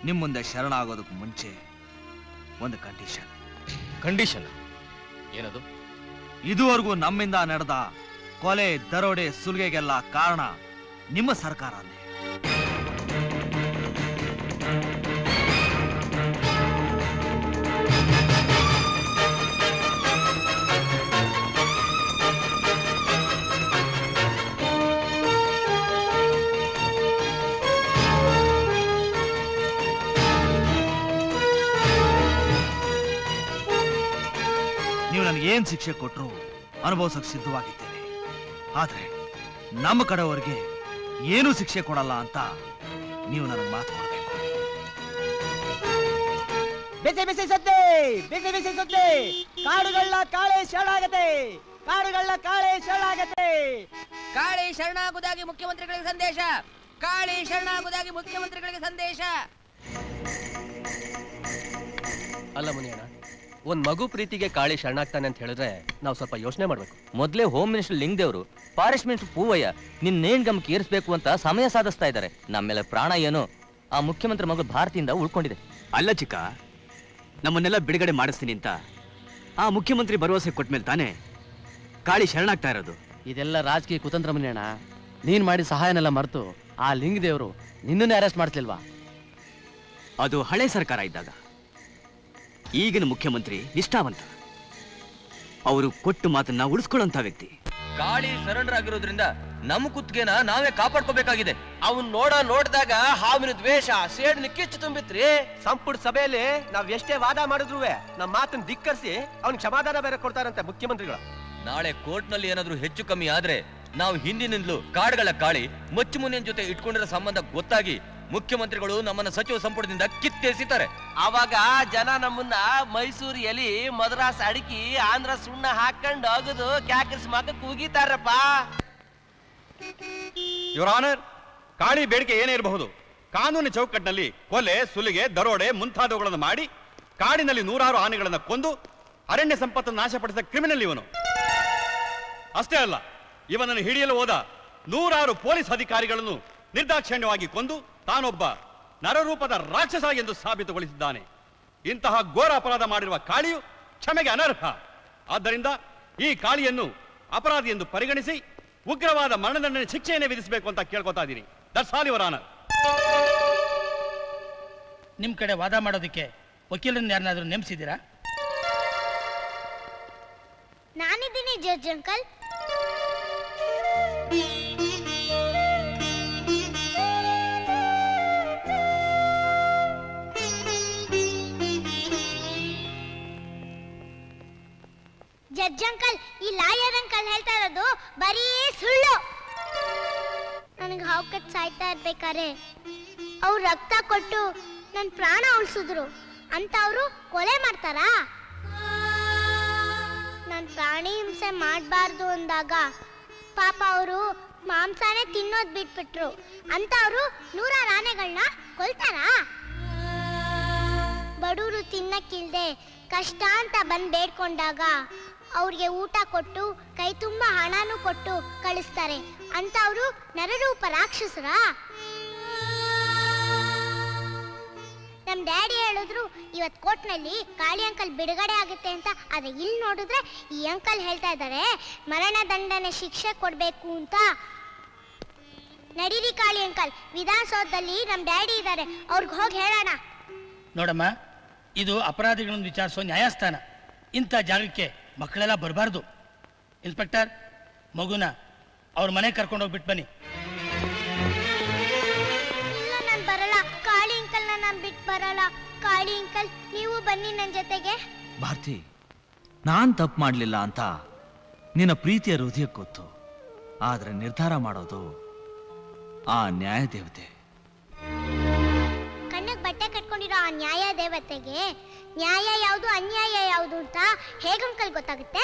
ನಿಮ್ಮ ಮುಂದೆ ಶರಣಾಗೋದಕ್ಕೆ ಮುಂಚೆ ಒಂದು ಕಂಡೀಷನ್. ಕಂಡೀಷನ್ ಏನದು? ಇದುವರೆಗೂ ನಮ್ಮಿಂದ ನಡೆದ ಕೊಲೆ, ದರೋಡೆ, ಸುಲಿಗೆಗೆಲ್ಲ ಕಾರಣ ನಿಮ್ಮ ಸರ್ಕಾರನೇ. ನೀವು ನನಗೆ ಏನ್ ಶಿಕ್ಷೆ ಕೊಟ್ಟರು ಅನುಭವಿಸಕ್ಕೆ ಸಿದ್ಧವಾಗಿದ್ದೇನೆ. ಆದ್ರೆ ನಮ್ಮ ಕಡೆಯವರಿಗೆ ಏನೂ ಶಿಕ್ಷೆ ಕೊಡಲ್ಲ ಅಂತ ನೀವು ನನಗೆ ಮಾತು ಕೊಡಬೇಕು. ಬಿಸಿ ಬಿಸಿ ಸುದ್ದಿ, ಬಿಸಿ ಬಿಸಿ ಸುದ್ದಿ. ಕಾಡುಗಳ ಕಾಳೆ ಶರಣಾಗತೆ, ಕಾಡುಗಳ ಕಾಳೆ ಶರಣಾಗತೆ. ಕಾಳಿ ಶರಣಾಗುವುದಾಗಿ ಮುಖ್ಯಮಂತ್ರಿಗಳಿಗೆ ಸಂದೇಶ. ಕಾಳಿ ಶರಣಾಗುವುದಾಗಿ ಮುಖ್ಯಮಂತ್ರಿಗಳಿಗೆ ಸಂದೇಶ. ಅಲ್ಲ ಮುನಿಯಣ್ಣ, ಒಂದ್ ಮಗು ಪ್ರೀತಿಗೆ ಕಾಳಿ ಶರಣಾಗ್ತಾನೆ ಅಂತ ಹೇಳಿದ್ರೆ ನಾವು ಸ್ವಲ್ಪ ಯೋಚನೆ ಮಾಡ್ಬೇಕು. ಮೊದಲೇ home minister Lingadevaru, forest minister Poovaiah ನಿನ್ನೇನ್ ಗಮನಕ್ಕೆ ಏರಿಸಬೇಕು ಅಂತ ಸಮಯ ಸಾಧಿಸ್ತಾ ಇದ್ದಾರೆ. ನಮ್ಮೆಲ್ಲ ಪ್ರಾಣ ಏನು ಆ ಮುಖ್ಯಮಂತ್ರಿ ಮಗಳು ಭಾರತಿಯಿಂದ ಉಳ್ಕೊಂಡಿದೆ. ಅಲ್ಲ ಚಿಕ್ಕ, ನಮ್ಮನ್ನೆಲ್ಲ ಬಿಡುಗಡೆ ಮಾಡಿಸ್ತೀನಿ ಅಂತ ಆ ಮುಖ್ಯಮಂತ್ರಿ ಭರವಸೆ ಕೊಟ್ಮೇಲೆ ತಾನೇ ಕಾಳಿ ಶರಣಾಗ್ತಾ ಇರೋದು. ಇದೆಲ್ಲ ರಾಜಕೀಯ ಕುತಂತ್ರ ಮುನಿಯಣ್ಣ. ನೀನ್ ಮಾಡಿದ ಸಹಾಯನೆಲ್ಲ ಮರೆತು ಆ ಲಿಂಗದೇವರು ನಿನ್ನನ್ನೇ ಅರೆಸ್ಟ್ ಮಾಡಿಸ್ಲಿಲ್ವಾ? ಅದು ಹಳೆ ಸರ್ಕಾರ ಇದ್ದಾಗ. ಈಗಿನ ಮುಖ್ಯಮಂತ್ರಿ ನಿಷ್ಠಾವಂತ, ಅವರು ಕೊಟ್ಟು ಮಾತನ್ನ ಉಳಿಸ್ಕೊಳ್ಳುವಂತ ವ್ಯಕ್ತಿ. ಕಾಳಿ ಶರಣರಾಗಿರೋದ್ರಿಂದ ನಮ್ಮ ಕುತ್ತಿಗೆನ ನಾವೇ ಕಾಪಾಡ್ಕೋಬೇಕಾಗಿದೆ. ಅವನ್ ನೋಡ್ದಾಗ ಹಾವಿನ ದ್ವೇಷ, ಸೇಡಿನ ಕಿಚ್ಚು ತುಂಬಿತ್ರಿ. ಸಂಪುಟ ಸಭೆಯಲ್ಲಿ ನಾವ್ ಎಷ್ಟೇ ವಾದ ಮಾಡಿದ್ರು ನಮ್ಮ ಮಾತನ್ನ ಧಿಕ್ಕರಿಸಿ ಅವ್ನ್ ಕ್ಷಮಾದಾನ ಬೇರೆ ಕೊಡ್ತಾರಂತೆ ಮುಖ್ಯಮಂತ್ರಿಗಳು. ನಾಳೆ ಕೋರ್ಟ್ನಲ್ಲಿ ಏನಾದ್ರೂ ಹೆಚ್ಚು ಕಮ್ಮಿ ಆದ್ರೆ ನಾವು ಹಿಂದಿನಿಂದಲೂ ಕಾಡುಗಳ ಕಾಳಿ ಮಚ್ಚುಮುನಿಯನ್ ಜೊತೆ ಇಟ್ಕೊಂಡಿರೋ ಸಂಬಂಧ ಗೊತ್ತಾಗಿ ಮುಖ್ಯಮಂತ್ರಿಗಳು ನಮ್ಮನ್ನ ಸಚಿವ ಸಂಪುಟದಿಂದ ಕಿತ್ತೆಸಿತಾರೆ. ಅವಾಗ ಜನ ನಮ್ಮನ್ನ ಮೈಸೂರು ಎಲಿ, ಮದ್ರಾಸ್ ಅಡಿಕೆ, ಆಂಧ್ರ ಸುಣ್ಣ ಹಾಕೊಂಡು ಅಗದು ಕ್ಯಾಕರ್ಸ್ ಮಗ ಕೂಗಿತಾರಪ್ಪ. ಯುವರ್ ಆನರ್, ಕಾಳಿ ಬೇಡಿಕೆ ಏನೇ ಇರಬಹುದು, ಕಾನೂನಿನ ಚೌಕಟ್ಟಿನಲ್ಲಿ ಕೊಲೆ, ಸುಲಿಗೆ, ದರೋಡೆ ಮುಂತಾದವುಗಳನ್ನು ಮಾಡಿ ಕಾಡಿನಲ್ಲಿ 100 ಆನೆಗಳನ್ನು ಕೊಂದು ಅರಣ್ಯ ಸಂಪತ್ತನ್ನು ನಾಶಪಡಿಸಿದ ಕ್ರಿಮಿನಲ್ ಇವನು. ಅಷ್ಟೇ ಅಲ್ಲ, ಇವನನ್ನು ಹಿಡಿಯಲು ಹೋದ 100 ಪೊಲೀಸ್ ಅಧಿಕಾರಿಗಳನ್ನು ನಿರ್ದಾಕ್ಷಿಣ್ಯವಾಗಿ ಕೊಂದು ತಾನೊಬ್ಬ ನರರೂಪದ ರಾಕ್ಷಸ ಎಂದು ಸಾಬೀತುಗೊಳಿಸಿದ್ದಾನೆ. ಇಂತಹ ಘೋರ ಅಪರಾಧ ಮಾಡಿರುವ ಕಾಳಿಯು ಕ್ಷಮೆಗೆ ಅನರ್ಹ. ಆದ್ದರಿಂದ ಈ ಕಾಳಿಯನ್ನು ಅಪರಾಧಿ ಎಂದು ಪರಿಗಣಿಸಿ ಉಗ್ರವಾದ ಮರಣದಂಡನೆ ಶಿಕ್ಷೆಯನ್ನೇ ವಿಧಿಸಬೇಕು ಅಂತ ಕೇಳ್ಕೊತಾ ಇದ್ದೀನಿ. That's all your honour. ನಿಮ್ ಕಡೆ ವಾದ ಮಾಡೋದಕ್ಕೆ ವಕೀಲರನ್ನ ಯಾರನ್ನಾದ್ರೂ ನೇಮಿಸಿದ್ದೀರಾ? ನಾನಿದ್ದೀನಿ ಜಡ್ಜ್ ಅಂಕಲ್. ಜಡ್ಜ್ ಅಂಕಲ್, ಈ ಲಾಯರ್ ಅಂಕಲ್ ಹೇಳ್ತಾ ಇರೋದು ಬರೀ ಸುಳ್ಳು. ನನಗೆ ಹಾವು ಕಟ್ ಸಾಯ್ತಾ ಇರ್ಬೇಕಾರೆ ಅವ್ರು ರಕ್ತ ಕೊಟ್ಟು ನನ್ನ ಪ್ರಾಣ ಉಳಿಸಿದ್ರು ಅಂತ ಅವರು ಕೊಲೆ ಮಾಡ್ತಾರಾ? ನಾನು ಪ್ರಾಣಿ ಹಿಂಸೆ ಮಾಡಬಾರ್ದು ಅಂದಾಗ ಪಾಪ ಅವರು ಮಾಂಸನೇ ತಿನ್ನೋದು ಬಿಟ್ಬಿಟ್ರು ಅಂತ ಅವರು 100 ಆನೆಗಳನ್ನ ಕೊಲ್ತಾರಾ? ಬಡವರು ತಿನ್ನಕ್ಕಿಲ್ದೆ ಕಷ್ಟ ಅಂತ ಬಂದು ಬೇಡ್ಕೊಂಡಾಗ ಅವ್ರಿಗೆ ಊಟ ಕೊಟ್ಟು ಕೈ ತುಂಬ ಹಣನೂ ಕೊಟ್ಟು ಕಳಿಸ್ತಾರೆ ಅಂತ ಅವರು ನರರೂಪ ರಾಕ್ಷಸರ? ನಮ್ ಡ್ಯಾಡಿ ಹೇಳಿದ್ರು ಇವತ್ ಕೋರ್ಟ್ನಲ್ಲಿ ಕಾಳಿ ಅಂಕಲ್ ಬಿಡುಗಡೆ ಆಗುತ್ತೆ ಅಂತ. ಆದ್ರೆ ಇಲ್ಲಿ ನೋಡಿದ್ರೆ ಈ ಅಂಕಲ್ ಹೇಳ್ತಾ ಇದ್ದಾರೆ ಮರಣ ದಂಡನೆ ಶಿಕ್ಷೆ ಕೊಡ್ಬೇಕು ಅಂತ. ನಡೀರಿ ಕಾಳಿ ಅಂಕಲ್, ವಿಧಾನಸೌಧದಲ್ಲಿ ನಮ್ ಡ್ಯಾಡಿ ಇದ್ದಾರೆ, ಅವ್ರಿಗೆ ಹೋಗಿ ಹೇಳೋಣ. ನೋಡಮ್ಮ, ಇದು ಅಪರಾಧಿಗಳನ್ನು ವಿಚಾರಿಸೋ ನ್ಯಾಯಸ್ಥಾನ. ಇಂಥ ಜಾಗಕ್ಕೆ ಮಕ್ಕಳೆಲ್ಲ ಬರಬಾರ್ದು. ಇನ್ಸ್ಪೆಕ್ಟರ್, ಮಗುನ ಅವ್ರ ಮನೆ ಕರ್ಕೊಂಡು ಹೋಗ್ಬಿಟ್ಟು ಬನ್ನಿ. ಇಲ್ಲ, ನಾನು ಬರಲ್ಲ. ಕಾಳಿ ಅಂಕಲ್ ನಾನು ಬಿಟ್ಟು ಬರಲ್ಲ. ಕಾಳಿ ಅಂಕಲ್, ನೀವು ಬನ್ನಿ ನನ್ನ ಜೊತೆಗೆ. ಭಾರತಿ, ನಾನ್ ತಪ್ಪು ಮಾಡ್ಲಿಲ್ಲ ಅಂತ ನಿನ್ನ ಪ್ರೀತಿಯ ಹೃದಯಕ್ಕೆ ಗೊತ್ತು. ಆದ್ರೆ ನಿರ್ಧಾರ ಮಾಡೋದು ಆ ನ್ಯಾಯ ದೇವತೆ. ಕಣ್ಣಿಗೆ ಬಟ್ಟೆ ಕಟ್ಕೊಂಡಿರೋ ಆ ನ್ಯಾಯ ದೇವತೆಗೆ ನ್ಯಾಯ ಯಾವುದು ಅನ್ಯಾಯ ಯಾವುದು ಅಂತ ಹೇಗಂಕಲ್ ಗೊತ್ತಾಗುತ್ತೆ?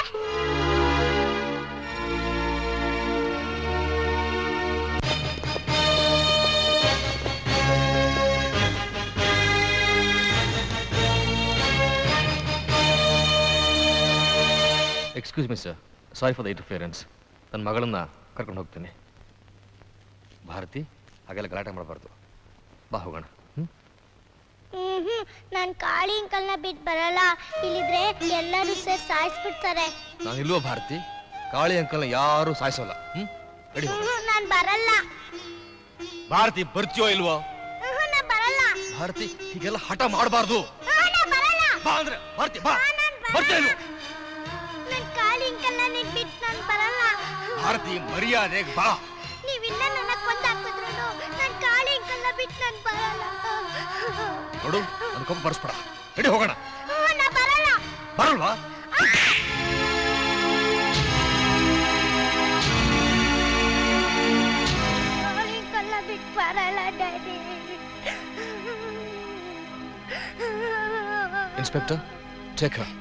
Excuse me sir, sorry for the interference. ನನ್ನ ಮಗಳನ್ನ ಕರ್ಕೊಂಡು ಹೋಗ್ತೀನಿ. ಭಾರತಿ, ಹಾಗೆಲ್ಲ ಗಲಾಟೆ ಮಾಡಬಾರ್ದು. ಬಾ ಹೋಗೋಣ. ನಾನು ಕಾಳಿ ಅಂಕಲ್ನ ಬಿಟ್ಟು ಬರಲ್ಲ. ಇಲ್ಲಿದ್ರೆ ಎಲ್ಲರೂ ಸೇರಿ ಸಾಯಿಸ್ಬಿಡ್ತಾರೆ. ನಾನು ಇಲ್ವೋ ಭಾರತಿ, ಕಾಳಿ ಅಂಕಲ್ನ ಯಾರು ಸಾಯಿಸೋಲ್ಲ. ನಾನು ಬರಲ್ಲ. ಭಾರತಿ, ಬರ್ತೀಯೋ ಇಲ್ವೋ? ನಾನು ಬರಲ್ಲ. ಭಾರತಿ, ಹೀಗೆಲ್ಲ ಹಠ ಮಾಡಬಾರ್ದು. ಬರಲ್ಲ. ಬಾ ಅಂದ್ರೆ ಭಾರತಿ, ಬಾ. ಬರ್ತೀಯ ಇಲ್ವೋ? ನಾನು ಕಾಳಿ ಅಂಕಲ್ನ ಬಿಟ್ಟು ನಾನು ಬರಲ್ಲ. ಭಾರತಿ, ಮರ್ಯಾದೆಗೆ ಬಾ. ನೀವಿಲ್ಲ ನನ್ನ ಕೊಂದಾಕಿದ್ರು ನಾನು ಕಾಳಿ ಅಂಕಲ್ನ ಬಿಟ್ಟು ನಾನು ಬರಲ್ಲ. ನೋಡು, ನನ್ನ ಕೊಂಬ ಬರ್ಸ್ಬೇಡ. ನಡಿ ಹೋಗೋಣ. ನಾನು ಬರಲ್ಲ. ಬರಲ್ವಾ? ಕಾಳಿ ಅಂಕಲ್ನ ಬಿಟ್ಟು ಬರಲ್ಲ daddy. Inspector, take her.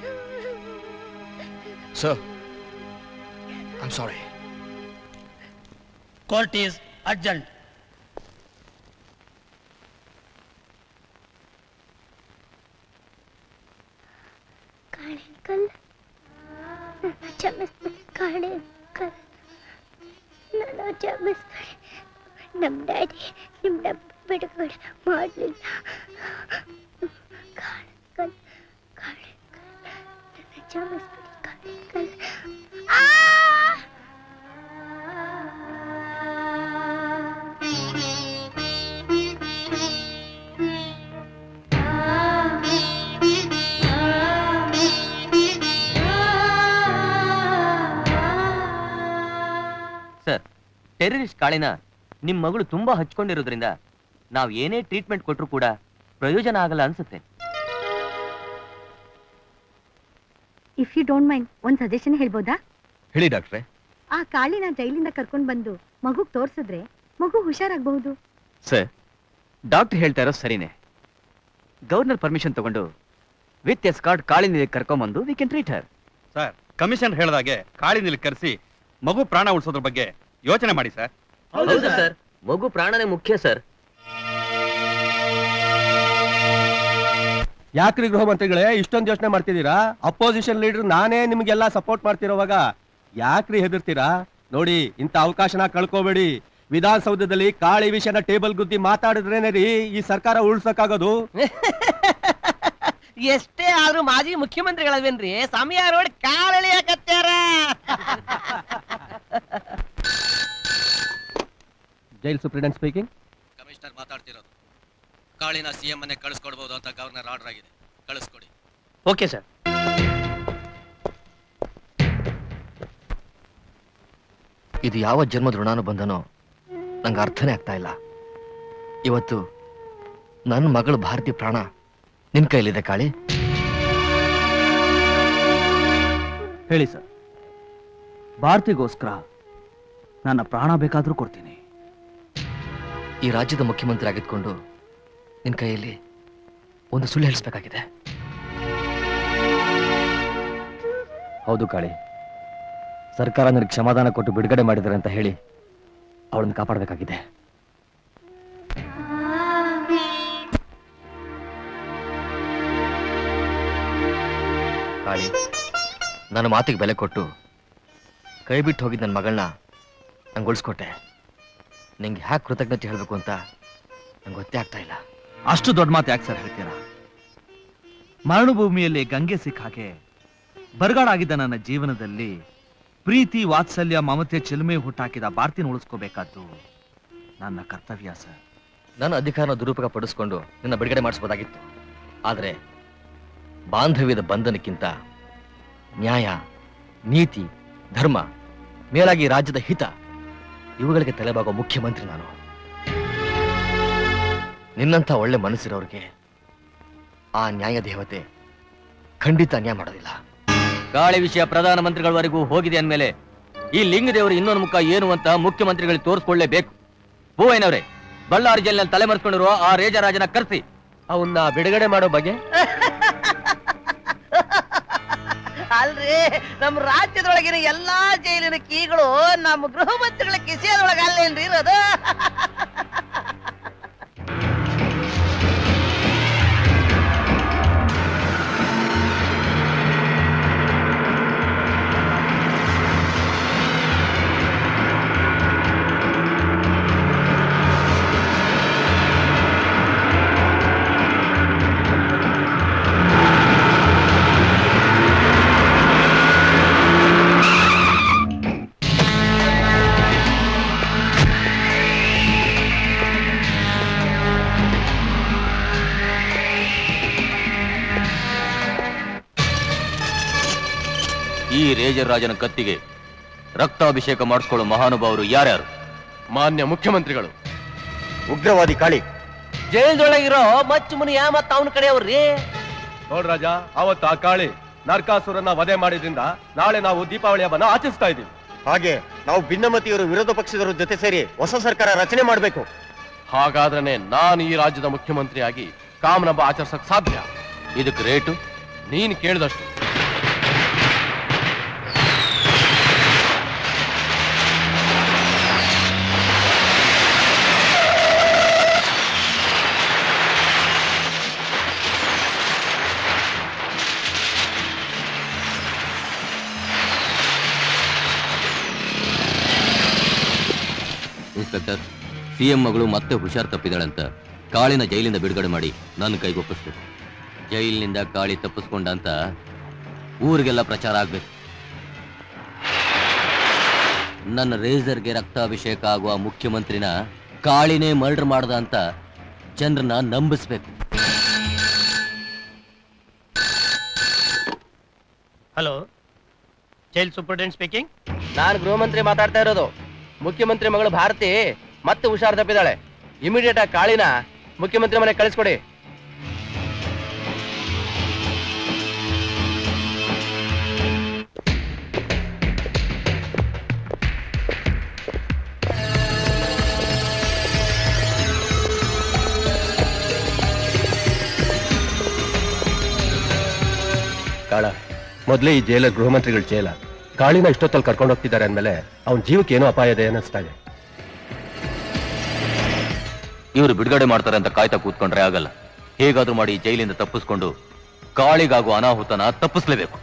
Sir, I am sorry. Court is urgent. Kali uncle, ನನ್ನ ಕ್ಷಮಿಸ್ಬಿಡಿ. ಕಾಳಿ ಅಂಕಲ್, ನನ್ನ ಕ್ಷಮಿಸ್ಬಿಡಿ. ನಮ್ಮ ಡ್ಯಾಡಿ ನಿಮ್ಮನ್ನ ಬಿಡುಗಡೆ ಮಾಡಲಿಲ್ಲ. ಕಾಳಿ ಅಂಕಲ್, ಕಾಳಿ ಅಂಕಲ್, ನನ್ನ ಕ್ಷಮಿಸ್ಬಿಡಿ. ಕಾಳಿ ಅಂಕಲ್. ಸರ್, ಟೆರರಿಸ್ಟ್ ಕಾಳಿನ ನಿಮ್ ಮಗಳು ತುಂಬಾ ಹಚ್ಕೊಂಡಿರೋದ್ರಿಂದ ನಾವು ಏನೇ ಟ್ರೀಟ್ಮೆಂಟ್ ಕೊಟ್ಟರು ಕೂಡ ಪ್ರಯೋಜನ ಆಗಲ್ಲ ಅನ್ಸುತ್ತೆ. ಇಫ್ ಯು ಡೋಂಟ್ ಮೈಂಡ್, ಒಂದ್ ಸಜೆಷನ್ ಹೇಳ್ಬೋದಾ? ಹೇಳಿ ಡಾಕ್ಟ್ರೆ. ಆ ಕಾಳಿನ ಜೈಲಿಂದ ಕರ್ಕೊಂಡ್ ಬಂದು ಮಗುಗ್ ತೋರ್ಸಿದ್ರೆ ಮಗು ಹುಷಾರಾಗಬಹುದು. ಸರ್, ಡಾಕ್ಟರ್ ಹೇಳ್ತಾ ಇರೋ ಸರಿನೇ. ಗವರ್ನರ್ ಪರ್ಮಿಷನ್ ತಗೊಂಡು ವಿತ್ ಎಸ್ಕಾರ್ಟ್ ಕಾಳಿನ ಕರ್ಕೊಂಬಂದು we can treat Har. Sir, commission ಹೇಳಿದಾಗೆ ಕಾಳಿನಲ್ಲಿ ಕರೆಸಿ ಮಗು ಪ್ರಾಣ ಉಳಿಸೋದ್ರ ಬಗ್ಗೆ ಯೋಚನೆ ಮಾಡಿ ಸರ್. ಹೌದು ಸರ್, ಮಗು ಪ್ರಾಣನೇ ಮುಖ್ಯ ಸರ್. ಯಾಕ್ರಿ ಗೃಹ ಮಂತ್ರಿಗಳೇ ಇಷ್ಟೊಂದು ಯೋಚನೆ ಮಾಡ್ತಿದ್ದೀರಾ? ಅಪೋಸಿಷನ್ ಲೀಡರ್ ನಾನೇ ನಿಮ್ಗೆಲ್ಲ ಸಪೋರ್ಟ್ ಮಾಡ್ತಿರೋವಾಗ ಯಾಕ್ರಿ ಹೆದರ್ತೀರಾ? ನೋಡಿ, ಇಂಥ ಅವಕಾಶನ ಕಳ್ಕೋಬೇಡಿ. ವಿಧಾನಸೌಧದಲ್ಲಿ ಕಾಳಿ ವಿಷಯನ ಟೇಬಲ್ ಗುದ್ದಿ ಮಾತಾಡಿದ್ರೇನೆ ರೀ ಈ ಸರ್ಕಾರ ಉಳ್ಸಕ್ಕಾಗೋದು. ಎಷ್ಟೇ ಆದ್ರೂ ಮಾಜಿ ಮುಖ್ಯಮಂತ್ರಿಗಳವೇನ್ರಿ, ಸಮಯ ನೋಡಿ ಕಾಲೆಳೆಯಕತ್ಯಾರ. Jail superintendent speaking. ಕಮಿಷನರ್ ಮಾತಾಡ್ತಿರೋದು. ಕಾಳಿನ ಸಿಎಂ ಮನೆ ಕಳಿಸ್ಕೊಡ್ಬೋದು ಅಂತ ಗವರ್ನರ್ ಆರ್ಡರ್ ಆಗಿದೆ, ಕಳಿಸ್ಕೊಡಿ. Okay sir. ಇದು ಯಾವ ಜನ್ಮದ ಋಣಾನು ಬಂದನೋ ನಂಗೆ ಅರ್ಥನೇ ಆಗ್ತಾ ಇಲ್ಲ. ಇವತ್ತು ನನ್ನ ಮಗಳು ಭಾರತಿ ಪ್ರಾಣ ನಿನ್ ಕೈಲಿದೆ ಕಾಳಿ. ಹೇಳಿ ಸರ್, ಭಾರತಿಗೋಸ್ಕರ ನನ್ನ ಪ್ರಾಣ ಬೇಕಾದ್ರೂ ಕೊಡ್ತೀನಿ. ಈ ರಾಜ್ಯದ ಮುಖ್ಯಮಂತ್ರಿ ಆಗಿದ್ಕೊಂಡು ನಿನ್ ಕೈಯಲ್ಲಿ ಒಂದು ಸುಳ್ಳು ಹೇಳಿಸ್ಬೇಕಾಗಿದೆ. ಹೌದು ಕಾಳಿ, ಸರ್ಕಾರ ನನಗೆ ಕ್ಷಮಾದಾನ ಕೊಟ್ಟು ಬಿಡುಗಡೆ ಮಾಡಿದ್ದಾರೆ ಅಂತ ಹೇಳಿ ಅವಳನ್ನು ಕಾಪಾಡಬೇಕಾಗಿದೆ. ಕಾಳಿ, ನನ್ನ ಮಾತಿಗೆ ಬೆಲೆ ಕೊಟ್ಟು ಕೈ ಬಿಟ್ಟು ಹೋಗಿದ್ದ ನನ್ನ ಮಗಳನ್ನ ನಂಗೆ ಉಳಿಸ್ಕೊಟ್ಟೆ. ನಿಂಗೆ ಹ್ಯಾಕ್ ಕೃತಜ್ಞತೆ ಹೇಳಬೇಕು ಅಂತ ನಂಗೆ ಗೊತ್ತೇ ಆಗ್ತಾ ಇಲ್ಲ. ಅಷ್ಟು ದೊಡ್ಡ ಮಾತು ಯಾಕೆ ಸರ್ ಹೇಳ್ತೀರಾ? ಮರಣಭೂಮಿಯಲ್ಲಿ ಗಂಗೆ ಸಿಕ್ಕ ಹಾಗೆ ಬರಗಾಡಾಗಿದ್ದ ನನ್ನ ಜೀವನದಲ್ಲಿ ಪ್ರೀತಿ, ವಾತ್ಸಲ್ಯ, ಮಮತೆ, ಚಿಲುಮೆ ಹುಟ್ಟಾಕಿದ ಭಾರತಿನ ಉಳಿಸ್ಕೋಬೇಕಾದ್ದು ನನ್ನ ಕರ್ತವ್ಯ ಸರ್. ನನ್ನ ಅಧಿಕಾರನ ದುರುಪಯೋಗ ಪಡಿಸ್ಕೊಂಡು ನಿನ್ನ ಬಿಡುಗಡೆ ಮಾಡಿಸ್ಬೋದಾಗಿತ್ತು. ಆದರೆ ಬಾಂಧವ್ಯದ ಬಂಧನಕ್ಕಿಂತ ನ್ಯಾಯ, ನೀತಿ, ಧರ್ಮ, ಮೇಲಾಗಿ ರಾಜ್ಯದ ಹಿತ ಇವುಗಳಿಗೆ ತಲೆಬಾಗೋ ಮುಖ್ಯಮಂತ್ರಿ ನಾನು. ನಿನ್ನಂಥ ಒಳ್ಳೆ ಮನಸ್ಸಿರೋರಿಗೆ ಆ ನ್ಯಾಯ ದೇವತೆ ಖಂಡಿತ ಅನ್ಯಾಯ ಮಾಡೋದಿಲ್ಲ. ಕಾಳಿ ವಿಷಯ ಪ್ರಧಾನಮಂತ್ರಿಗಳವರೆಗೂ ಹೋಗಿದೆ ಅಂದಮೇಲೆ ಈ ಲಿಂಗದೇವರು ಇನ್ನೊಂದು ಮುಖ ಏನು ಅಂತ ಮುಖ್ಯಮಂತ್ರಿಗಳಿಗೆ ತೋರಿಸ್ಕೊಳ್ಳೇಬೇಕು. ಹೂವಯ್ಯನವರೇ, ಬಳ್ಳಾರಿ ಜೈಲಿನಲ್ಲಿ ತಲೆಮರೆಸ್ಕೊಂಡಿರುವ ಆ ರೇಜರಾಜನ ಕರೆಸಿ ಅವನ್ನ ಬಿಡುಗಡೆ ಮಾಡೋ ಬಗ್ಗೆ. ಅಲ್ರಿ, ನಮ್ಮ ರಾಜ್ಯದೊಳಗಿನ ಎಲ್ಲಾ ಜೈಲಿನ ಕೀಗಳು ನಮ್ಮ ಗೃಹ ಮಂತ್ರಿಗಳ ಕಿಸೆಯದೊಳಗ ಅಲ್ಲೇನ್ರಿ ಇರೋದು? ಈ ರೇಜರ್ ರಾಜನ ಕತ್ತಿಗೆ ರಕ್ತಾಭಿಷೇಕ ಮಾಡಿಸ್ಕೊಳ್ಳೋ ಮಹಾನುಭಾವರು ಯಾರ್ಯಾರು? ಮಾನ್ಯ ಮುಖ್ಯಮಂತ್ರಿಗಳು. ಉಗ್ರವಾದಿ ಕಾಳಿ. ಜೈಲ್ದೊಳಗಿರೋ ಮಚ್ಚು ಮುನಿಯ ಮತ್ತ ಅವನ ಕಡೆಯವ್ರಿ. ನೋಡ್ರಾಜ, ಅವತ್ತು ಆ ಕಾಳಿ ನರಕಾಸುರನ ವಧೆ ಮಾಡಿದ್ರಿಂದ ನಾಳೆ ನಾವು ದೀಪಾವಳಿ ಹಬ್ಬನ ಆಚರಿಸ್ತಾ ಇದ್ದೀವಿ. ಹಾಗೆ ನಾವು ಭಿನ್ನಮತಿಯರು ವಿರೋಧ ಪಕ್ಷದವರ ಜೊತೆ ಸೇರಿ ಹೊಸ ಸರ್ಕಾರ ರಚನೆ ಮಾಡಬೇಕು. ಹಾಗಾದ್ರೆ ನಾನು ಈ ರಾಜ್ಯದ ಮುಖ್ಯಮಂತ್ರಿಯಾಗಿ ಕಾಮನ್ ಹಬ್ಬ ಆಚರಿಸಕ್ ಸಾಧ್ಯ. ಇದಕ್ಕೆ ರೇಟು ನೀನ್ ಕೇಳಿದಷ್ಟು. ಇನ್ಸ್ಪೆಕ್ಟರ್, ಸಿಎಂ ಮಗಳು ಮತ್ತೆ ಹುಷಾರ್ ತಪ್ಪಿದಾಳಂತ ಕಾಳಿನ ಜೈಲಿಂದ ಬಿಡುಗಡೆ ಮಾಡಿ ನನ್ನ ಕೈಗೊಪ್ಪಿಸ್ಬೇಕು. ಜೈಲಿನಿಂದ ಕಾಳಿ ತಪ್ಪಿಸ್ಕೊಂಡ ಅಂತ ಊರಿಗೆಲ್ಲ ಪ್ರಚಾರ ಆಗ್ಬೇಕು. ನನ್ನ ರೇಸರ್ಗೆ ರಕ್ತಾಭಿಷೇಕ ಆಗುವ ಮುಖ್ಯಮಂತ್ರಿನ ಕಾಳಿನೇ ಮರ್ಡರ್ ಮಾಡ್ದ ಅಂತ ಜನರನ್ನ ನಂಬಿಸ್ಬೇಕು. Hello, jail superintendent speaking. ನಾನು ಗೃಹ ಮಂತ್ರಿ ಮಾತಾಡ್ತಾ ಇರೋದು. ಮುಖ್ಯಮಂತ್ರಿ ಮಗಳು ಭಾರತಿ ಮತ್ತೆ ಹುಷಾರ್ ತಪ್ಪಿದಾಳೆ. ಇಮಿಡಿಯೇಟ್ ಆಗಿ ಕಾಳಿನ ಮುಖ್ಯಮಂತ್ರಿ ಮನೆ ಕಳಿಸ್ಕೊಡಿ. ಕಾಳ, ಮೊದಲೇ ಈ ಜೈಲ ಗೃಹ ಮಂತ್ರಿಗಳ ಜೈಲ. ಕಾಳಿನ ಇಷ್ಟೊತ್ತಲ್ಲಿ ಕರ್ಕೊಂಡು ಹೋಗ್ತಿದ್ದಾರೆ ಅಂದ್ಮೇಲೆ ಅವನ ಜೀವಕ್ಕೆ ಏನೋ ಅಪಾಯ ಇದೆ ಅನ್ನಿಸ್ತಾ ಇದೆ. ಇವರು ಬಿಡುಗಡೆ ಮಾಡ್ತಾರೆ ಅಂತ ಕಾಯ್ತಾ ಕೂತ್ಕೊಂಡ್ರೆ ಆಗಲ್ಲ. ಹೇಗಾದ್ರೂ ಮಾಡಿ ಜೈಲಿಂದ ತಪ್ಪಿಸ್ಕೊಂಡು ಕಾಳಿಗಾಗುವ ಅನಾಹುತನ ತಪ್ಪಿಸ್ಲೇಬೇಕು.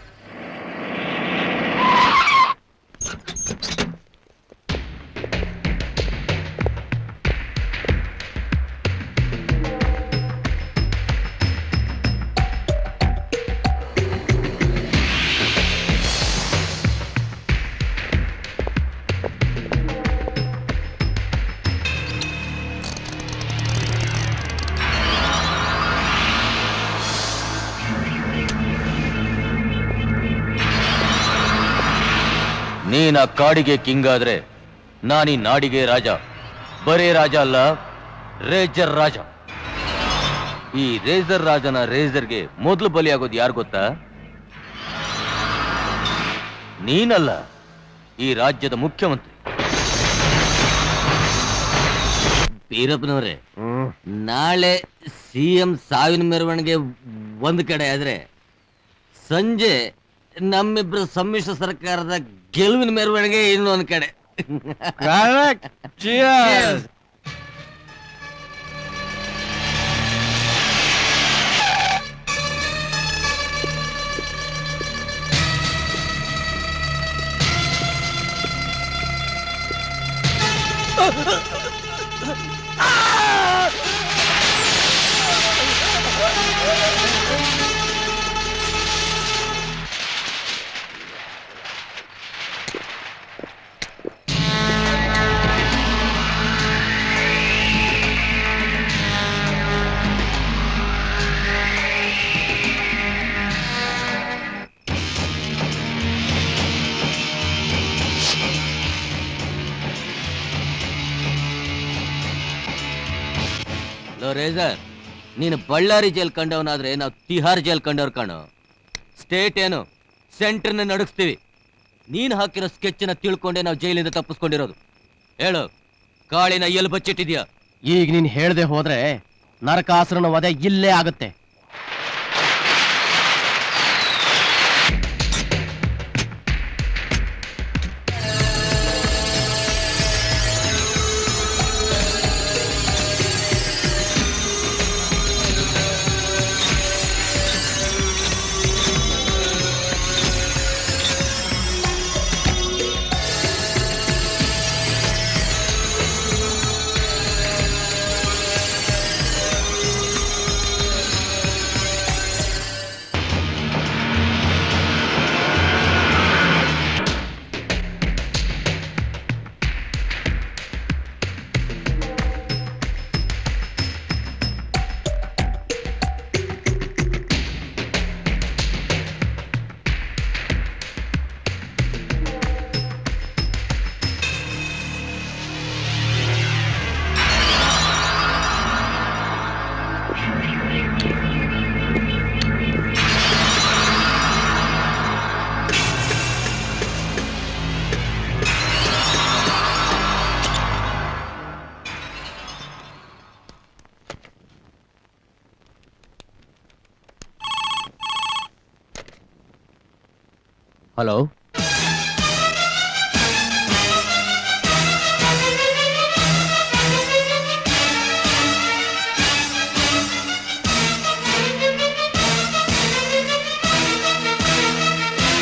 ನೀನ ಕಾಡಿಗೆ ಕಿಂಗ್ ಆದ್ರೆ ನಾನೀ ನಾಡಿಗೆ ರಾಜ. ಬರೇ ರಾಜ ಅಲ್ಲ, ರೇಜರ್ ರಾಜ. ಈ ರೇಜರ್ ರಾಜನ ರೇಜರ್ಗೆ ಮೊದಲು ಬಲಿಯಾಗೋದು ಯಾರು ಗೊತ್ತಾ? ನೀನಲ್ಲ, ಈ ರಾಜ್ಯದ ಮುಖ್ಯಮಂತ್ರಿ. ಬೀರಪ್ಪನವರೇ, ನಾಳೆ ಸಿಎಂ ಸಾವಿನ ಮೆರವಣಿಗೆ ಒಂದು ಕಡೆ ಆದ್ರೆ ಸಂಜೆ ನಮ್ಮಿಬ್ರು ಸಮ್ಮಿಶ್ರ ಸರ್ಕಾರದ ಗೆಲುವಿನ ಮೆರವಣಿಗೆ ಇನ್ನೊಂದು ಕಡೆ. ರೇಜರ್, ನೀನು ಬಳ್ಳಾರಿ ಜೈಲ್ ಕಂಡವನಾದ್ರೆ ನಾವು ತಿಹಾರ್ ಜೈಲ್ ಕಂಡವ್ರು ಕಾಣೋ. ಸ್ಟೇಟ್ ಏನು ಸೆಂಟರ್ನ ನಡುಗಿಸ್ತೀವಿ. ನೀನು ಹಾಕಿರೋ ಸ್ಕೆಚ್ನ ತಿಳ್ಕೊಂಡೆ ನಾವು ಜೈಲಿಂದ ತಪ್ಪಿಸ್ಕೊಂಡಿರೋದು. ಹೇಳು, ಕಾಳಿನ ಎಲ್ಲಿ ಬಚ್ಚಿಟ್ಟಿದ್ಯಾ? ಈಗ ನೀನ್ ಹೇಳ್ದೆ ಹೋದ್ರೆ ನರಕಾಸುರನ ವಧೆ ಇಲ್ಲೇ ಆಗುತ್ತೆ. ಹಲೋ,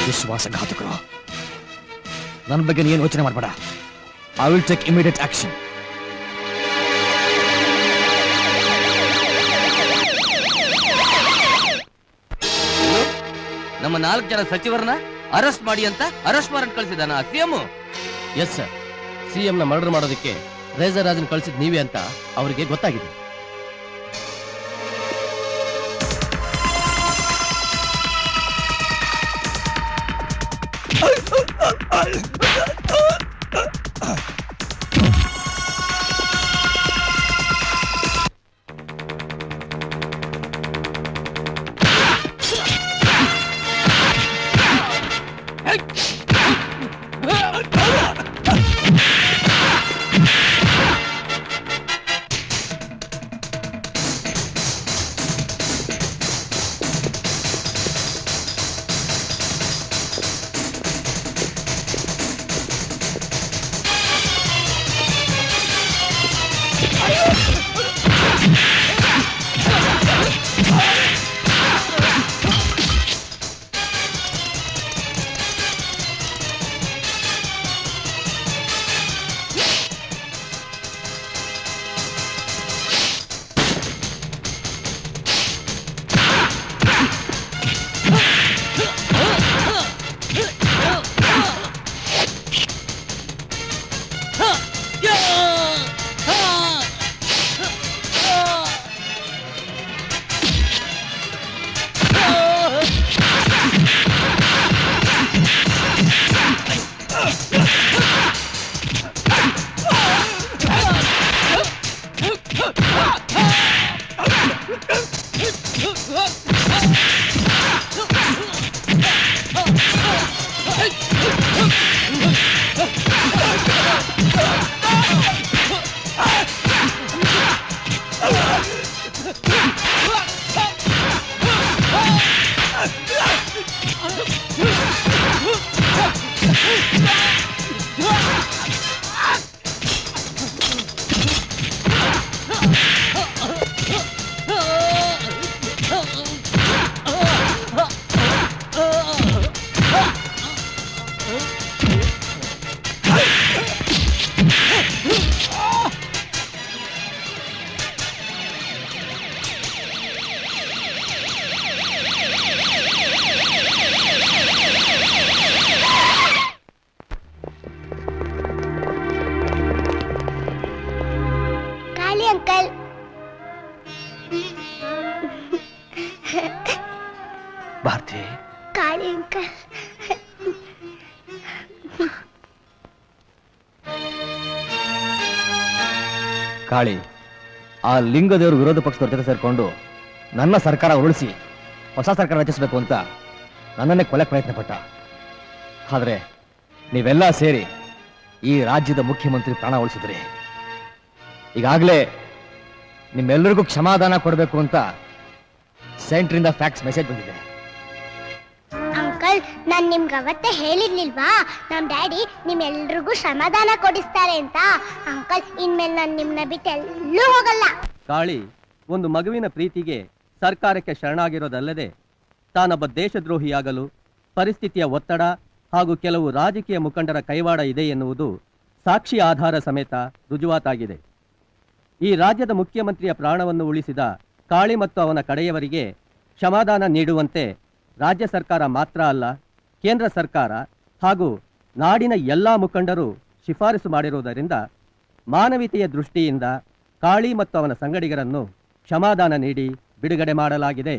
ವಿಶ್ವಾಸಘಾತಕರು, ನನ್ನ ಬಗ್ಗೆ ಏನು ಯೋಚನೆ ಮಾಡಬೇಡ. I will take immediate action. ನಮ್ಮ 4 ಜನ ಸಚಿವರನ್ನ ಅರೆಸ್ಟ್ ಮಾಡಿ ಅಂತ ಅರೆಸ್ಟ್ ವಾರೆಂಟ್ ಕಳಿಸಿದಾನ ಸಿಎಂ? Yes sir. ಸಿಎಂ ನ ಮರ್ಡರ್ ಮಾಡೋದಕ್ಕೆ ರೇಜರ್ ರಾಜನ್ ಕಳಿಸಿದ್ ನೀವೇ ಅಂತ ಅವರಿಗೆ ಗೊತ್ತಾಗಿದೆ. ಕಾಳಿ ಅಂಕಲ್. ಕಾಳಿ, ಆ ಲಿಂಗದೇವರು ವಿರೋಧ ಪಕ್ಷದವ್ರ ಜೊತೆ ಸೇರ್ಕೊಂಡು ನನ್ನ ಸರ್ಕಾರ ಉರುಳಿಸಿ ಹೊಸ ಸರ್ಕಾರ ರಚಿಸಬೇಕು ಅಂತ ನನ್ನನ್ನೇ ಕೊಲೆ ಪ್ರಯತ್ನ ಪಟ್ಟ. ಆದ್ರೆ ನೀವೆಲ್ಲ ಸೇರಿ ಈ ರಾಜ್ಯದ ಮುಖ್ಯಮಂತ್ರಿ ಪ್ರಾಣ ಉಳಿಸಿದ್ರಿ. ಈಗಾಗಲೇ ನಿಮ್ಮೆಲ್ಲರಿಗೂ ಕ್ಷಮಾದಾನ ಕೊಡಬೇಕು ಅಂತ ಸೆಂಟ್ರಿಂದ ಫ್ಯಾಕ್ಸ್ ಮೆಸೇಜ್ ಬಂದಿದೆ. ಅಂಕಲ್, ನಾನ್ ನಿಮ್ಗೆ ಅವತ್ತೇ ಹೇಳಿರ್ಲಿಲ್ವಾ ನಮ್ ಡ್ಯಾಡಿ ನಿಮ್ಮೆಲ್ರಿಗೂ ಸಮಾಧಾನ ಕೊಡಿಸ್ತಾರೆ ಅಂತ. ಅಂಕಲ್, ಇನ್ಮೇಲೆ ನಾನು ನಿಮ್ನ ಬಿಟ್ಟು ಎಲ್ಲೂ ಹೋಗಲ್ಲ. ಕಾಳಿ ಒಂದು ಮಗುವಿನ ಪ್ರೀತಿಗೆ ಸರ್ಕಾರಕ್ಕೆ ಶರಣಾಗಿರೋದಲ್ಲದೆ ತಾನೊಬ್ಬ ದೇಶದ್ರೋಹಿಯಾಗಲು ಪರಿಸ್ಥಿತಿಯ ಒತ್ತಡ ಹಾಗೂ ಕೆಲವು ರಾಜಕೀಯ ಮುಖಂಡರ ಕೈವಾಡ ಇದೆ ಎನ್ನುವುದು ಸಾಕ್ಷಿ ಆಧಾರ ಸಮೇತ ರುಜುವಾತಾಗಿದೆ. ಈ ರಾಜ್ಯದ ಮುಖ್ಯಮಂತ್ರಿಯ ಪ್ರಾಣವನ್ನು ಉಳಿಸಿದ ಕಾಳಿ ಮತ್ತು ಅವನ ಕಡೆಯವರಿಗೆ ಕ್ಷಮಾದಾನ ನೀಡುವಂತೆ ರಾಜ್ಯ ಸರ್ಕಾರ ಮಾತ್ರ ಅಲ್ಲ, ಕೇಂದ್ರ ಸರ್ಕಾರ ಹಾಗೂ ನಾಡಿನ ಎಲ್ಲ ಮುಖಂಡರು ಶಿಫಾರಸು ಮಾಡಿರುವುದರಿಂದ ಮಾನವೀಯತೆಯ ದೃಷ್ಟಿಯಿಂದ ಕಾಳಿ ಮತ್ತು ಅವನ ಸಂಗಡಿಗರನ್ನು ಕ್ಷಮಾದಾನ ನೀಡಿ ಬಿಡುಗಡೆ ಮಾಡಲಾಗಿದೆ.